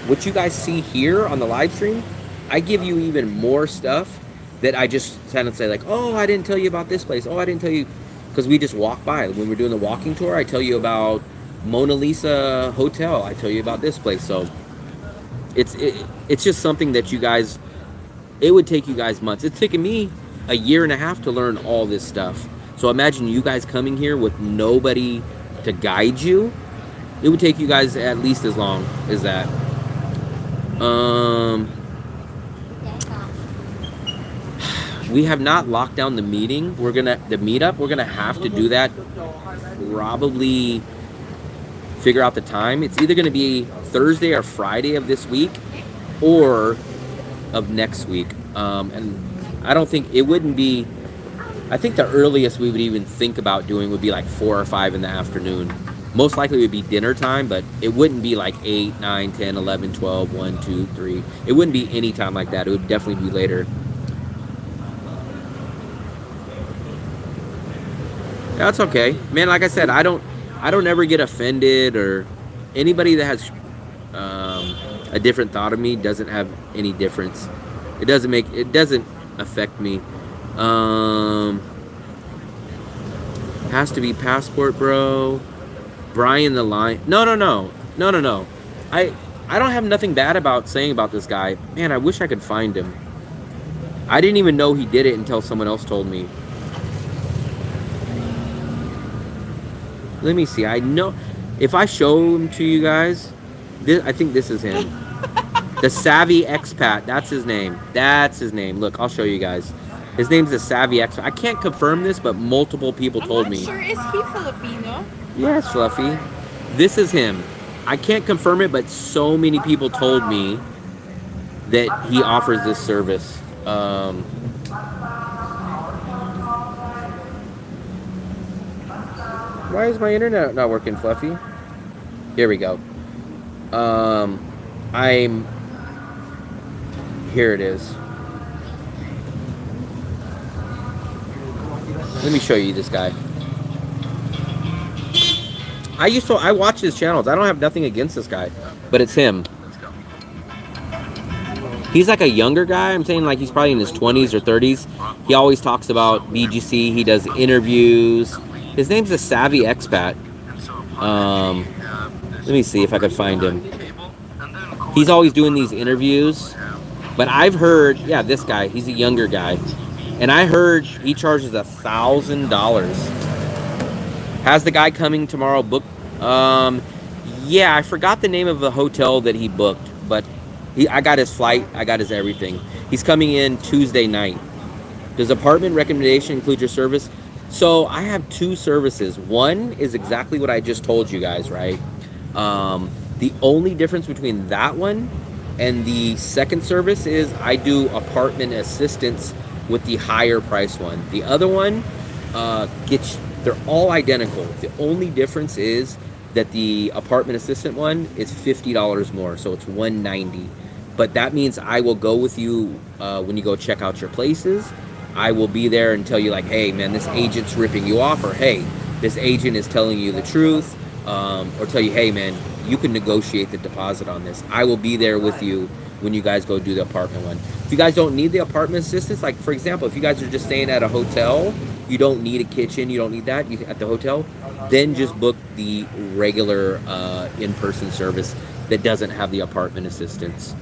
[SPEAKER 2] what you guys see here on the live stream, I give you even more stuff that I just kind of say like, oh, I didn't tell you about this place. Oh, I didn't tell you, because we just walk by. When we're doing the walking tour, I tell you about Mona Lisa Hotel. I tell you about this place. So it's just something that you guys, it would take you guys months. It's taken me a year and a half to learn all this stuff. So imagine you guys coming here with nobody to guide you. It would take you guys at least as long as that. We have not locked down the meeting. The meetup. We're gonna have to do that. Probably figure out the time. It's either gonna be Thursday or Friday of this week, or of next week. And I don't think it wouldn't be. I think the earliest we would even think about doing would be like 4 or 5 in the afternoon. Most likely it would be dinner time, but it wouldn't be like 8, 9, 10, 11, 12, 1, 2, 3. It wouldn't be any time like that. It would definitely be later. That's okay, man. Like I said, I don't ever get offended, or anybody that has a different thought of me doesn't have any difference. It doesn't affect me. Has to be passport, bro. Brian the Lion. No. I don't have nothing bad about saying about this guy. Man, I wish I could find him. I didn't even know he did it until someone else told me. Let me see. I know if I show him to you guys, I think this is him. The Savvy Expat. That's his name. Look, I'll show you guys. His name's the Savvy Expat. I can't confirm this, but multiple people told me.
[SPEAKER 1] I'm not sure. Is he Filipino?
[SPEAKER 2] Yes, Fluffy. This is him. I can't confirm it, but so many people told me that he offers this service. Why is my internet not working, Fluffy? Here we go. Here it is. Let me show you this guy. I watch his channels. I don't have nothing against this guy, but it's him. He's like a younger guy. I'm saying like he's probably in his 20s or 30s. He always talks about BGC. He does interviews. His name's the Savvy Expat. Let me see if I could find him. He's always doing these interviews. But I've heard, yeah, this guy, he's a younger guy. And I heard he charges $1,000. Has the guy coming tomorrow booked? Yeah, I forgot the name of the hotel that he booked. But I got his flight. I got his everything. He's coming in Tuesday night. Does apartment recommendation include your service? So I have two services. One is exactly what I just told you guys, right? The only difference between that one and the second service is I do apartment assistance with the higher price one. The other one they're all identical. The only difference is that the apartment assistant one is $50 more, so it's $190. But that means I will go with you when you go check out your places. I will be there and tell you like, hey man, this agent's ripping you off, or hey, this agent is telling you the truth, or tell you, hey man, you can negotiate the deposit on this. I will be there with you when you guys go do the apartment one. If you guys don't need the apartment assistance, like for example, if you guys are just staying at a hotel, you don't need a kitchen, you don't need that at the hotel, then just book the regular in-person service that doesn't have the apartment assistance.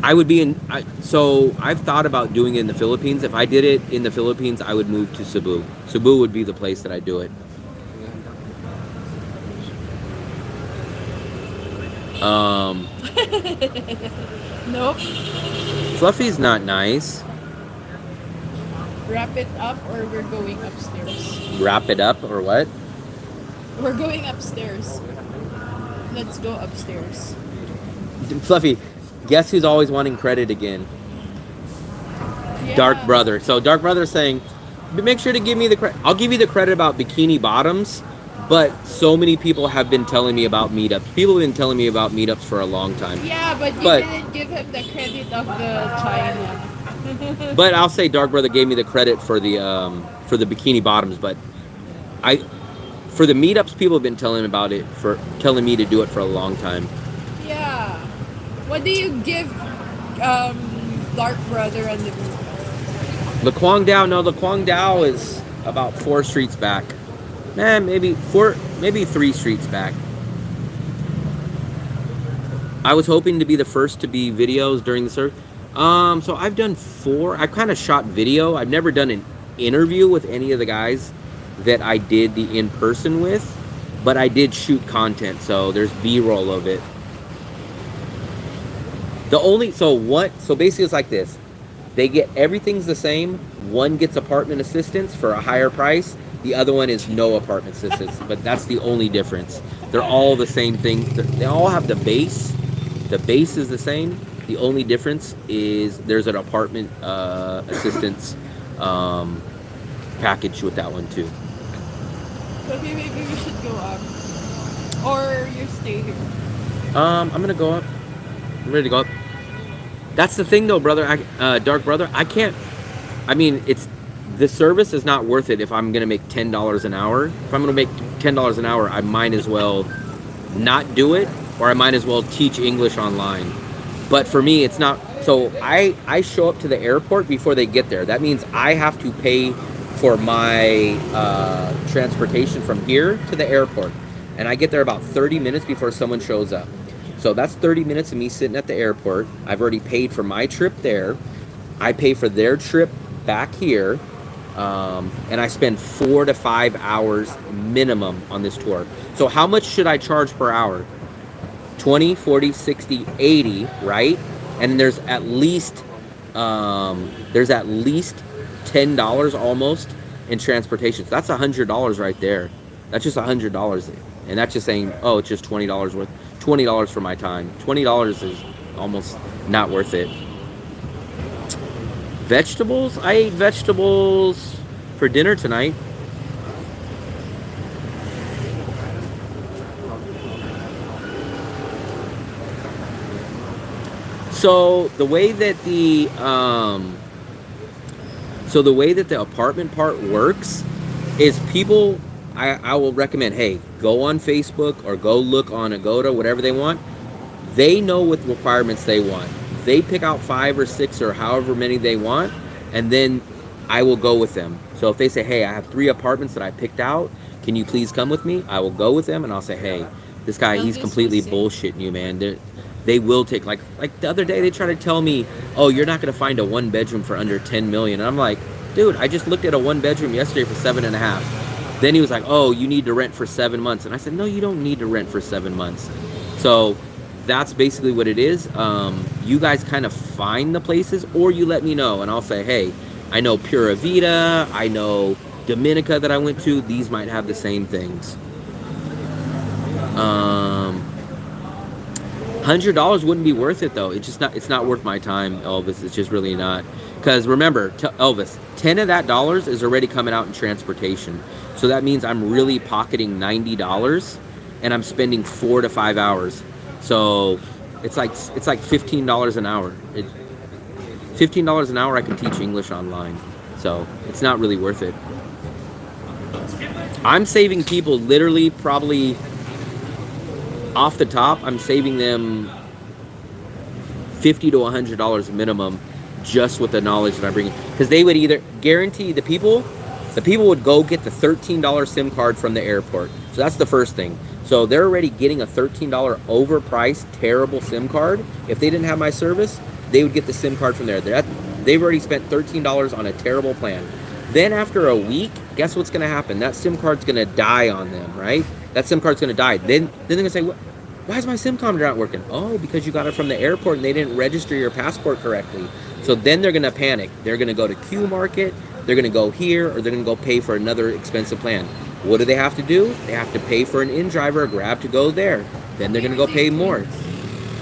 [SPEAKER 2] I would be so I've thought about doing it in the Philippines. If I did it in the Philippines, I would move to Cebu. Cebu would be the place that I do it.
[SPEAKER 1] Nope.
[SPEAKER 2] Fluffy's not nice.
[SPEAKER 1] Wrap it up or we're going upstairs.
[SPEAKER 2] Wrap it up or what?
[SPEAKER 1] We're going upstairs. Let's go upstairs.
[SPEAKER 2] Fluffy, guess who's always wanting credit again?
[SPEAKER 1] Yeah.
[SPEAKER 2] Dark Brother. So Dark Brother's saying, make sure to give me the credit. I'll give you the credit about bikini bottoms, but so many people have been telling me about meetups. People have been telling me about meetups for a long time.
[SPEAKER 1] Yeah, but you didn't give him the credit of the China.
[SPEAKER 2] But I'll say Dark Brother gave me the credit for the bikini bottoms, but for the meetups, people have been telling me to do it for a long time.
[SPEAKER 1] Yeah. What do you give Dark Brother and the
[SPEAKER 2] The Quang Dao, no, the Quang Dao is about 4 streets back. Maybe 3 streets back. I was hoping to be the first to be videos during the service. So I've done 4. I've kind of shot video. I've never done an interview with any of the guys that I did the in-person with, but I did shoot content, so there's B-roll of it. So basically it's like this. They get everything's the same. One gets apartment assistance for a higher price. The other one is no apartment assistance, but that's the only difference. They're all the same thing. They all have the base. The base is the same. The only difference is there's an apartment assistance package with that one too.
[SPEAKER 1] But maybe we should go up. Or you stay here.
[SPEAKER 2] I'm gonna go up. I'm ready to go up. That's the thing though, brother. Dark Brother, I can't. I mean, the service is not worth it if I'm gonna make $10 an hour. If I'm gonna make $10 an hour, I might as well not do it, or I might as well teach English online. But for me, it's not. So I show up to the airport before they get there. That means I have to pay for my transportation from here to the airport, and I get there about 30 minutes before someone shows up. So that's 30 minutes of me sitting at the airport. I've already paid for my trip there. I pay for their trip back here, and I spend 4 to 5 hours minimum on this tour. So how much should I charge per hour? 20, 40, 60, 80, right? And there's at least $10 almost in transportation. So that's $100 right there. That's just $100, and that's just saying, oh, it's just $20 worth. $20 for my time. $20 is almost not worth it. Vegetables? I ate vegetables for dinner tonight. So the way that the apartment part works is people. I will recommend, hey, go on Facebook or go look on Agoda, whatever they want. They know what requirements they want. They pick out 5 or 6 or however many they want, and then I will go with them. So if they say, hey, I have 3 apartments that I picked out, can you please come with me? I will go with them, and I'll say, hey, this guy, he's completely bullshitting you, man. They will take, like the other day, they tried to tell me, oh, you're not going to find a 1-bedroom for under $10 million. And I'm like, dude, I just looked at a 1-bedroom yesterday for $7.5. Then he was like, oh, you need to rent for 7 months. And I said, no, you don't need to rent for 7 months. So that's basically what it is. You guys kind of find the places, or you let me know, and I'll say, hey, I know Pura Vida, I know Dominica that I went to. These might have the same things. $100 wouldn't be worth it though. It's not worth my time, Elvis. It's just really not. Because remember, Elvis, 10 of that dollars is already coming out in transportation. So that means I'm really pocketing $90 and I'm spending 4 to 5 hours. So it's like $15 an hour. $15 an hour I can teach English online. So it's not really worth it. I'm saving people literally probably off the top, I'm saving them $50 to $100 minimum just with the knowledge that I bring in. Because they would either guarantee the people would go get the $13 SIM card from the airport. So that's the first thing. So they're already getting a $13 overpriced, terrible SIM card. If they didn't have my service, they would get the SIM card from there. They've already spent $13 on a terrible plan. Then after a week, guess what's going to happen? That SIM card's going to die on them, right? That SIM card's going to die. Then they're going to say, why is my SIM card not working? Oh, because you got it from the airport and they didn't register your passport correctly. So then they're going to panic. They're going to go to Q Market, they're going to go here, or they're going to go pay for another expensive plan. What do they have to do? They have to pay for an in-driver, a Grab to go there. Then they're going to go pay more.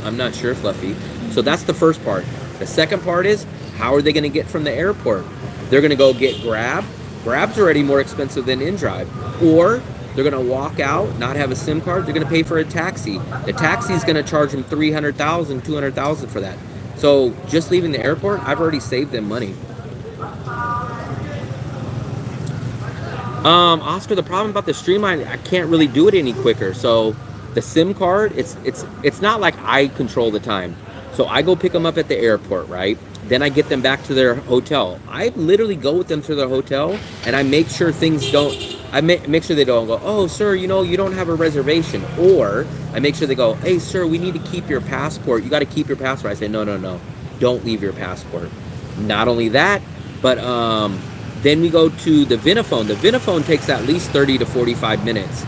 [SPEAKER 2] I'm not sure, Fluffy. So that's the first part. The second part is, how are they going to get from the airport? They're going to go get Grab. Grab's already more expensive than in-drive. Or they're going to walk out, not have a SIM card. They're going to pay for a taxi. The taxi is going to charge them $300,000, $200,000 for that. So just leaving the airport, I've already saved them money. Oscar, the problem about the Streamline, I can't really do it any quicker. So the SIM card, it's not like I control the time. So I go pick them up at the airport, right? Then I get them back to their hotel. I literally go with them to their hotel, and I make sure things don't. I make sure they don't go, oh, sir, you don't have a reservation. Or I make sure they go, hey, sir, we need to keep your passport. You got to keep your passport. I say, no, don't leave your passport. Not only that, but then we go to the Vinaphone. The Vinaphone takes at least 30 to 45 minutes.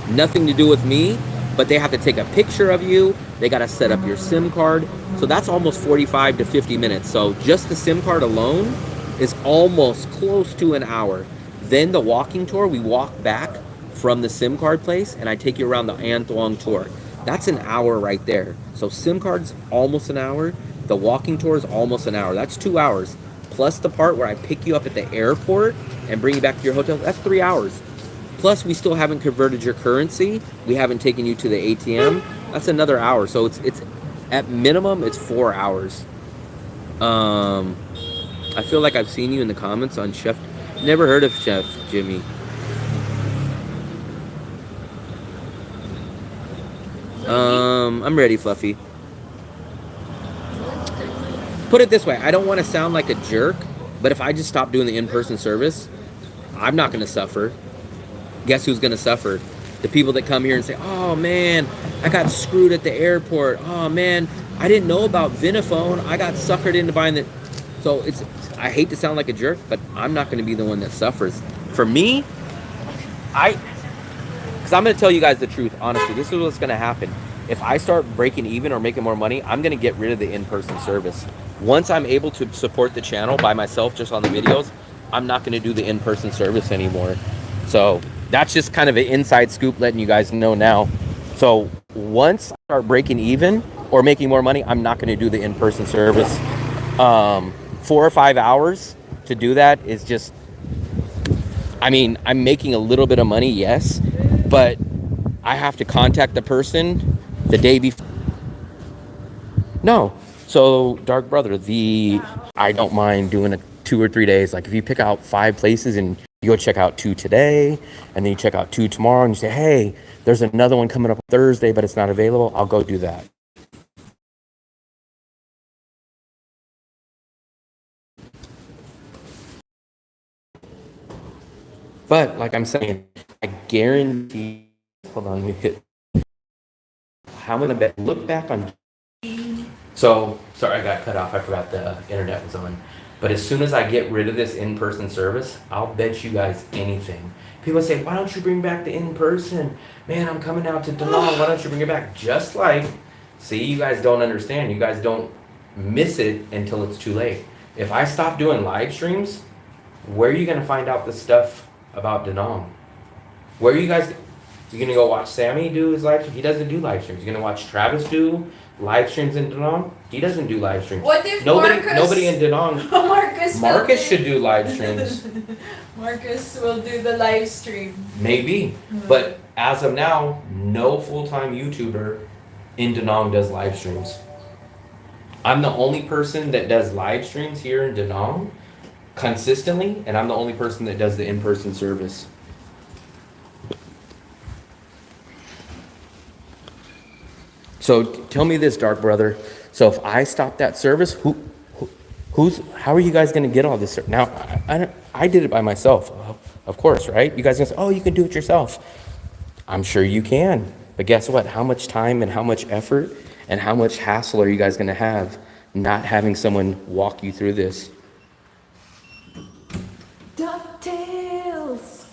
[SPEAKER 2] Nothing to do with me, but they have to take a picture of you. They got to set up your SIM card. So that's almost 45 to 50 minutes. So just the SIM card alone is almost close to an hour. Then the walking tour, we walk back from the SIM card place, and I take you around the An Thuong tour. That's an hour right there. So SIM card's almost an hour. The walking tour is almost an hour. That's 2 hours. Plus the part where I pick you up at the airport and bring you back to your hotel, that's 3 hours. Plus we still haven't converted your currency. We haven't taken you to the ATM. That's another hour. So it's at minimum, it's 4 hours. I feel like I've seen you in the comments on Chef. Never heard of Chef Jimmy. I'm ready, Fluffy. Put it this way, I don't want to sound like a jerk, but if I just stop doing the in-person service, I'm not going to suffer. Guess who's going to suffer? The people that come here and say, oh man, I got screwed at the airport. Oh man, I didn't know about Vinaphone. I got suckered into buying it. So I hate to sound like a jerk, but I'm not going to be the one that suffers. For me, because I'm going to tell you guys the truth, honestly, this is what's going to happen. If I start breaking even or making more money, I'm going to get rid of the in-person service. Once I'm able to support the channel by myself just on the videos, I'm not going to do the in-person service anymore. So that's just kind of an inside scoop letting you guys know now. So once I start breaking even or making more money, I'm not going to do the in-person service. 4 or 5 hours to do that is just, I mean, I'm making a little bit of money, yes, but I have to contact the person the day before. No. So, Dark Brother, I don't mind doing it 2 or 3 days. Like if you pick out 5 places and you go check out 2 today, and then you check out 2 tomorrow, and you say, hey, there's another one coming up Thursday, but it's not available, I'll go do that. But like I'm saying, I guarantee, hold on, let me hit, how am I gonna look back on, so, sorry, I got cut off, I forgot the internet was on. But as soon as I get rid of this in-person service, I'll bet you guys anything. People say, why don't you bring back the in-person? Man, I'm coming out to Da Nang, why don't you bring it back? Just like See, you guys don't understand. You guys don't miss it until it's too late. If I stop doing live streams, where are you going to find out the stuff about Danong? Where are you guys? You're going to go watch Sammy do his live stream? He doesn't do live streams. You're going to watch Travis do live streams in Danong? He doesn't do live streams.
[SPEAKER 1] What if
[SPEAKER 2] Nobody in Danong. Marcus should do live streams.
[SPEAKER 1] Marcus will do the live stream.
[SPEAKER 2] Maybe. But as of now, no full-time YouTuber in Danong does live streams. I'm the only person that does live streams here in Danong consistently, and I'm the only person that does the in-person service. So tell me this, Dark Brother. So if I stop that service, how are you guys going to get all this? Now, I did it by myself, of course, right? You guys are going to say, oh, you can do it yourself. I'm sure you can. But guess what? How much time and how much effort and how much hassle are you guys going to have not having someone walk you through this?
[SPEAKER 1] DuckTales.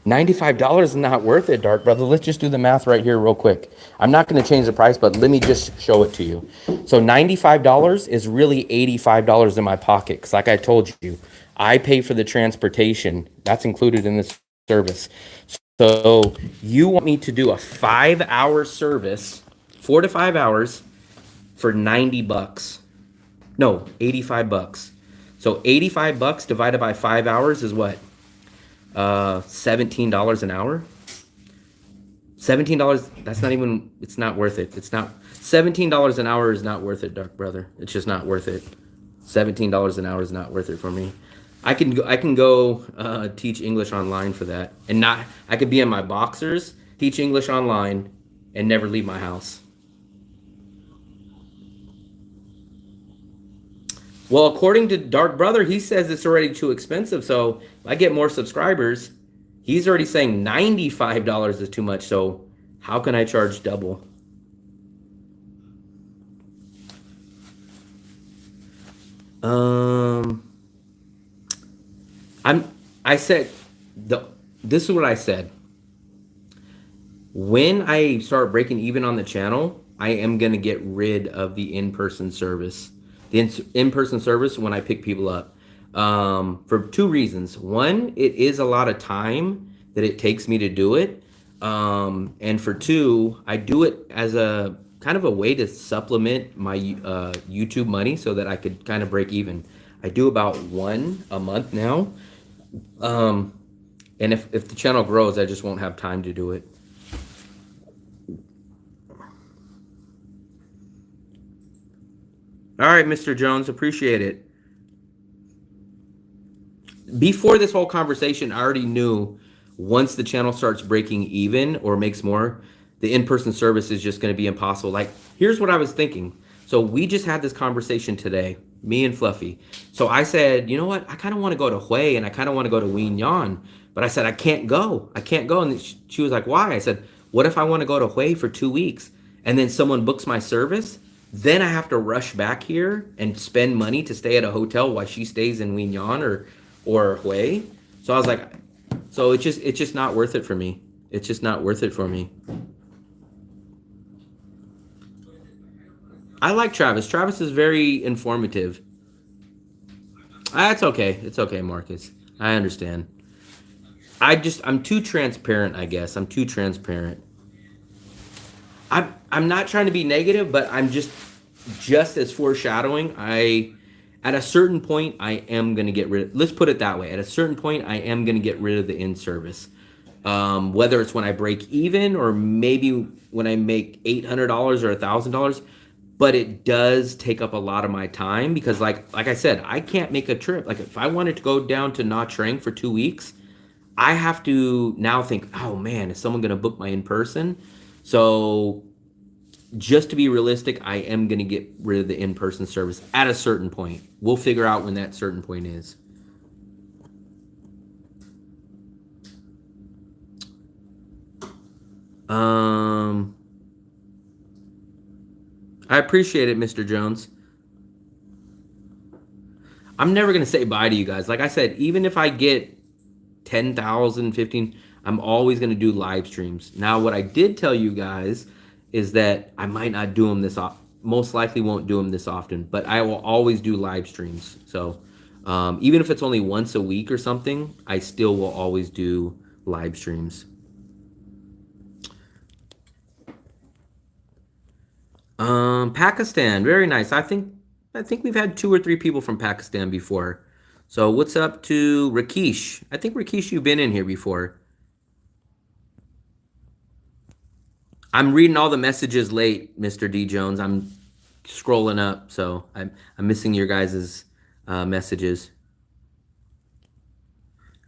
[SPEAKER 2] $95 is not worth it, Dark Brother. Let's just do the math right here real quick. I'm not going to change the price, but let me just show it to you. So $95 is really $85 in my pocket, because like I told you, I pay for the transportation. That's included in this service. So you want me to do a 5-hour service, 4 to 5 hours, for $90. No, $85. So $85 divided by 5 hours is what? $17 an hour. $17. That's not even. It's not worth it. It's not. $17 an hour is not worth it, Dark Brother. It's just not worth it. $17 an hour is not worth it for me. I can go teach English online for that, and not. I could be in my boxers, teach English online, and never leave my house. Well, according to Dark Brother, he says it's already too expensive. So if I get more subscribers, he's already saying $95 is too much. So how can I charge double? This is what I said. When I start breaking even on the channel, I am going to get rid of the in-person service. The in-person service when I pick people up. For two reasons. One, it is a lot of time that it takes me to do it. And for two, I do it as a kind of a way to supplement my YouTube money so that I could kind of break even. I do about one a month now. And if the channel grows, I just won't have time to do it. All right, Mr. Jones, appreciate it. Before this whole conversation, I already knew once the channel starts breaking even or makes more, the in-person service is just going to be impossible. Like, here's what I was thinking. So we just had this conversation today, me and Fluffy. So I said, you know what? I kind of want to go to Hue and I kind of want to go to Wien Yan. But I said, I can't go. I can't go. And she was like, why? I said, what if I want to go to Hue for 2 weeks and then someone books my service? Then I have to rush back here and spend money to stay at a hotel while she stays in Wien Yan or Hue. So I was like, so it's just not worth it for me. It's just not worth it for me. I like Travis. Travis is very informative. It's okay. It's okay, Marcus. I understand. I'm too transparent, I guess. I'm too transparent. I'm not trying to be negative, but I'm just as foreshadowing. At a certain point, I am going to get rid of, let's put it that way. At a certain point, I am going to get rid of the in-service. Whether it's when I break even or maybe when I make $800 or $1,000, but it does take up a lot of my time because like I said, I can't make a trip. Like if I wanted to go down to Nha Trang for 2 weeks, I have to now think, oh man, is someone going to book my in-person? So just to be realistic, I am going to get rid of the in-person service at a certain point. We'll figure out when that certain point is. I appreciate it, Mr. Jones. I'm never going to say bye to you guys. Like I said, even if I get 10,000, 15, I'm always going to do live streams. Now, what I did tell you guys is that I might not do them this often. Most likely won't do them this often, but I will always do live streams. So even if it's only once a week or something, I still will always do live streams. Pakistan, very nice. I think we've had 2 or 3 people from Pakistan before. So what's up to Rakesh? I think Rakesh, you've been in here before. I'm reading all the messages late, Mr. D Jones. I'm scrolling up, so I'm missing your guys' messages.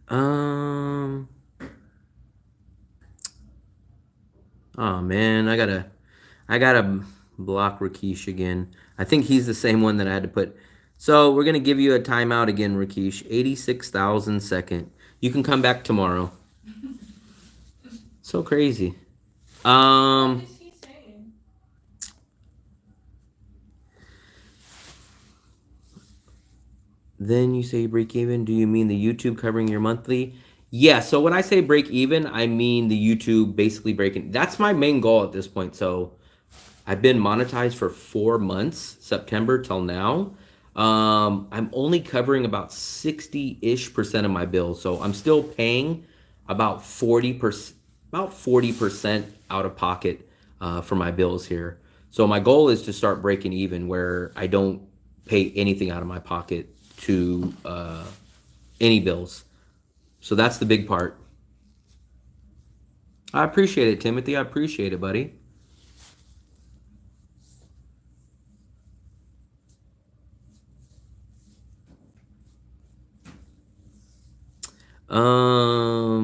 [SPEAKER 2] Oh man, I gotta block Rakesh again. I think he's the same one that I had to put. So we're gonna give you a timeout again, Rakesh. 86,000 second. You can come back tomorrow. So crazy.
[SPEAKER 1] What is he saying?
[SPEAKER 2] Then you say break even. Do you mean the YouTube covering your monthly? Yeah, so when I say break even, I mean the YouTube basically breaking. That's my main goal at this point. So I've been monetized for 4 months, September till now. I'm only covering about 60-ish% of my bills. So I'm still paying about 40% out of pocket for my bills here. So my goal is to start breaking even where I don't pay anything out of my pocket to any bills. So that's the big part. I appreciate it, Timothy. I appreciate it, buddy.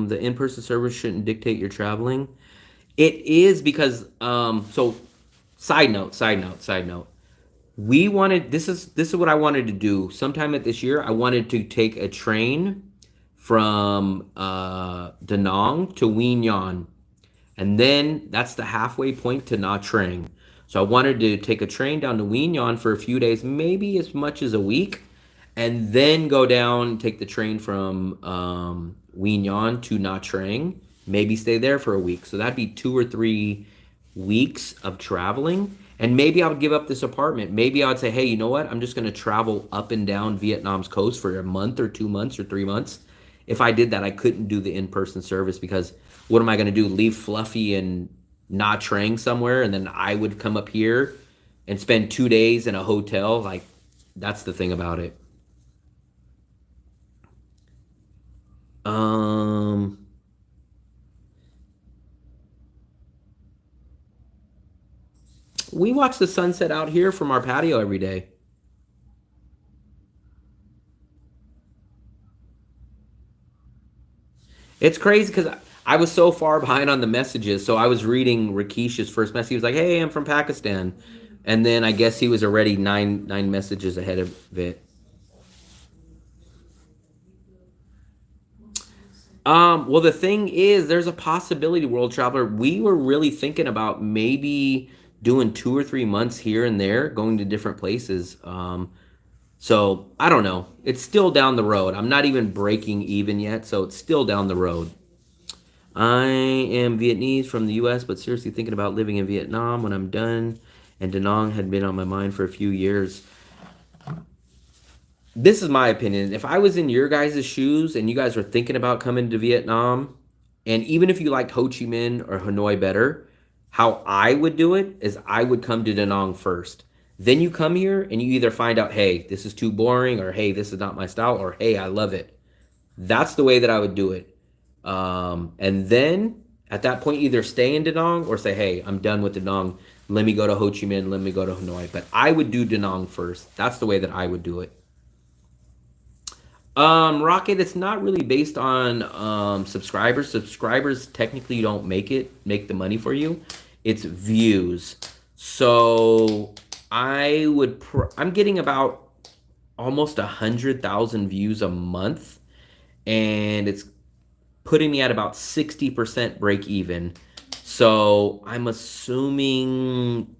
[SPEAKER 2] The in-person service shouldn't dictate your traveling. It is because so side note. We wanted this is what I wanted to do. Sometime at this year, I wanted to take a train from Da Nang to Wien Yan. And then that's the halfway point to Nha Trang. So I wanted to take a train down to Wien Yan for a few days, maybe as much as a week, and then go down, take the train from Wien Yan to Nha Trang, maybe stay there for a week. So that'd be 2 or 3 weeks of traveling. And maybe I would give up this apartment. Maybe I would say, hey, you know what? I'm just going to travel up and down Vietnam's coast for a month or 2 months or 3 months. If I did that, I couldn't do the in-person service because what am I going to do? Leave Fluffy and Nha Trang somewhere, and then I would come up here and spend 2 days in a hotel? Like, that's the thing about it. We watch the sunset out here from our patio every day. It's crazy because I was so far behind on the messages. So I was reading Rakesh's first message. He was like, hey, I'm from Pakistan. And then I guess he was already nine messages ahead of it. Well, the thing is, there's a possibility, World Traveler. We were really thinking about maybe doing 2 or 3 months here and there, going to different places. So I don't know. It's still down the road. I'm not even breaking even yet, so it's still down the road. I am Vietnamese from the U.S., but seriously thinking about living in Vietnam when I'm done. And Da Nang had been on my mind for a few years. This is my opinion. If I was in your guys' shoes and you guys were thinking about coming to Vietnam, and even if you liked Ho Chi Minh or Hanoi better, how I would do it is I would come to Da Nang first. Then you come here and you either find out, hey, this is too boring, or hey, this is not my style, or hey, I love it. That's the way that I would do it. And then at that point, either stay in Da Nang or say, hey, I'm done with Da Nang. Let me go to Ho Chi Minh. Let me go to Hanoi. But I would do Da Nang first. That's the way that I would do it. Rocket, it's not really based on subscribers. Subscribers technically don't make the money for you. It's views. So I'm getting about almost 100,000 views a month, and it's putting me at about 60% break even. So I'm assuming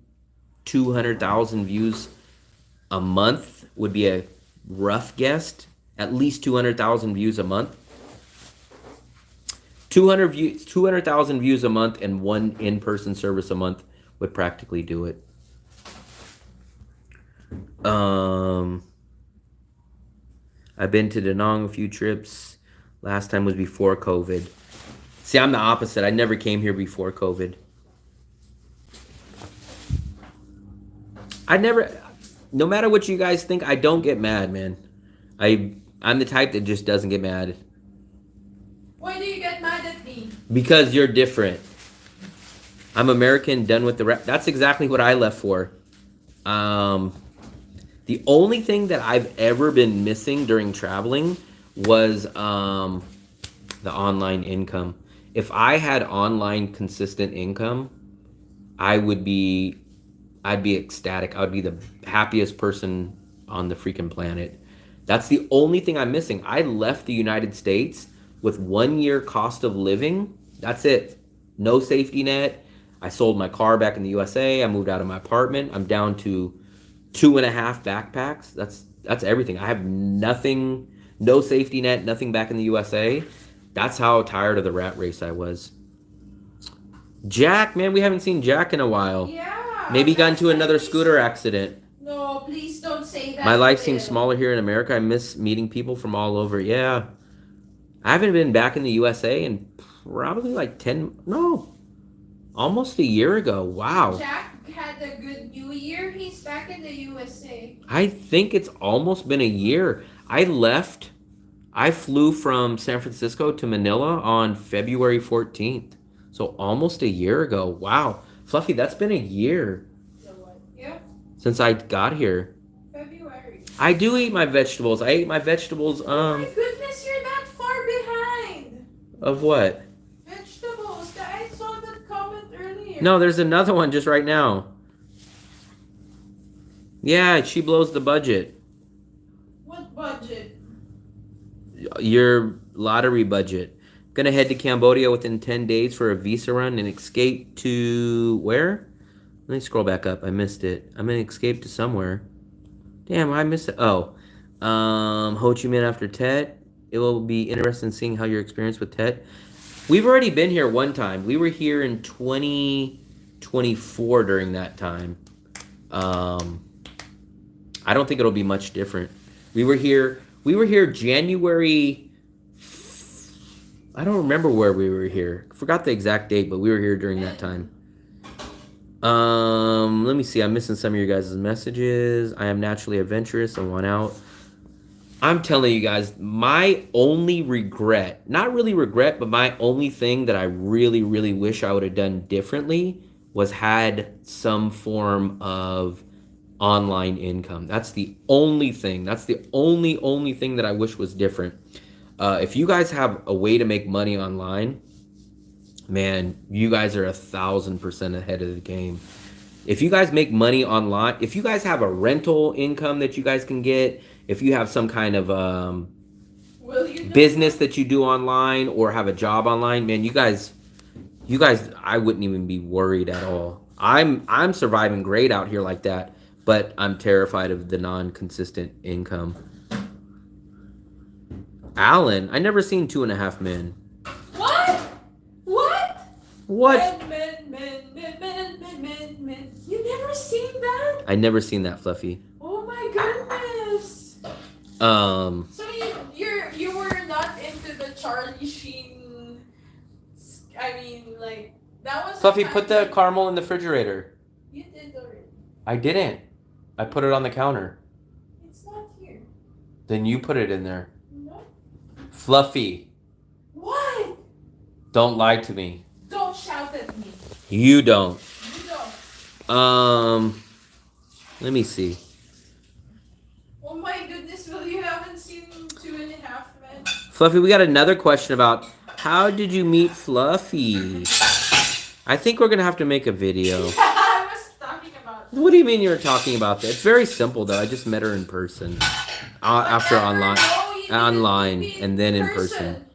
[SPEAKER 2] 200,000 views a month would be a rough guess. At least 200,000 views a month. 200,000 views a month and 1 in-person service a month would practically do it. I've been to Da Nang a few trips. Last time was before COVID. See, I'm the opposite. I never came here before COVID. No matter what you guys think, I don't get mad, man. I'm the type that just doesn't get mad.
[SPEAKER 1] Why do you get mad at me?
[SPEAKER 2] Because you're different. I'm American, done with the rap. That's exactly what I left for. The only thing that I've ever been missing during traveling was the online income. If I had online consistent income, I'd be ecstatic. I would be the happiest person on the freaking planet. That's the only thing I'm missing. I left the United States with 1 year cost of living. That's it. No safety net. I sold my car back in the USA. I moved out of my apartment. I'm down to 2.5 backpacks. That's everything. I have nothing, no safety net, nothing back in the USA. That's how tired of the rat race I was. Jack, man, we haven't seen Jack in a while.
[SPEAKER 1] Yeah.
[SPEAKER 2] Maybe he got into another scooter accident.
[SPEAKER 1] No, please don't say that.
[SPEAKER 2] My life seems smaller here in America. I miss meeting people from all over. Yeah. I haven't been back in the USA in probably like almost a year ago. Wow.
[SPEAKER 1] Jack had a good New Year. He's back in the USA.
[SPEAKER 2] I think it's almost been a year. I flew from San Francisco to Manila on February 14th. So almost a year ago. Wow. Fluffy, that's been a year.
[SPEAKER 1] So what? Yeah.
[SPEAKER 2] Since I got here.
[SPEAKER 1] February.
[SPEAKER 2] I do eat my vegetables. I ate my vegetables,
[SPEAKER 1] Oh my goodness, you're not far behind.
[SPEAKER 2] Of what?
[SPEAKER 1] Vegetables. I saw that comment earlier.
[SPEAKER 2] No, there's another one just right now. Yeah, she blows the budget.
[SPEAKER 1] What budget?
[SPEAKER 2] Your lottery budget. Gonna head to Cambodia within 10 days for a visa run and escape to where? Let me scroll back up. I missed it. I'm gonna escape to somewhere. Damn, I missed it. Oh. Ho Chi Minh after Tet. It will be interesting seeing how your experience with Tet. We've already been here one time. We were here in 2024 during that time. I don't think it'll be much different. We were here January. I don't remember where we were here. Forgot the exact date, but we were here during that time. Let me see. I'm missing some of your guys' messages. I am naturally adventurous and want out. I'm telling you guys, my only regret, not really regret, but my only thing that I really, really wish I would have done differently was had some form of online income. That's the only thing. That's the only thing that I wish was different. If you guys have a way to make money online, man, you guys are 1,000% ahead of the game. If you guys make money online, if you guys have a rental income that you guys can get, if you have some kind of business that you do online or have a job online, man, you guys, I wouldn't even be worried at all. I'm surviving great out here like that, but I'm terrified of the non-consistent income. Alan, I never seen 2.5 Men. What?
[SPEAKER 1] Men. You never seen that?
[SPEAKER 2] I never seen that, Fluffy.
[SPEAKER 1] Oh my goodness.
[SPEAKER 2] So
[SPEAKER 1] you were not into the Charlie Sheen. I mean, like that was.
[SPEAKER 2] Fluffy, put the caramel in the refrigerator.
[SPEAKER 1] You did already.
[SPEAKER 2] I didn't. I put it on the counter.
[SPEAKER 1] It's not here.
[SPEAKER 2] Then you put it in there.
[SPEAKER 1] No.
[SPEAKER 2] Fluffy.
[SPEAKER 1] What?
[SPEAKER 2] Don't lie to me.
[SPEAKER 1] Don't shout at me.
[SPEAKER 2] You don't.
[SPEAKER 1] You don't.
[SPEAKER 2] Let me see.
[SPEAKER 1] Oh my goodness, Will, you haven't seen 2.5 Men?
[SPEAKER 2] Fluffy, we got another question about how did you meet Fluffy? I think we're gonna have to make a video.
[SPEAKER 1] I was talking about that.
[SPEAKER 2] What do you mean you were talking about that? It's very simple though. I just met her in person. After online. Online and then in person.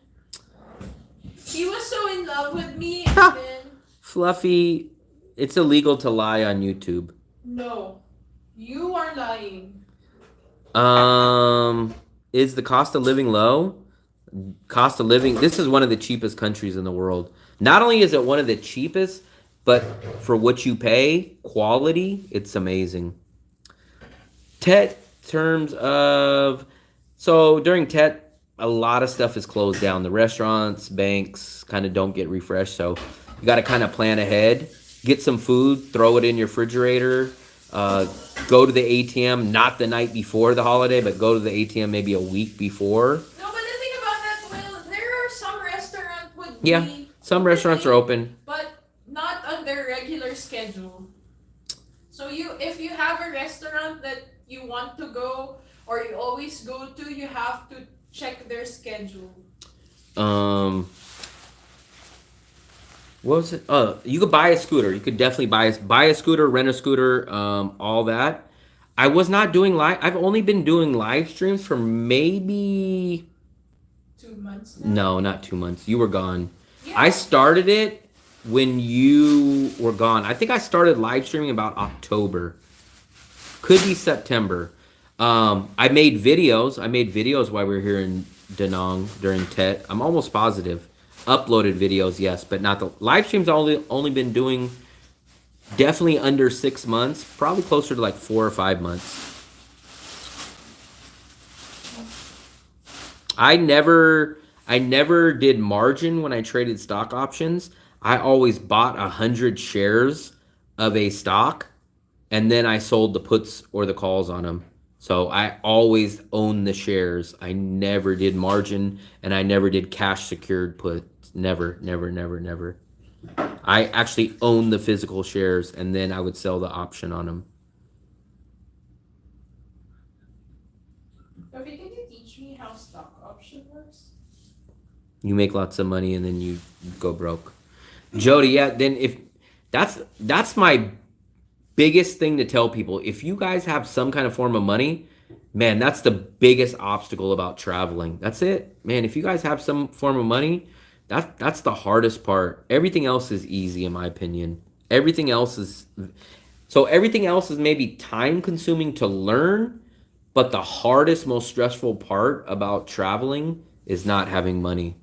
[SPEAKER 1] He was so in love with me and then...
[SPEAKER 2] Fluffy, it's illegal to lie on YouTube.
[SPEAKER 1] No. You are lying.
[SPEAKER 2] Is the cost of living low? Cost of living, this is one of the cheapest countries in the world. Not only is it one of the cheapest, but for what you pay, quality, it's amazing. Tet terms of so during Tet, a lot of stuff is closed down. The restaurants, banks kind of don't get refreshed, so you got to kind of plan ahead. Get some food, throw it in your refrigerator. Uh, go to the ATM not the night before the holiday, but go to the ATM maybe a week before.
[SPEAKER 1] No, but the thing about that, well, there are some restaurants would
[SPEAKER 2] Yeah,
[SPEAKER 1] be
[SPEAKER 2] some restaurants are open.
[SPEAKER 1] but not on their regular schedule. So if you have a restaurant that you want to go or you always go to, you have to check their schedule.
[SPEAKER 2] What was it? You could buy a scooter. You could definitely buy a scooter, rent a scooter, all that. I was not doing live. I've only been doing live streams for maybe
[SPEAKER 1] 2 months now.
[SPEAKER 2] no, not 2 months. You were gone.
[SPEAKER 1] Yeah.
[SPEAKER 2] I started it when you were gone. I think I started live streaming about October. Could be September. I made videos. I made videos while we were here in Da Nang during Tet. I'm almost positive. Uploaded videos, yes, but not the live streams. Only been doing definitely under 6 months, probably closer to like 4 or 5 months. I never did margin when I traded stock options. I always bought 100 shares of a stock, and then I sold the puts or the calls on them. So I always owned the shares. I never did margin, and I never did cash secured puts. Never, never, never, never. I actually owned the physical shares, and then I would sell the option on them.
[SPEAKER 1] Rafi, can you teach me how stock option works?
[SPEAKER 2] You make lots of money, and then you go broke. Jody, yeah. Then if that's my biggest thing to tell people. If you guys have some kind of form of money, man, that's the biggest obstacle about traveling. That's it, man. If you guys have some form of money, that's the hardest part. Everything else is easy, in my opinion. Everything else is maybe time consuming to learn, but the hardest, most stressful part about traveling is not having money.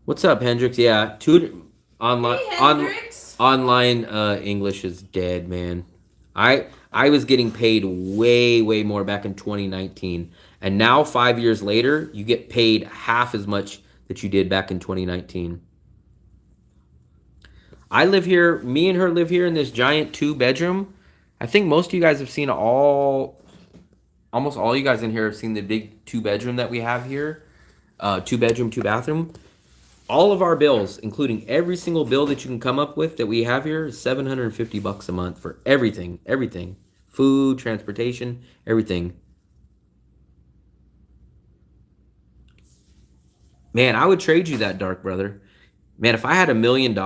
[SPEAKER 2] What's up, Hendrix? Yeah, online
[SPEAKER 1] Hey, Hendrix.
[SPEAKER 2] online English is dead, man. I was getting paid way more back in 2019, and now 5 years later, you get paid half as much that you did back in 2019. I live here. Me and her live here in this giant 2-bedroom. I think most of you guys have seen almost all you guys in here have seen the big 2-bedroom that we have here. 2-bedroom, 2-bathroom. All of our bills, including every single bill that you can come up with that we have here, is $750 a month for everything. Everything. Food, transportation, everything. Man, I would trade you that, Dark Brother. Man, if I had $1 million,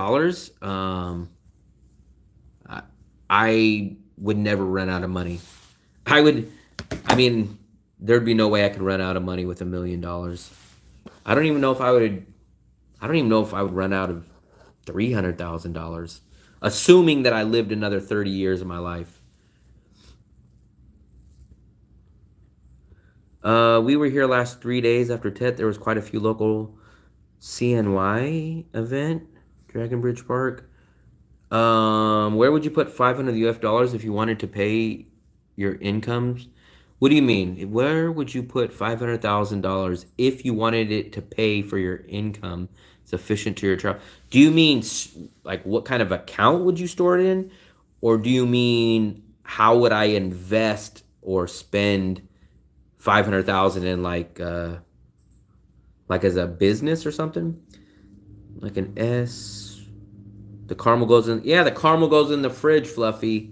[SPEAKER 2] I would never run out of money. I mean, there'd be no way I could run out of money with $1 million. I don't even know if I would run out of $300,000, assuming that I lived another 30 years of my life. We were here last 3 days after Tet. There was quite a few local CNY event, Dragon Bridge Park. Where would you put $500 if you wanted to pay your incomes? What do you mean? Where would you put $500,000 if you wanted it to pay for your income sufficient to your travel? Do you mean like what kind of account would you store it in? Or do you mean how would I invest or spend $500,000 in like as a business or something? Like an S. The caramel goes in. Yeah, the caramel goes in the fridge, Fluffy.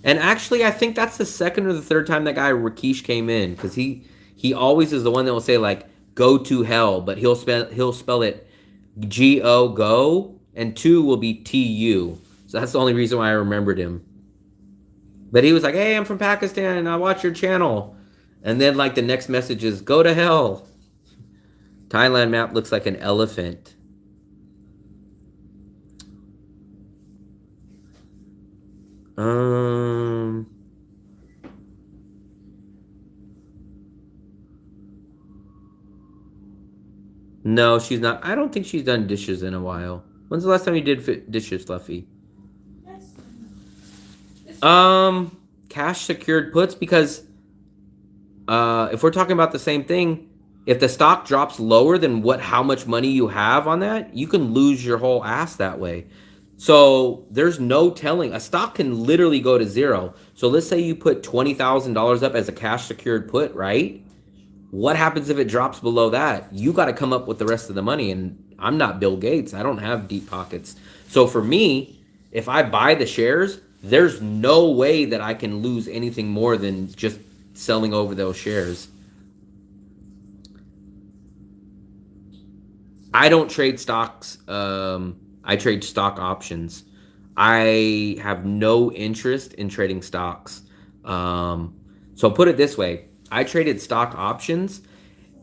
[SPEAKER 2] And actually, I think that's the second or the third time that guy Rakesh came in, because he always is the one that will say like "go to hell," but he'll spell it G-O go, and 2 will be T-U. So that's the only reason why I remembered him. But he was like, "Hey, I'm from Pakistan and I watch your channel," and then like the next message is "go to hell." Thailand map looks like an elephant. No, she's not. I don't think she's done dishes in a while. When's the last time you did dishes, Fluffy?
[SPEAKER 1] Yes.
[SPEAKER 2] Cash secured puts, because if we're talking about the same thing, if the stock drops lower than how much money you have on that, you can lose your whole ass that way. So there's no telling. A stock can literally go to zero. So let's say you put $20,000 up as a cash secured put, right? What happens if it drops below that? You got to come up with the rest of the money. And I'm not Bill Gates. I don't have deep pockets. So for me, if I buy the shares, there's no way that I can lose anything more than just selling over those shares. I don't trade stocks. I trade stock options. I have no interest in trading stocks. So put it this way. I traded stock options,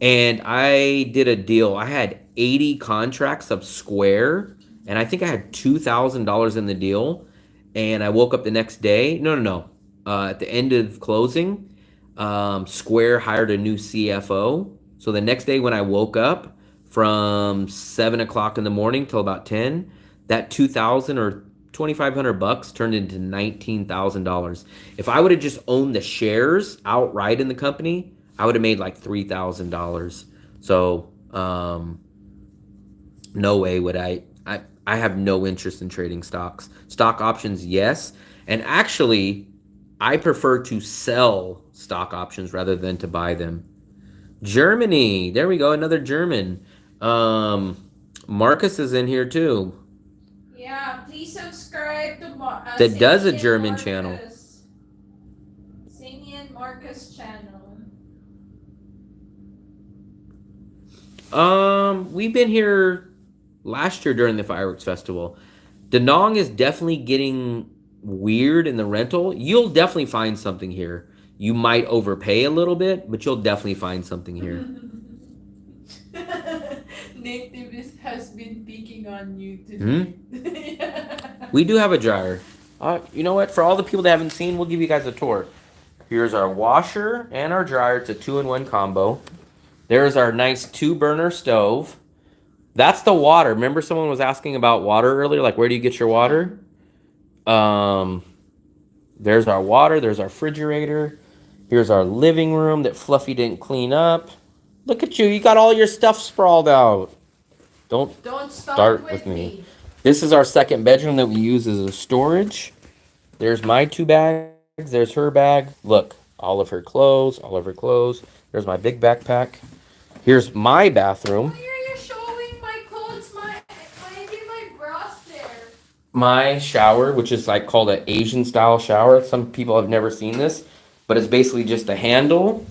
[SPEAKER 2] and I did a deal. I had 80 contracts of Square, and I think I had $2,000 in the deal. And I woke up the next day. No. At the end of closing, Square hired a new CFO. So the next day when I woke up from 7 o'clock in the morning till about 10, that 2,000 or 2,500 bucks turned into $19,000. If I would have just owned the shares outright in the company, I would have made like $3,000. So, no way would I have no interest in trading stocks. Stock options, yes. And actually, I prefer to sell stock options rather than to buy them. Germany. There we go. Another German. Marcus is in here too.
[SPEAKER 1] Yeah, please subscribe to
[SPEAKER 2] That does a German channel.
[SPEAKER 1] Singy and Marcus channel.
[SPEAKER 2] We've been here last year during the fireworks festival. Danong is definitely getting weird in the rental. You'll definitely find something here. You might overpay a little bit, but you'll definitely find something here.
[SPEAKER 1] Native has been picking on you today.
[SPEAKER 2] We do have a dryer. You know what? For all the people that haven't seen, we'll give you guys a tour. Here's our washer and our dryer. It's a 2-in-1 combo. There's our nice 2-burner stove. That's the water. Remember someone was asking about water earlier? Like, where do you get your water? There's our water. There's our refrigerator. Here's our living room that Fluffy didn't clean up. Look at you. You got all your stuff sprawled out. Don't start with me. This is our second bedroom that we use as a storage. There's my 2 bags. There's her bag. Look, all of her clothes. There's my big backpack. Here's my bathroom.
[SPEAKER 1] Why are you showing my clothes? My bras there.
[SPEAKER 2] My shower, which is like called an Asian style shower. Some people have never seen this, but it's basically just a handle,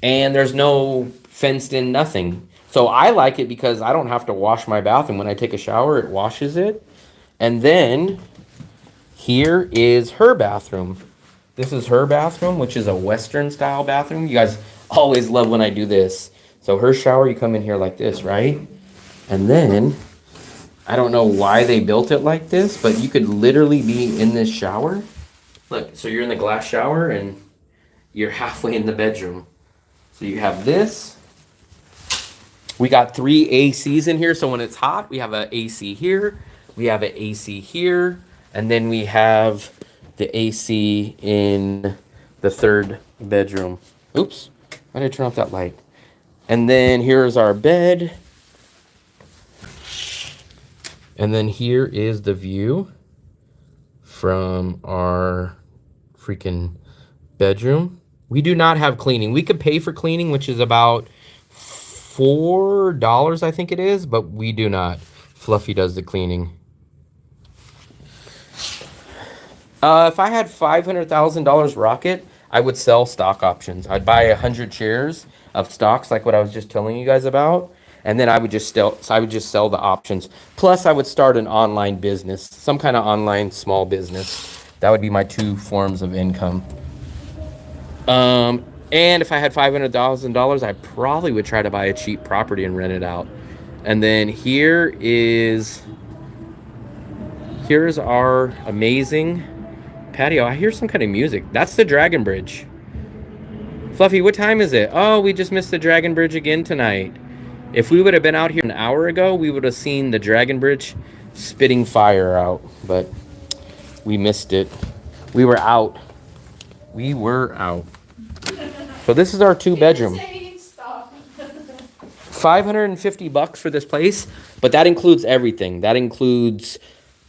[SPEAKER 2] and there's no fenced in nothing. So I like it because I don't have to wash my bathroom. When I take a shower, it washes it. And then here is her bathroom. This is her bathroom, which is a Western style bathroom. You guys always love when I do this. So her shower, you come in here like this, right? And then, I don't know why they built it like this, but you could literally be in this shower. Look, so you're in the glass shower and you're halfway in the bedroom. So you have this. We got 3 ACs in here, so when it's hot, we have an AC here, we have an AC here, and then we have the AC in the 3rd bedroom. Oops, why did I turn off that light? And then here's our bed. And then here is the view from our freaking bedroom. We do not have cleaning. We could pay for cleaning, which is about $4, I think it is, but we do not. Fluffy does the cleaning. If I had $500,000 rocket, I would sell stock options. I'd buy 100 shares of stocks, like what I was just telling you guys about, and then I would just sell the options. Plus, I would start an online business, some kind of online small business. That would be my 2 forms of income. And if I had $500,000, I probably would try to buy a cheap property and rent it out. And then here's our amazing patio. I hear some kind of music. That's the Dragon Bridge. Fluffy, what time is it? Oh, we just missed the Dragon Bridge again tonight. If we would have been out here an hour ago, we would have seen the Dragon Bridge spitting fire out, but we missed it. We were out. We were out. So this is our 2-bedroom. 550 bucks for this place, but that includes everything. That includes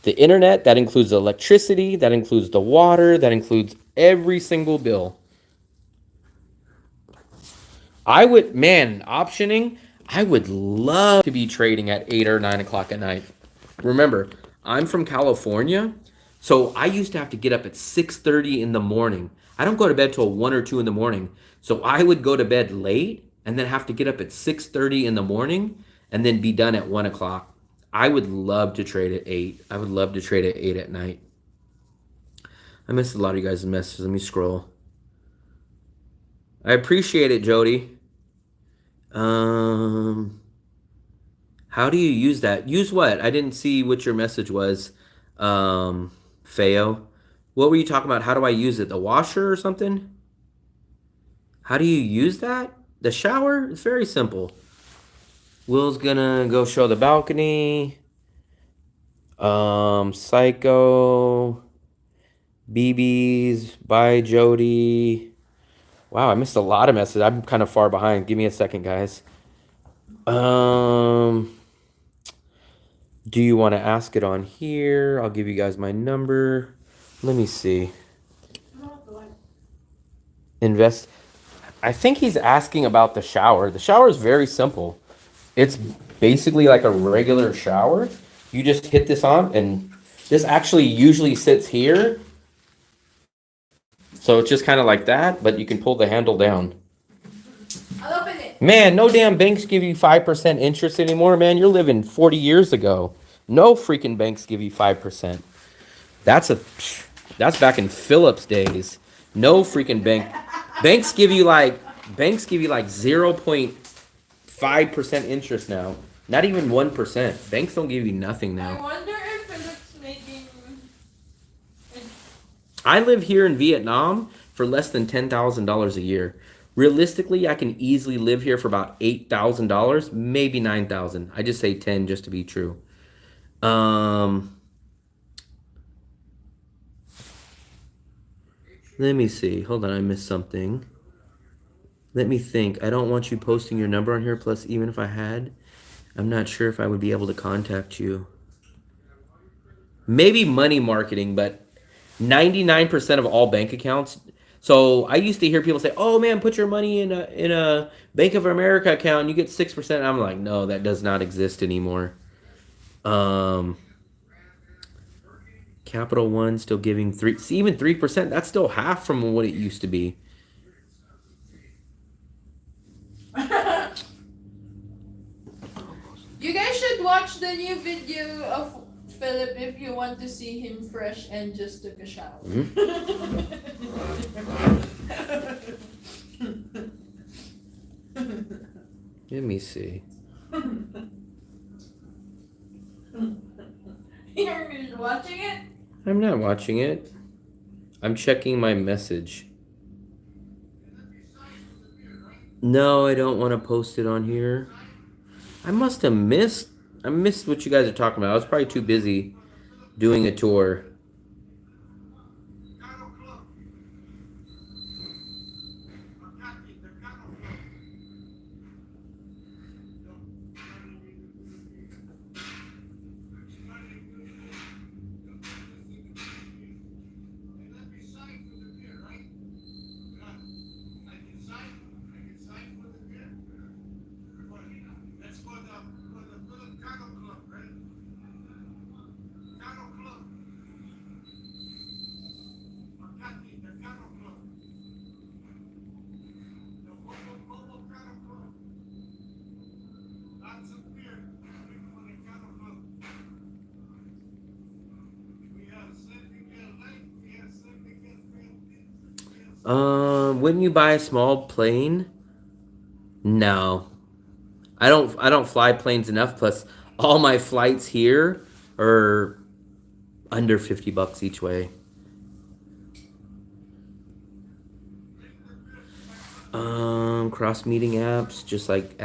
[SPEAKER 2] the internet, that includes the electricity, that includes the water, that includes every single bill. I would, man, optioning, I would love to be trading at 8 or 9 o'clock at night. Remember, I'm from California, so I used to have to get up at 6:30 in the morning. I don't go to bed till 1 or 2 in the morning. So I would go to bed late and then have to get up at 6:30 in the morning and then be done at 1 o'clock. I would love to trade at 8. I would love to trade at 8 at night. I missed a lot of you guys' messages. Let me scroll. I appreciate it, Jody. How do you use that? Use what? I didn't see what your message was. Feo. What were you talking about? How do I use it? The washer or something? How do you use that? The shower? It's very simple. Will's gonna go show the balcony. Psycho. BB's. Bye, Jody. Wow, I missed a lot of messages. I'm kind of far behind. Give me a second, guys. Do you want to ask it on here? I'll give you guys my number. Let me see. Invest. I think he's asking about the shower. The shower is very simple. It's basically like a regular shower. You just hit this on, and this actually usually sits here. So it's just kind of like that, but you can pull the handle down.
[SPEAKER 1] I'll open it.
[SPEAKER 2] Man, no damn banks give you 5% interest anymore, man. You're living 40 years ago. No freaking banks give you 5%. That's back in Phillips days. No freaking bank. Banks give you like 0.5% interest now. Not even 1%. Banks don't give you nothing
[SPEAKER 1] I
[SPEAKER 2] now.
[SPEAKER 1] wonder if Philip's making.
[SPEAKER 2] I live here in Vietnam for less than $10,000 a year. Realistically, I can easily live here for about $8,000, maybe $9,000. I just say 10 just to be true. Let me see. Hold on, I missed something. Let me think. I don't want you posting your number on here. Plus, even if I had, I'm not sure if I would be able to contact you. Maybe money marketing, but 99% of all bank accounts. So I used to hear people say, "Oh man, put your money in a Bank of America account and you get 6%." I'm like, no, that does not exist anymore. Capital One still giving 3, even 3%. That's still half from what it used to be.
[SPEAKER 1] You guys should watch the new video of Philip if you want to see him fresh and just took a shower.
[SPEAKER 2] Let me see.
[SPEAKER 1] You're watching it?
[SPEAKER 2] I'm not watching it. I'm checking my message. No, I don't want to post it on here. I must have missed. I missed what you guys are talking about. I was probably too busy doing a tour. Wouldn't you buy a small plane? No. I don't fly planes enough, plus all my flights here are under 50 bucks each way. Cross meeting apps, just like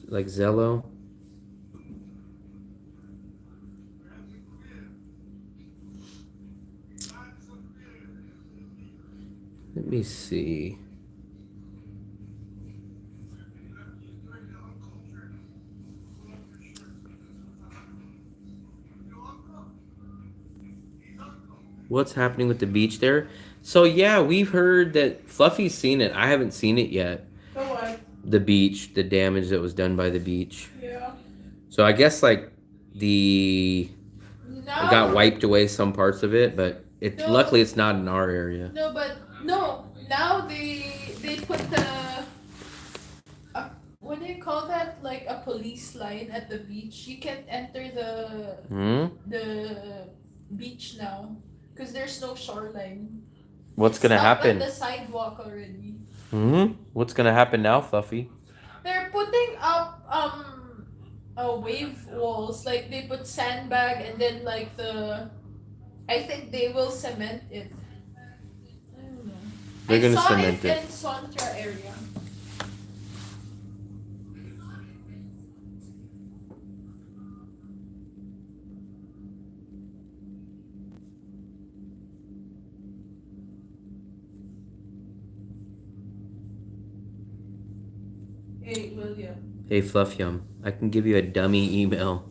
[SPEAKER 2] like Zello. Let me see. What's happening with the beach there? So yeah, we've heard that Fluffy's seen it. I haven't seen it yet.
[SPEAKER 1] So what?
[SPEAKER 2] The beach, the damage that was done by the beach.
[SPEAKER 1] Yeah.
[SPEAKER 2] So I guess like it got wiped away some parts of it, but
[SPEAKER 1] No.
[SPEAKER 2] luckily it's not in our area.
[SPEAKER 1] No, but no. Now they put what do you call that? Like a police line at the beach. You can't enter the beach now because there's no shoreline.
[SPEAKER 2] What's gonna
[SPEAKER 1] It's up
[SPEAKER 2] happen?
[SPEAKER 1] on the sidewalk already.
[SPEAKER 2] What's gonna happen now, Fluffy?
[SPEAKER 1] They're putting up wave walls. Like they put sandbag and then like I think they will cement it. I don't know.
[SPEAKER 2] They're gonna
[SPEAKER 1] saw
[SPEAKER 2] cement it.
[SPEAKER 1] in Sontra area. Hey, William.
[SPEAKER 2] Hey, Fluffyum, I can give you a dummy email.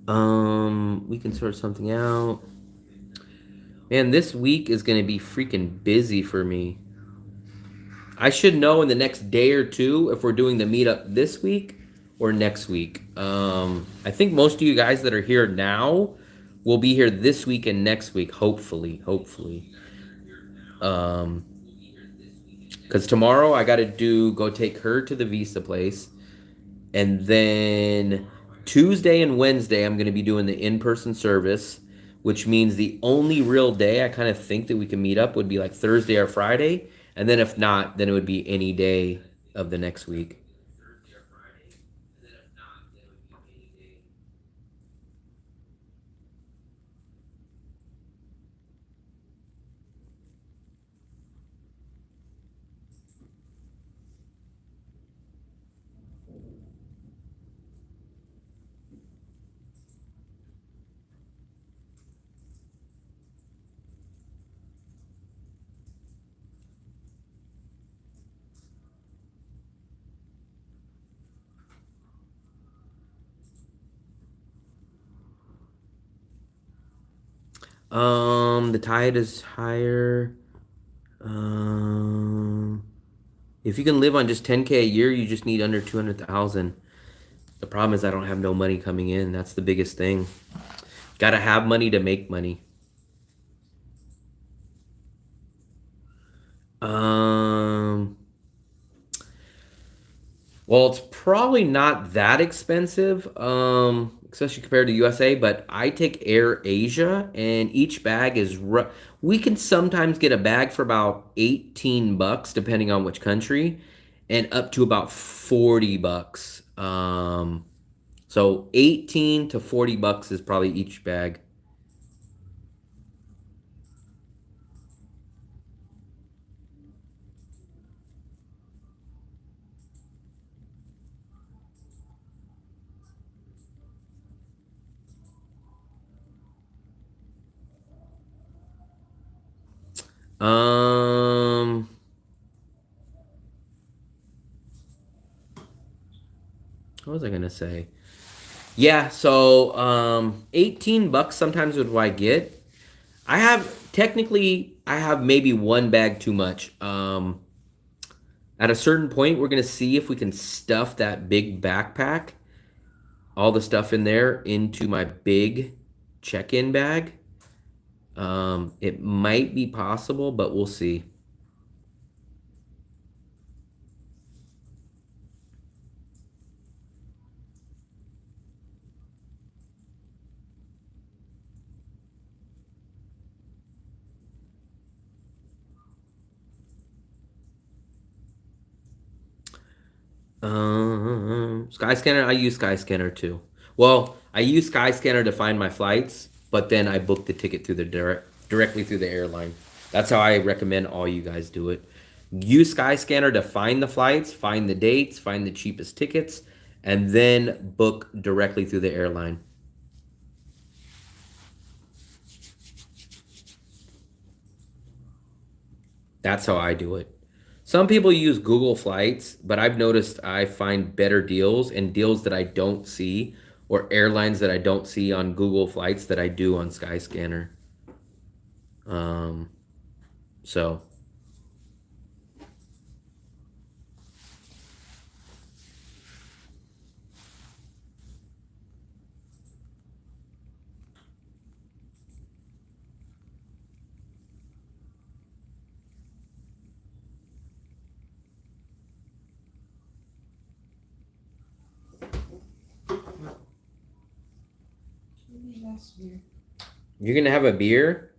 [SPEAKER 2] We can sort something out. Man, this week is gonna be freaking busy for me. I should know in the next day or two if we're doing the meetup this week or next week. I think most of you guys that are here now will be here this week and next week, hopefully. Because tomorrow I got to go take her to the visa place. And then Tuesday and Wednesday, I'm going to be doing the in-person service, which means the only real day I kind of think that we can meet up would be like Thursday or Friday. And then if not, then it would be any day of the next week. The tide is higher. If you can live on just 10K a year, you just need under 200,000. The problem is I don't have no money coming in. That's the biggest thing. Gotta have money to make money. Well, it's probably not that expensive, especially compared to USA, but I take Air Asia and each bag is we can sometimes get a bag for about 18 bucks depending on which country and up to about 40 bucks. So 18 to 40 bucks is probably each bag. What was I gonna say? Yeah, so 18 bucks sometimes is what I get. I have maybe one bag too much. At a certain point, we're gonna see if we can stuff that big backpack, all the stuff in there, into my big check-in bag. It might be possible, but we'll see. Skyscanner, I use Skyscanner too. Well, I use Skyscanner to find my flights, but then I book the ticket through directly through the airline. That's how I recommend all you guys do it. Use Skyscanner to find the flights, find the dates, find the cheapest tickets, and then book directly through the airline. That's how I do it. Some people use Google Flights, but I've noticed I find better deals and deals that I don't see, or airlines that I don't see on Google Flights that I do on Skyscanner. So you're gonna have a beer?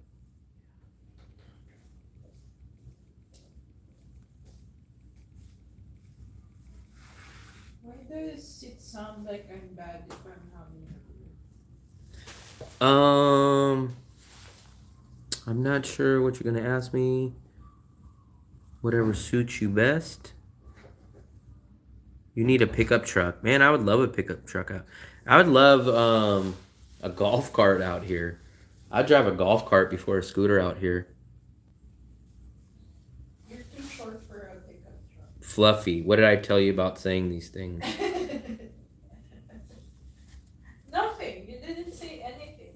[SPEAKER 1] Why does it sound like I'm bad if I'm having
[SPEAKER 2] I'm not sure what you're gonna ask me. Whatever suits you best. You need a pickup truck. Man, I would love a pickup truck out. I would love a golf cart out here. I'd drive a golf cart before a scooter out here.
[SPEAKER 1] You're too short for a pickup truck.
[SPEAKER 2] Fluffy, what did I tell you about saying these things?
[SPEAKER 1] Nothing. You didn't say anything.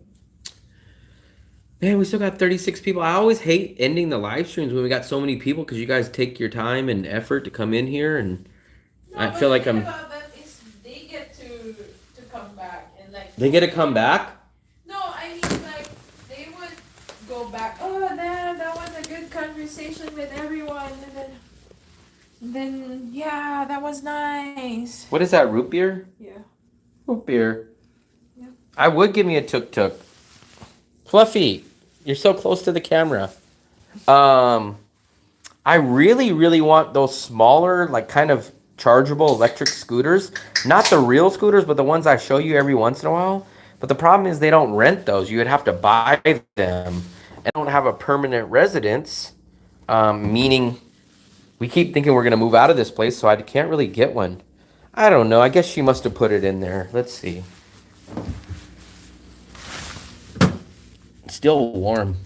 [SPEAKER 2] Man, we still got 36 people. I always hate ending the live streams when we got so many people because you guys take your time and effort to come in here, and I feel like I'm.
[SPEAKER 1] About that is they get to come back and like.
[SPEAKER 2] They get to come back?
[SPEAKER 1] No, I mean like they would go back. Oh, that was a good conversation with everyone, and then yeah, that was nice.
[SPEAKER 2] What is that, root beer?
[SPEAKER 1] Yeah.
[SPEAKER 2] Root beer.
[SPEAKER 1] Yeah.
[SPEAKER 2] I would give me a tuk-tuk. Fluffy, you're so close to the camera. I really, really want those smaller, like kind of chargeable electric scooters. Not the real scooters, but the ones I show you every once in a while. But the problem is they don't rent those. You would have to buy them. And don't have a permanent residence, meaning we keep thinking we're going to move out of this place, so I can't really get one. I don't know. I guess she must have put it in there. Let's see. It's still warm.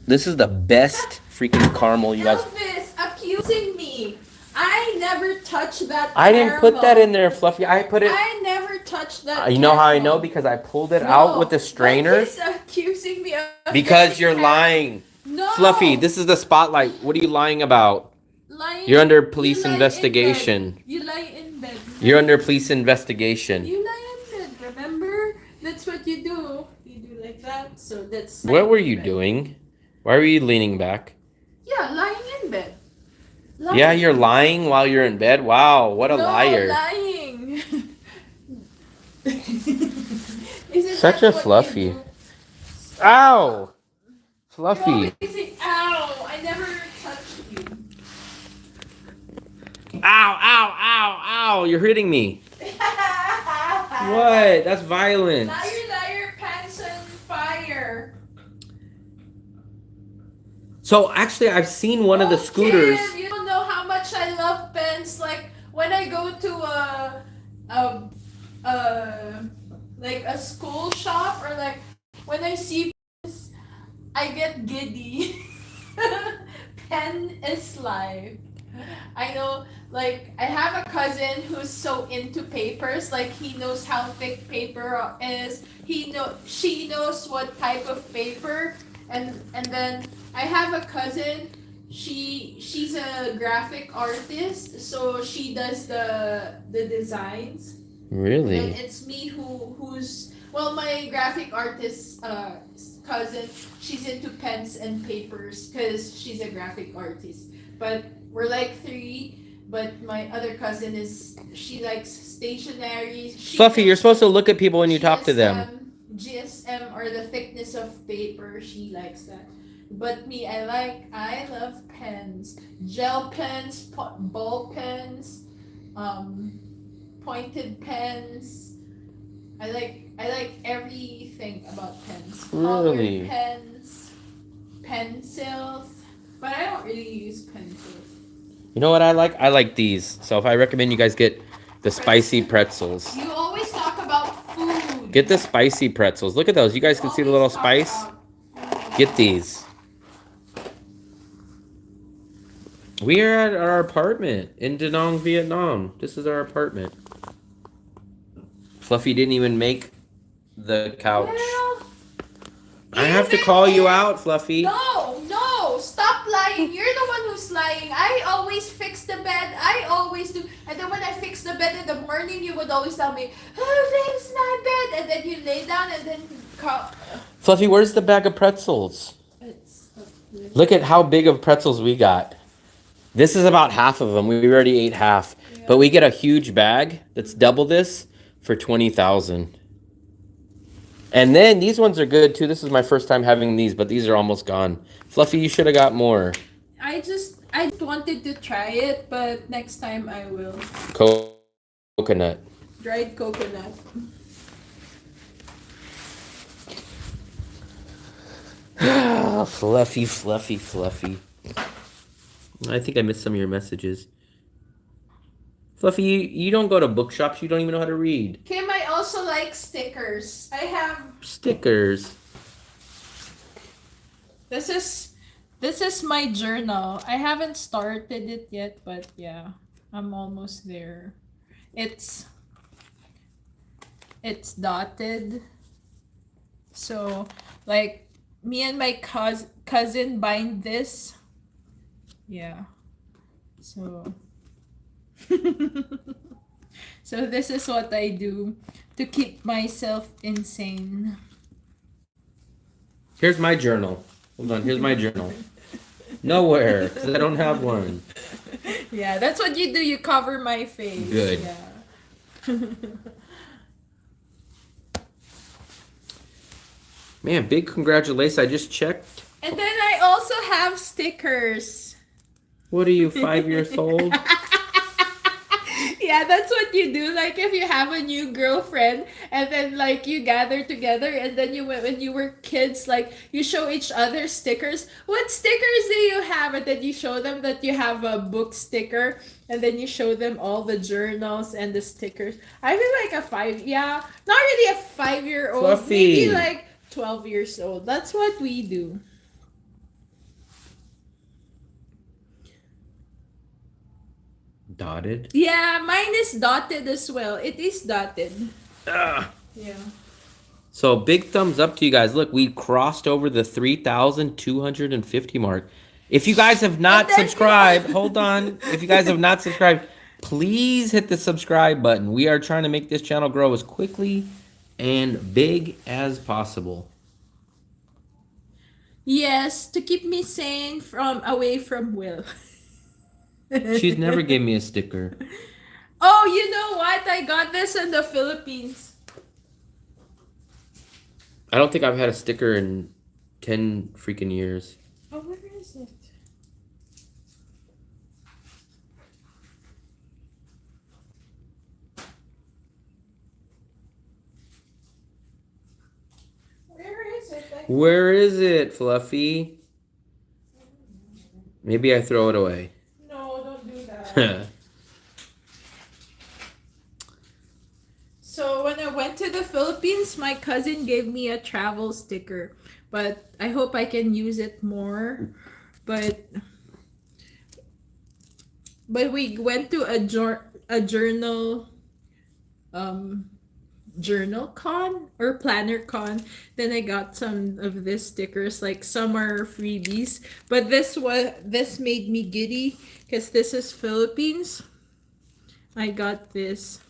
[SPEAKER 2] This is the best freaking caramel you guys...
[SPEAKER 1] Elvis accusing me. I never touched that.
[SPEAKER 2] I didn't put that in there, Fluffy. I put it...
[SPEAKER 1] I never touched that.
[SPEAKER 2] You know how I know? Because I pulled it out with the strainer.
[SPEAKER 1] He's accusing me of
[SPEAKER 2] Because you're lying.
[SPEAKER 1] No.
[SPEAKER 2] Fluffy, this is the spotlight. What are you lying about?
[SPEAKER 1] Lying.
[SPEAKER 2] You're under police
[SPEAKER 1] You lie
[SPEAKER 2] investigation.
[SPEAKER 1] You lie in bed.
[SPEAKER 2] You're under police investigation.
[SPEAKER 1] You lie in bed, remember? That's what you do. You do like that, so that's...
[SPEAKER 2] What were you doing? Why were you leaning back?
[SPEAKER 1] Yeah, lying in bed. Lying.
[SPEAKER 2] Yeah, you're lying while you're in bed? Wow, what a
[SPEAKER 1] No,
[SPEAKER 2] liar.
[SPEAKER 1] lying. Isn't
[SPEAKER 2] Such
[SPEAKER 1] that
[SPEAKER 2] a
[SPEAKER 1] what
[SPEAKER 2] Fluffy.
[SPEAKER 1] you do?
[SPEAKER 2] Ow!
[SPEAKER 1] You
[SPEAKER 2] Fluffy.
[SPEAKER 1] always say, ow, I never touched you.
[SPEAKER 2] Ow, ow, ow, ow. You're hitting me. What? That's violence.
[SPEAKER 1] Liar, liar, pants on fire.
[SPEAKER 2] So actually, I've seen one of the scooters.
[SPEAKER 1] Kim, you don't know how much I love pens. Like when I go to like a school shop, or like when I see pens, I get giddy. Pen is life. I know, like I have a cousin who's so into papers. Like he knows how thick paper is. She knows what type of paper. And then I have a cousin. She's a graphic artist, so she does the designs.
[SPEAKER 2] Really?
[SPEAKER 1] And it's me who's well, my graphic artist cousin. She's into pens and papers because she's a graphic artist. But we're like three. But my other cousin she likes stationery.
[SPEAKER 2] Fluffy, you're supposed to look at people when you talk to them.
[SPEAKER 1] GSM, or the thickness of paper, she likes that. But me, I love pens, gel pens, ball pens, pointed pens. I like everything about pens.
[SPEAKER 2] Really?
[SPEAKER 1] Colored pens, pencils, but I don't really use pencils.
[SPEAKER 2] You know what I like? I like these. So if I recommend you guys get The spicy pretzels.
[SPEAKER 1] You always talk about food.
[SPEAKER 2] Get the spicy pretzels. Look at those. You guys can see the little spice. Get these. We are at our apartment in Da Nang, Vietnam. This is our apartment. Fluffy didn't even make the couch.
[SPEAKER 1] Well,
[SPEAKER 2] I have to call you out, Fluffy.
[SPEAKER 1] No, stop lying. You're the one who's lying. I always fix the bed. I always do. And then when I fix the bed in the morning, you would always tell me, "Who fixed my bed?" And then you lay down and then call.
[SPEAKER 2] Fluffy, where's the bag of pretzels?
[SPEAKER 1] It's
[SPEAKER 2] Look at how big of pretzels we got. This is about half of them. We already ate half.
[SPEAKER 1] Yeah.
[SPEAKER 2] But we get a huge bag that's double this for 20,000. And then these ones are good too. This is my first time having these, but these are almost gone. Fluffy, you should have got more.
[SPEAKER 1] I wanted to try it, but next time I will.
[SPEAKER 2] Coconut.
[SPEAKER 1] Dried coconut.
[SPEAKER 2] Fluffy, fluffy, fluffy. I think I missed some of your messages. Fluffy, you don't go to bookshops. You don't even know how to read.
[SPEAKER 1] Kim, I also like stickers. I have
[SPEAKER 2] Stickers.
[SPEAKER 1] this is my journal. I haven't started it yet, but yeah, I'm almost there. It's dotted. So like me and my cousin bind this. Yeah. So so this is what I do to keep myself insane.
[SPEAKER 2] Here's my journal. Hold on, here's my journal. Nowhere, because I don't have one.
[SPEAKER 1] Yeah, that's what you do. You cover my face.
[SPEAKER 2] Good.
[SPEAKER 1] Yeah.
[SPEAKER 2] Man, big congratulations. I just checked.
[SPEAKER 1] And then I also have stickers.
[SPEAKER 2] What are you, 5 years old?
[SPEAKER 1] Yeah, that's what you do. Like if you have a new girlfriend and then like you gather together and then you when you were kids, like you show each other stickers. What stickers do you have? And then you show them that you have a book sticker and then you show them all the journals and the stickers. I feel like not really a 5-year-old,
[SPEAKER 2] Fluffy.
[SPEAKER 1] maybe like 12 years old. That's what we do.
[SPEAKER 2] Dotted?
[SPEAKER 1] Yeah, mine is dotted as well. It is dotted.
[SPEAKER 2] Ugh.
[SPEAKER 1] Yeah.
[SPEAKER 2] So big thumbs up to you guys. Look, we crossed over the 3,250 mark. If you guys have not subscribed, hold on. If you guys have not subscribed, please hit the subscribe button. We are trying to make this channel grow as quickly and big as possible.
[SPEAKER 1] Yes, to keep me sane away from Will.
[SPEAKER 2] She's never gave me a sticker.
[SPEAKER 1] Oh, you know what? I got this in the Philippines.
[SPEAKER 2] I don't think I've had a sticker in 10 freaking years.
[SPEAKER 1] Oh, where is it? Where is it?
[SPEAKER 2] Where is it, Fluffy? Maybe I throw it away.
[SPEAKER 1] No, don't do that. So when I went to the Philippines, my cousin gave me a travel sticker, but I hope I can use it more. But we went to a journal journal con or planner con. Then I got some of these stickers, like some are freebies, but this made me giddy because this is Philippines. I got this,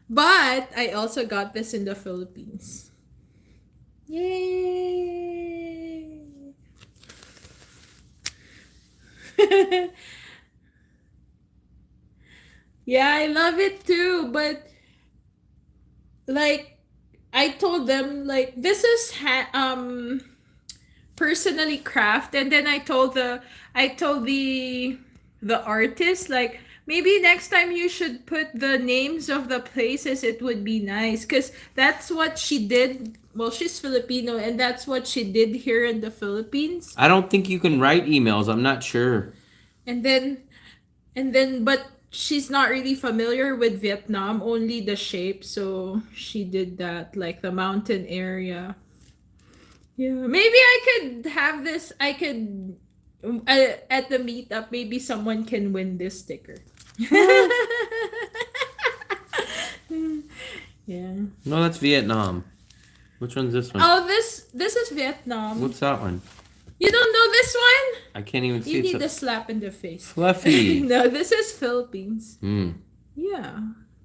[SPEAKER 1] but I also got this in the Philippines. Yay. Yeah, I love it too, but like I told them like this is personally craft, and then I told the artist like maybe next time you should put the names of the places. It would be nice because that's what she did. Well, she's Filipino and that's what she did here in the Philippines.
[SPEAKER 2] I don't think you can write emails. I'm not sure.
[SPEAKER 1] And then but she's not really familiar with Vietnam, only the shape, so she did that, like the mountain area. Yeah, maybe I could have this. I could at the meetup. Maybe someone can win this sticker. Yeah.
[SPEAKER 2] No, that's Vietnam. Which one's this one?
[SPEAKER 1] Oh, this is Vietnam.
[SPEAKER 2] What's that one?
[SPEAKER 1] You don't know this one?
[SPEAKER 2] I can't even see.
[SPEAKER 1] You
[SPEAKER 2] It's
[SPEAKER 1] need a slap in the face.
[SPEAKER 2] fluffy.
[SPEAKER 1] No, this is Philippines.
[SPEAKER 2] Hmm.
[SPEAKER 1] Yeah,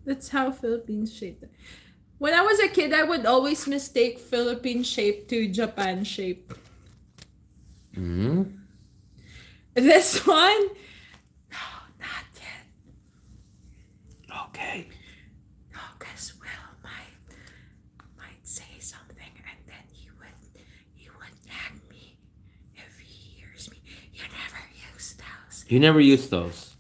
[SPEAKER 1] that's how Philippines shaped it. When I was a kid, I would always mistake Philippine shape to Japan shape.
[SPEAKER 2] Hmm.
[SPEAKER 1] This one? No, not yet.
[SPEAKER 2] Okay.
[SPEAKER 1] No, because Will might say something and then he would nag me if he hears me. You never use those.
[SPEAKER 2] You never use those.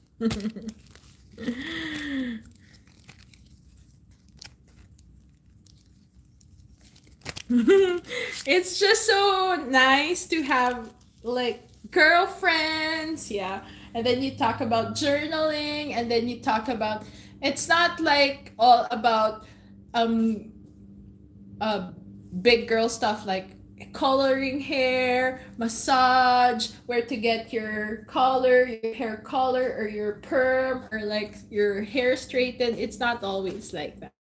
[SPEAKER 1] It's just so nice to have like girlfriends, yeah. And then you talk about journaling, and then you talk about, it's not like all about um big girl stuff like coloring hair, massage, where to get your color, your hair color, or your perm, or like your hair straightened. It's not always like that.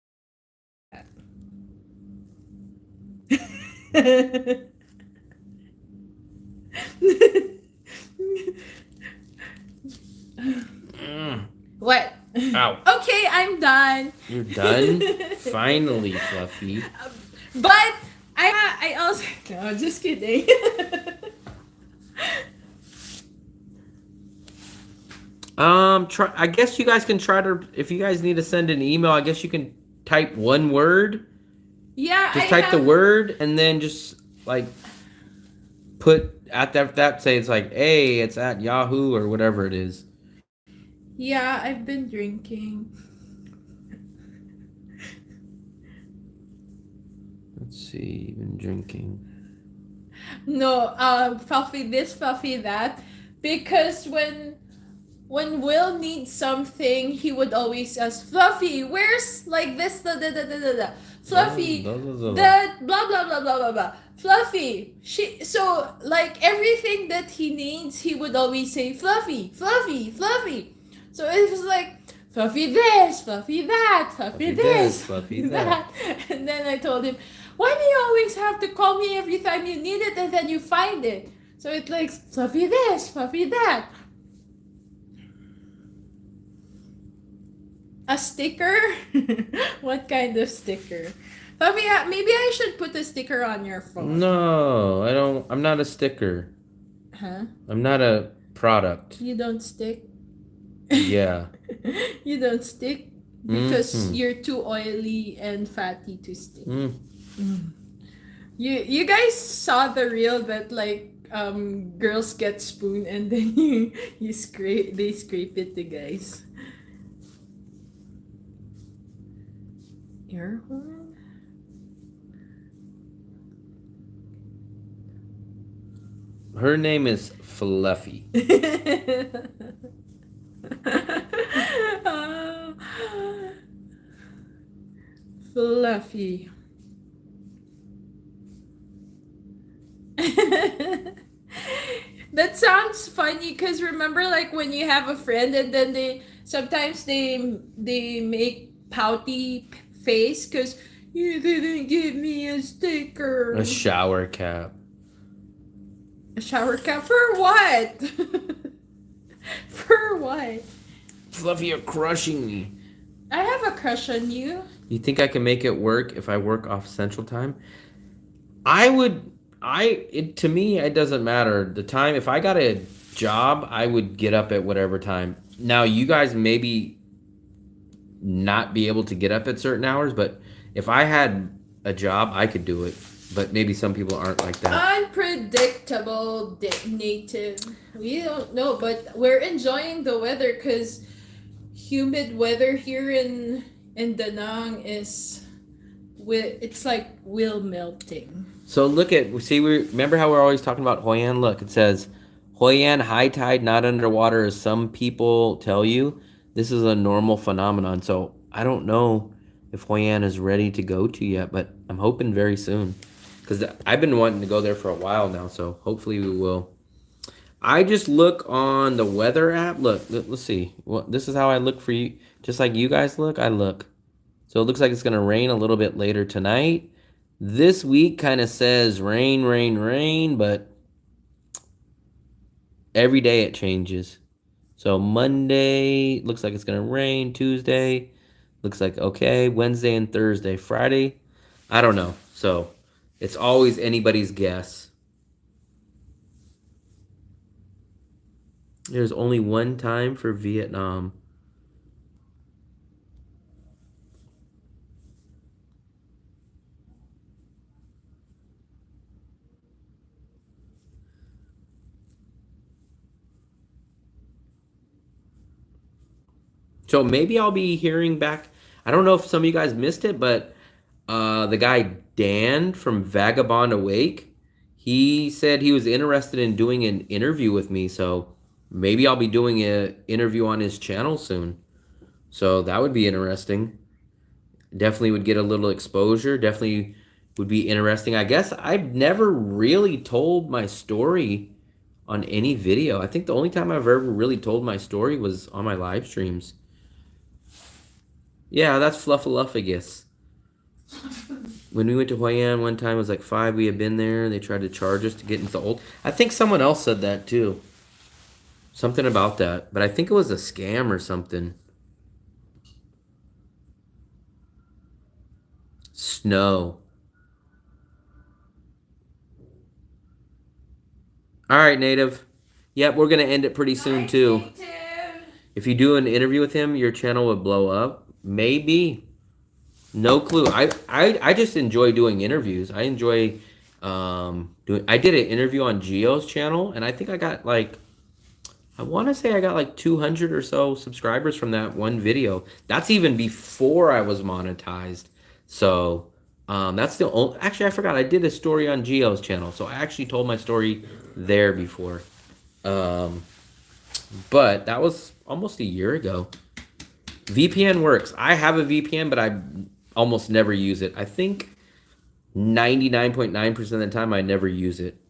[SPEAKER 1] What?
[SPEAKER 2] Ow.
[SPEAKER 1] Okay, I'm done.
[SPEAKER 2] You're done? Finally, Fluffy.
[SPEAKER 1] But I also no, just kidding.
[SPEAKER 2] Try. I guess you guys can try to. If you guys need to send an email, I guess you can type one word.
[SPEAKER 1] Yeah,
[SPEAKER 2] Just type the word and then just like put at that say it's like, hey, it's at Yahoo or whatever it is.
[SPEAKER 1] Yeah, I've been drinking.
[SPEAKER 2] Let's see, been drinking.
[SPEAKER 1] No, Fluffy this, Fluffy that, because when Will needs something, he would always ask Fluffy, where's like this da. Fluffy, that blah blah blah blah blah blah. Fluffy, so like everything that he needs, he would always say Fluffy, Fluffy, Fluffy. So it was like Fluffy this, Fluffy that, Fluffy this,
[SPEAKER 2] Fluffy that.
[SPEAKER 1] And then I told him, why do you always have to call me every time you need it and then you find it? So it's like Fluffy this, Fluffy that. A sticker? What kind of sticker? Fluffy, maybe I should put a sticker on your phone.
[SPEAKER 2] No, I don't. I'm not a sticker.
[SPEAKER 1] Huh?
[SPEAKER 2] I'm not a product.
[SPEAKER 1] You don't stick?
[SPEAKER 2] Yeah.
[SPEAKER 1] You don't stick? Because you're too oily and fatty to stick. You guys saw the reel that like girls get spoon and then they scrape it to guys. Air horn?
[SPEAKER 2] Her name is Fluffy.
[SPEAKER 1] Fluffy. That sounds funny because remember like when you have a friend and then they sometimes they make pouty face because you didn't give me a sticker.
[SPEAKER 2] A shower cap.
[SPEAKER 1] A shower cap for what? For what?
[SPEAKER 2] Fluffy, you're crushing me.
[SPEAKER 1] I have a crush on you.
[SPEAKER 2] You think I can make it work if I work off Central Time? To me, it doesn't matter. The time, if I got a job, I would get up at whatever time. Now, you guys maybe not be able to get up at certain hours, but if I had a job, I could do it. But maybe some people aren't like that.
[SPEAKER 1] Unpredictable native. We don't know, but we're enjoying the weather because humid weather here in Da Nang it's like will melting.
[SPEAKER 2] So remember how we're always talking about Hoi An? Look, it says, Hoi An high tide, not underwater, as some people tell you. this is a normal phenomenon. So I don't know if Hoi An is ready to go to yet, but I'm hoping very soon because I've been wanting to go there for a while now. So hopefully we will. I just look on the weather app. Look, let's see. Well, this is how I look for you. Just like you guys look, I look. So it looks like it's going to rain a little bit later tonight. This week kind of says rain, rain, rain, but every day it changes. So Monday looks like it's going to rain. Tuesday looks like okay. Wednesday and Thursday. Friday, I don't know. So it's always anybody's guess. There's only one time for Vietnam. So maybe I'll be hearing back. I don't know if some of you guys missed it, but the guy Dan from Vagabond Awake, he said he was interested in doing an interview with me. So maybe I'll be doing an interview on his channel soon. So that would be interesting. Definitely would get a little exposure. Definitely would be interesting. I guess I've never really told my story on any video. I think the only time I've ever really told my story was on my live streams. Yeah, that's Fluffaluffagus. When we went to Hoi An one time, it was like 5. We had been there. They tried to charge us to get into old. I think someone else said that too. Something about that. But I think it was a scam or something. Snow. All right, Native. Yep, we're going to end it pretty soon too. If you do an interview with him, your channel would blow up. Maybe. No clue. I just enjoy doing interviews. I enjoy I did an interview on Gio's channel, and I think I got like, I want to say I got like 200 or so subscribers from that one video. That's even before I was monetized. So that's the only, actually I forgot I did a story on Gio's channel. So I actually told my story there before. But that was almost a year ago. VPN works. I have a VPN, but I almost never use it. I think 99.9% of the time I never use it.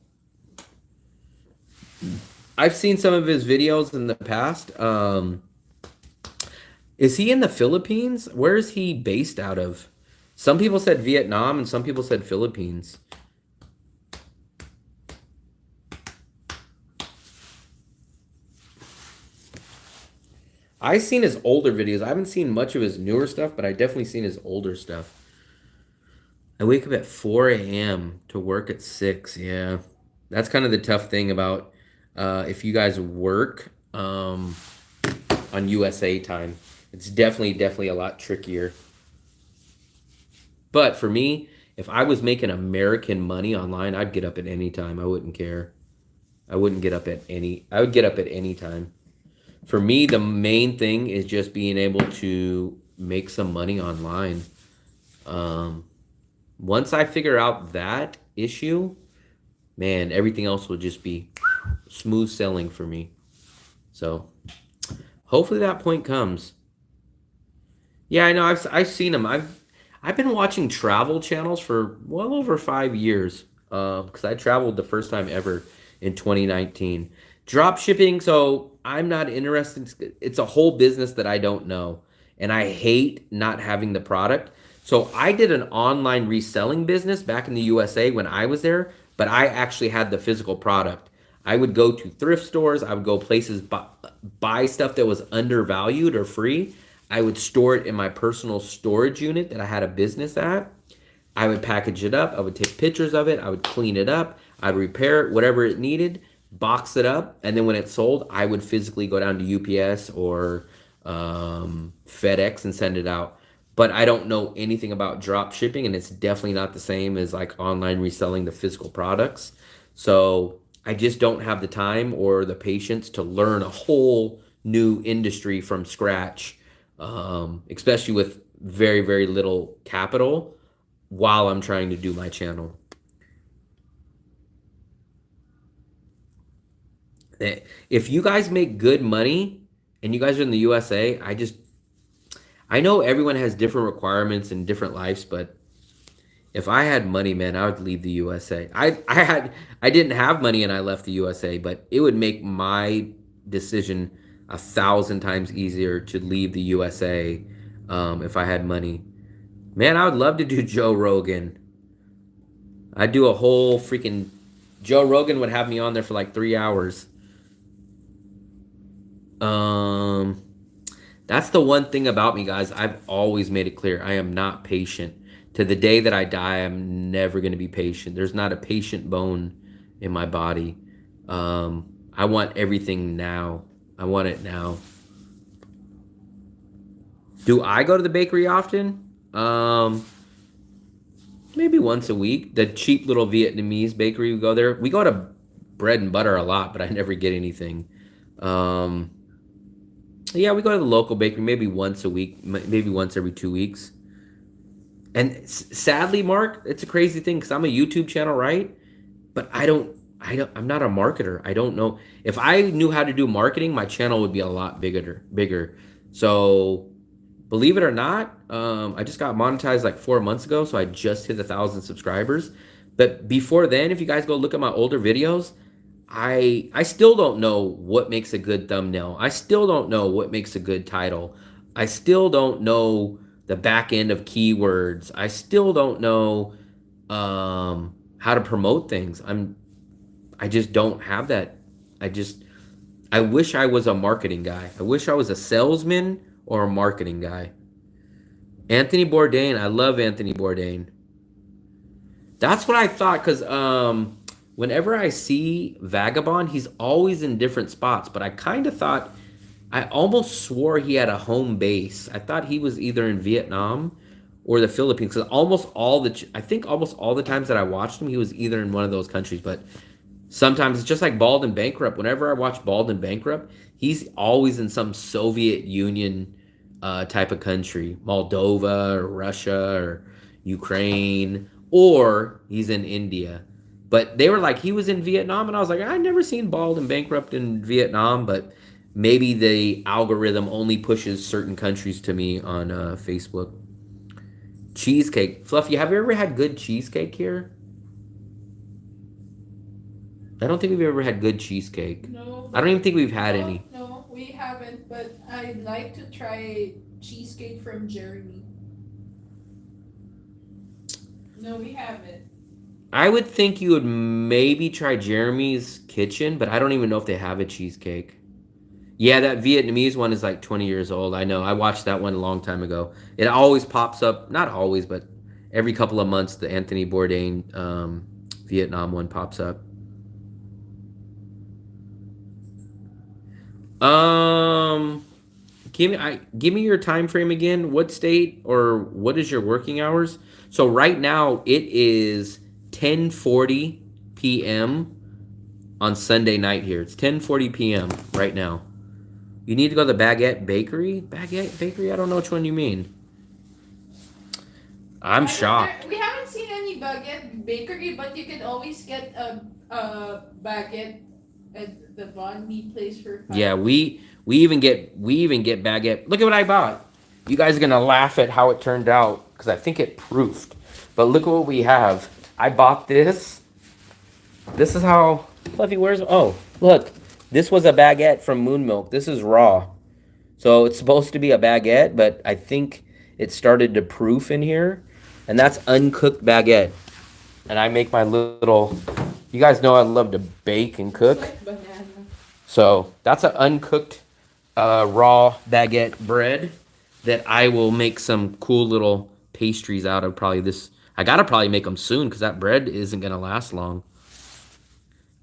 [SPEAKER 2] I've seen some of his videos in the past. Is he in the Philippines? Where is he based out of? Some people said Vietnam and some people said Philippines. I've seen his older videos. I haven't seen much of his newer stuff, but I definitely seen his older stuff. I wake up at 4 a.m. to work at 6. Yeah. That's kind of the tough thing about if you guys work on USA time. It's definitely a lot trickier. But for me, if I was making American money online, I'd get up at any time. I wouldn't care. I would get up at any time. For me, the main thing is just being able to make some money online. Once I figure out that issue, man, everything else will just be smooth sailing for me. So hopefully that point comes. Yeah, I know. I've seen them. I've been watching travel channels for well over 5 years because I traveled the first time ever in 2019. Drop shipping, so I'm not interested. It's a whole business that I don't know, and I hate not having the product. So I did an online reselling business back in the USA when I was there, but I actually had the physical product. I would go to thrift stores. I would go places, buy stuff that was undervalued or free. I would store it in my personal storage unit that I had a business at. I would package it up. I would take pictures of it. I would clean it up. I'd repair it, whatever it needed, box it up, and then when it sold, I would physically go down to UPS or FedEx and send it out. But I don't know anything about drop shipping, and it's definitely not the same as like online reselling the physical products. So I just don't have the time or the patience to learn a whole new industry from scratch, especially with very, very little capital while I'm trying to do my channel. If you guys make good money and you guys are in the USA, I know everyone has different requirements and different lives, but if I had money, man, I would leave the USA. I didn't have money and I left the USA, but it would make my decision 1,000 times easier to leave the USA if I had money. Man, I would love to do Joe Rogan. I'd do a whole freaking Joe Rogan would have me on there for like 3 hours. That's the one thing about me, guys. I've always made it clear I am not patient. To the day that I die, I'm never going to be patient. There's not a patient bone in my body. I want everything now. I want it now. Do I go to the bakery often? Maybe once a week. The cheap little Vietnamese bakery, we go there. We go to Bread and Butter a lot, but I never get anything. Yeah, we go to the local bakery maybe once a week, maybe once every 2 weeks. And sadly, Mark, it's a crazy thing because I'm a YouTube channel, right? But I'm not a marketer. I don't know. If I knew how to do marketing, my channel would be a lot bigger. So believe it or not, I just got monetized like 4 months ago. So I just hit 1,000 subscribers. But before then, if you guys go look at my older videos, I still don't know what makes a good thumbnail. I still don't know what makes a good title. I still don't know the back end of keywords. I still don't know how to promote things. I just don't have that. I wish I was a marketing guy. I wish I was a salesman or a marketing guy. Anthony Bourdain. I love Anthony Bourdain. That's what I thought because whenever I see Vagabond, he's always in different spots. But I kind of thought, I almost swore he had a home base. I thought he was either in Vietnam or the Philippines. Because almost all the times that I watched him, he was either in one of those countries. But sometimes it's just like Bald and Bankrupt. Whenever I watch Bald and Bankrupt, he's always in some Soviet Union type of country. Moldova or Russia or Ukraine. Or he's in India. But they were like, he was in Vietnam. And I was like, I've never seen Bald and Bankrupt in Vietnam. But maybe the algorithm only pushes certain countries to me on Facebook. Cheesecake. Fluffy, have you ever had good cheesecake here? I don't think we've ever had good cheesecake.
[SPEAKER 1] No.
[SPEAKER 2] I don't even think we've had any.
[SPEAKER 1] No, we haven't. But I'd like to try cheesecake from Jeremy. No, we haven't.
[SPEAKER 2] I would think you would maybe try Jeremy's Kitchen, but I don't even know if they have a cheesecake. Yeah, that Vietnamese one is like 20 years old. I know. I watched that one a long time ago. It always pops up. Not always, but every couple of months, the Anthony Bourdain Vietnam one pops up. Give me your time frame again. What state or what is your working hours? So right now it is 10:40 p.m. on Sunday night here. It's 10:40 p.m. right now. You need to go to the Baguette Bakery? Baguette Bakery? I don't know which one you mean. I'm shocked.
[SPEAKER 1] We haven't seen any Baguette Bakery, but you can always get a baguette at the banh mi place for $5.
[SPEAKER 2] Yeah, we even get Baguette. Look at what I bought. You guys are gonna laugh at how it turned out because I think it proofed. But look at what we have. I bought this. This is how Fluffy. Look. This was a baguette from Moon Milk. This is raw. So it's supposed to be a baguette, but I think it started to proof in here. And that's uncooked baguette. And I make my little... You guys know I love to bake and cook.
[SPEAKER 1] It's like banana.
[SPEAKER 2] So that's an uncooked raw baguette bread that I will make some cool little pastries out of probably this. I got to probably make them soon because that bread isn't going to last long.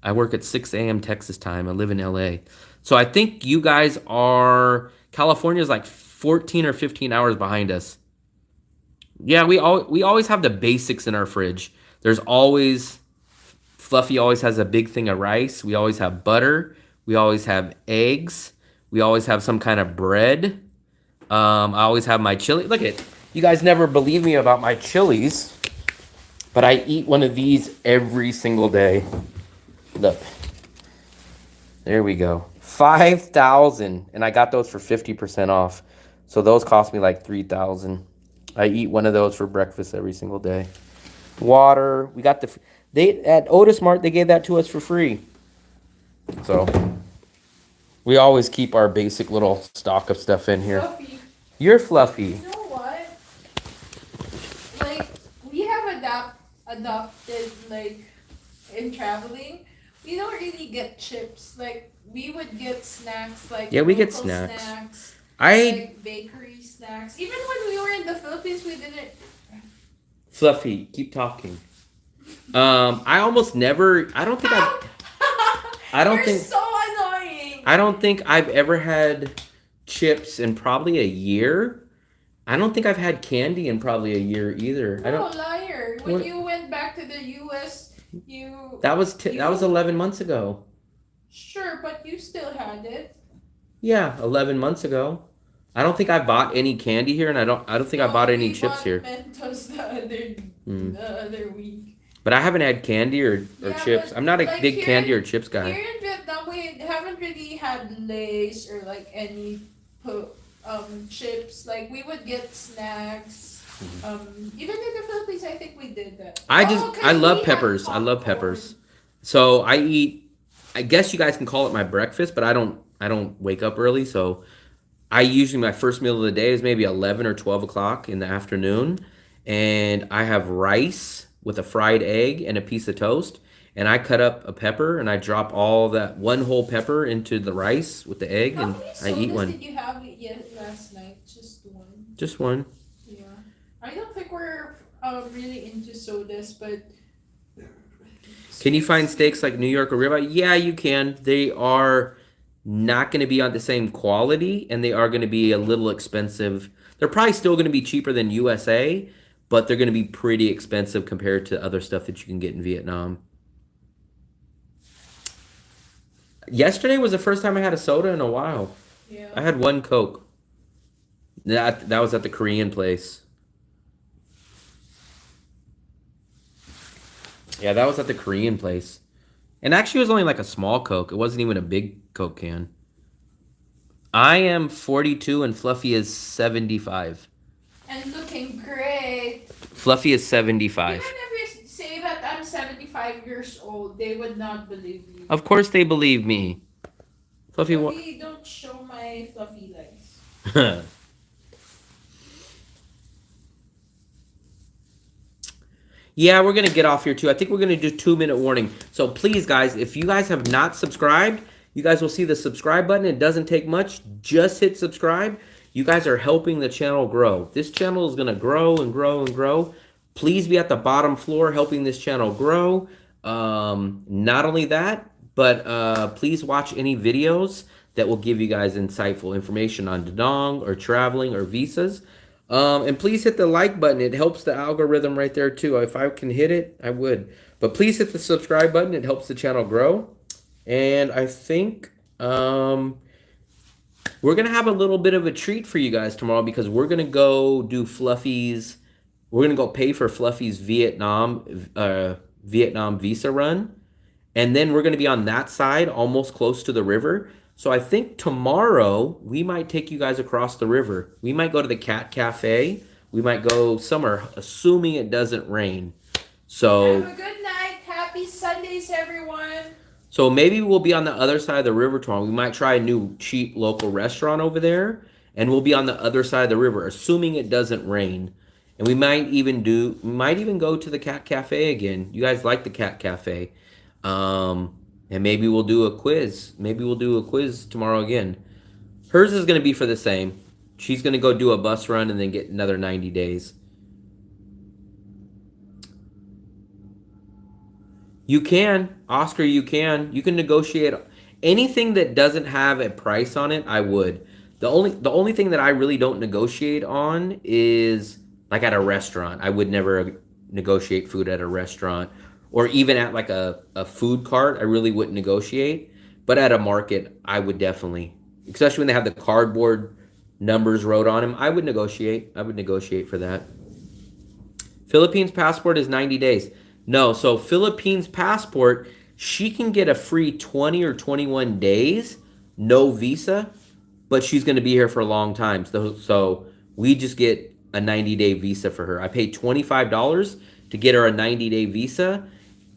[SPEAKER 2] I work at 6 a.m. Texas time. I live in LA. So I think you guys are... California's like 14 or 15 hours behind us. Yeah, we always have the basics in our fridge. There's always... Fluffy always has a big thing of rice. We always have butter. We always have eggs. We always have some kind of bread. I always have my chili. Look at... You guys never believe me about my chilies. But I eat one of these every single day. Look. There we go. 5,000, and I got those for 50% off. So those cost me like 3,000. I eat one of those for breakfast every single day. Water, we got they at Otis Mart, they gave that to us for free. So we always keep our basic little stock of stuff in here.
[SPEAKER 1] Fluffy.
[SPEAKER 2] You're fluffy.
[SPEAKER 1] You know what? Like, we have adopted, like, in traveling, we don't really get chips. Like, we would get snacks, like,
[SPEAKER 2] Yeah, we get
[SPEAKER 1] local
[SPEAKER 2] snacks.
[SPEAKER 1] like bakery snacks. Even when we were in the Philippines, we didn't.
[SPEAKER 2] Fluffy, keep talking. I almost never. I don't think I've. I don't
[SPEAKER 1] You're
[SPEAKER 2] think.
[SPEAKER 1] so annoying.
[SPEAKER 2] I don't think I've ever had chips in probably a year. I don't think I've had candy in probably a year either. I
[SPEAKER 1] No,
[SPEAKER 2] don't.
[SPEAKER 1] liar. When
[SPEAKER 2] What?
[SPEAKER 1] you went back to the US, you.
[SPEAKER 2] That was 11 months ago.
[SPEAKER 1] Sure, but you still had it.
[SPEAKER 2] Yeah, 11 months ago. I don't think I bought any candy here, and I don't think I bought any
[SPEAKER 1] we
[SPEAKER 2] chips
[SPEAKER 1] bought
[SPEAKER 2] here.
[SPEAKER 1] Mentos
[SPEAKER 2] Mm.
[SPEAKER 1] the other week.
[SPEAKER 2] But I haven't had candy or
[SPEAKER 1] Yeah,
[SPEAKER 2] chips.
[SPEAKER 1] but
[SPEAKER 2] I'm not a
[SPEAKER 1] like
[SPEAKER 2] big
[SPEAKER 1] here
[SPEAKER 2] candy
[SPEAKER 1] in-
[SPEAKER 2] or chips guy.
[SPEAKER 1] Here in Vietnam, we haven't really had Lays or like any chips. Like we would get snacks. Even in the Philippines, I think we did that.
[SPEAKER 2] I
[SPEAKER 1] 'Cause
[SPEAKER 2] love
[SPEAKER 1] we had
[SPEAKER 2] peppers. I love
[SPEAKER 1] popcorn.
[SPEAKER 2] peppers. So I eat. I guess you guys can call it my breakfast, but I don't. I don't wake up early, so I usually my first meal of the day is maybe 11 or 12 o'clock in the afternoon, and I have rice with a fried egg and a piece of toast, and I cut up a pepper and I drop all that one whole pepper into the rice with the egg,
[SPEAKER 1] How
[SPEAKER 2] and
[SPEAKER 1] many
[SPEAKER 2] I eat
[SPEAKER 1] sodas
[SPEAKER 2] one.
[SPEAKER 1] did you have last night? Just one.
[SPEAKER 2] Just one.
[SPEAKER 1] Yeah. I don't think we're really into sodas, but.
[SPEAKER 2] Can you find steaks like New York or ribeye? Yeah, you can. They are not going to be on the same quality, and they are going to be a little expensive. They're probably still going to be cheaper than USA, but they're going to be pretty expensive compared to other stuff that you can get in Vietnam. Yesterday was the first time I had a soda in a while.
[SPEAKER 1] Yeah.
[SPEAKER 2] I had one Coke. That was at the Korean place. Yeah, that was at the Korean place. And actually, it was only like a small Coke. It wasn't even a big Coke can. I am 42 and Fluffy is 75.
[SPEAKER 1] And looking great.
[SPEAKER 2] Fluffy is 75.
[SPEAKER 1] Even if you say that I'm 75 years old, they would not believe you.
[SPEAKER 2] Of course they believe me. Fluffy, what?
[SPEAKER 1] Fluffy, don't show my fluffy legs.
[SPEAKER 2] Yeah, we're going to get off here too. I think we're going to do 2-minute warning. So please, guys, if you guys have not subscribed, you guys will see the subscribe button. It doesn't take much. Just hit subscribe. You guys are helping the channel grow. This channel is going to grow and grow and grow. Please be at the bottom floor helping this channel grow. Not only that, but please watch any videos that will give you guys insightful information on Dadong or traveling or visas. And please hit the like button. It helps the algorithm right there too. If I can hit it, I would. But please hit the subscribe button. It helps the channel grow. And I think we're going to have a little bit of a treat for you guys tomorrow because we're going to go do Fluffy's. We're going to go pay for Fluffy's Vietnam visa run. And then we're going to be on that side, almost close to the river. So I think tomorrow we might take you guys across the river. We might go to the Cat Cafe. We might go somewhere, assuming it doesn't rain. So
[SPEAKER 1] Have a good night. Happy Sundays, everyone.
[SPEAKER 2] So maybe we'll be on the other side of the river tomorrow. We might try a new cheap local restaurant over there, and we'll be on the other side of the river, assuming it doesn't rain. And we might even go to the Cat Cafe again. You guys like the Cat Cafe. And maybe we'll do a quiz. Maybe we'll do a quiz tomorrow again. Hers is going to be for the same. She's going to go do a bus run and then get another 90 days. You can, Oscar, you can negotiate anything that doesn't have a price on it. I would. The only thing that I really don't negotiate on is like at a restaurant. I would never negotiate food at a restaurant or even at like a food cart. I really wouldn't negotiate, but at a market, I would definitely, especially when they have the cardboard numbers wrote on them. I would negotiate. I would negotiate for that. Philippines passport is 90 days. No, so Philippines passport, she can get a free 20 or 21 days no visa, but she's going to be here for a long time. So we just get a 90-day visa for her. I paid $25 to get her a 90-day visa.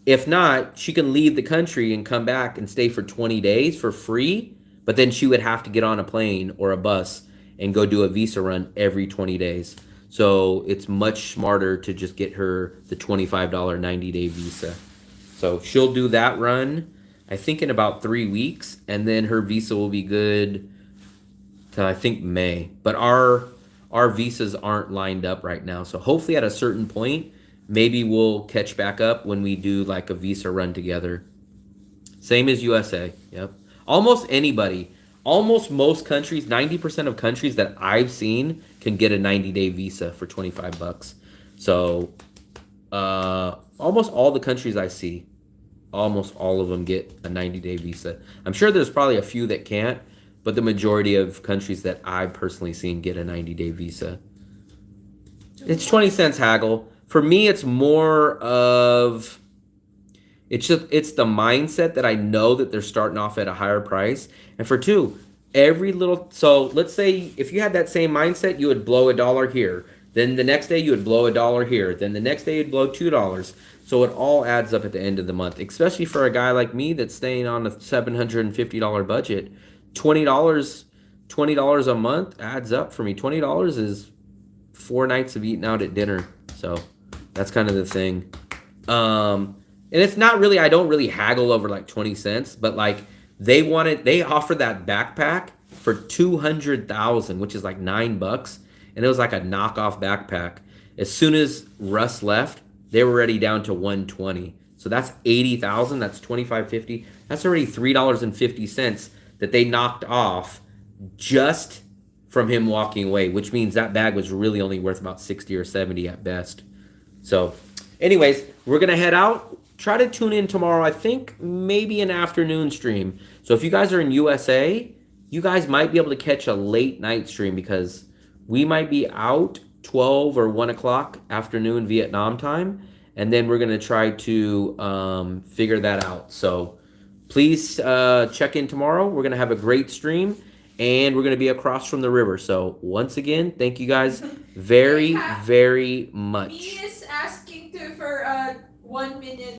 [SPEAKER 2] If not, she can leave the country and come back and stay for 20 days for free, but then she would have to get on a plane or a bus and go do a visa run every 20 days. So it's much smarter to just get her the $25 90-day visa. So she'll do that run, I think, in about 3 weeks, and then her visa will be good till I think May. But our visas aren't lined up right now. So hopefully at a certain point, maybe we'll catch back up when we do like a visa run together. Same as USA. Yep. Almost anybody, almost most countries, 90% of countries that I've seen can get a 90-day visa for $25. So almost all the countries I see, almost all of them get a 90-day visa. I'm sure there's probably a few that can't, but the majority of countries that I've personally seen get a 90-day visa. It's 20 cents haggle. For me, it's more of, it's the mindset that I know that they're starting off at a higher price. And for two, so let's say if you had that same mindset, you would blow $1 here. Then the next day you would blow $1 here. Then the next day you'd blow $2. So it all adds up at the end of the month, especially for a guy like me that's staying on a $750 budget. $20 a month adds up for me. $20 is 4 nights of eating out at dinner. So that's kind of the thing. And it's not really, I don't really haggle over like 20 cents, but like they offered that backpack for $200,000, which is like $9. And it was like a knockoff backpack. As soon as Russ left, they were already down to $120. So that's $80,000. That's $25.50. That's already $3.50 that they knocked off just from him walking away, which means that bag was really only worth about 60 or 70 at best. So anyways, we're going to head out. Try to tune in tomorrow. I think maybe an afternoon stream. So if you guys are in USA, you guys might be able to catch a late night stream because we might be out 12 or 1 o'clock afternoon Vietnam time. And then we're going to try to figure that out. So please check in tomorrow. We're going to have a great stream. And we're going to be across from the river. So once again, thank you guys very, very much.
[SPEAKER 1] Me is asking for 1 minute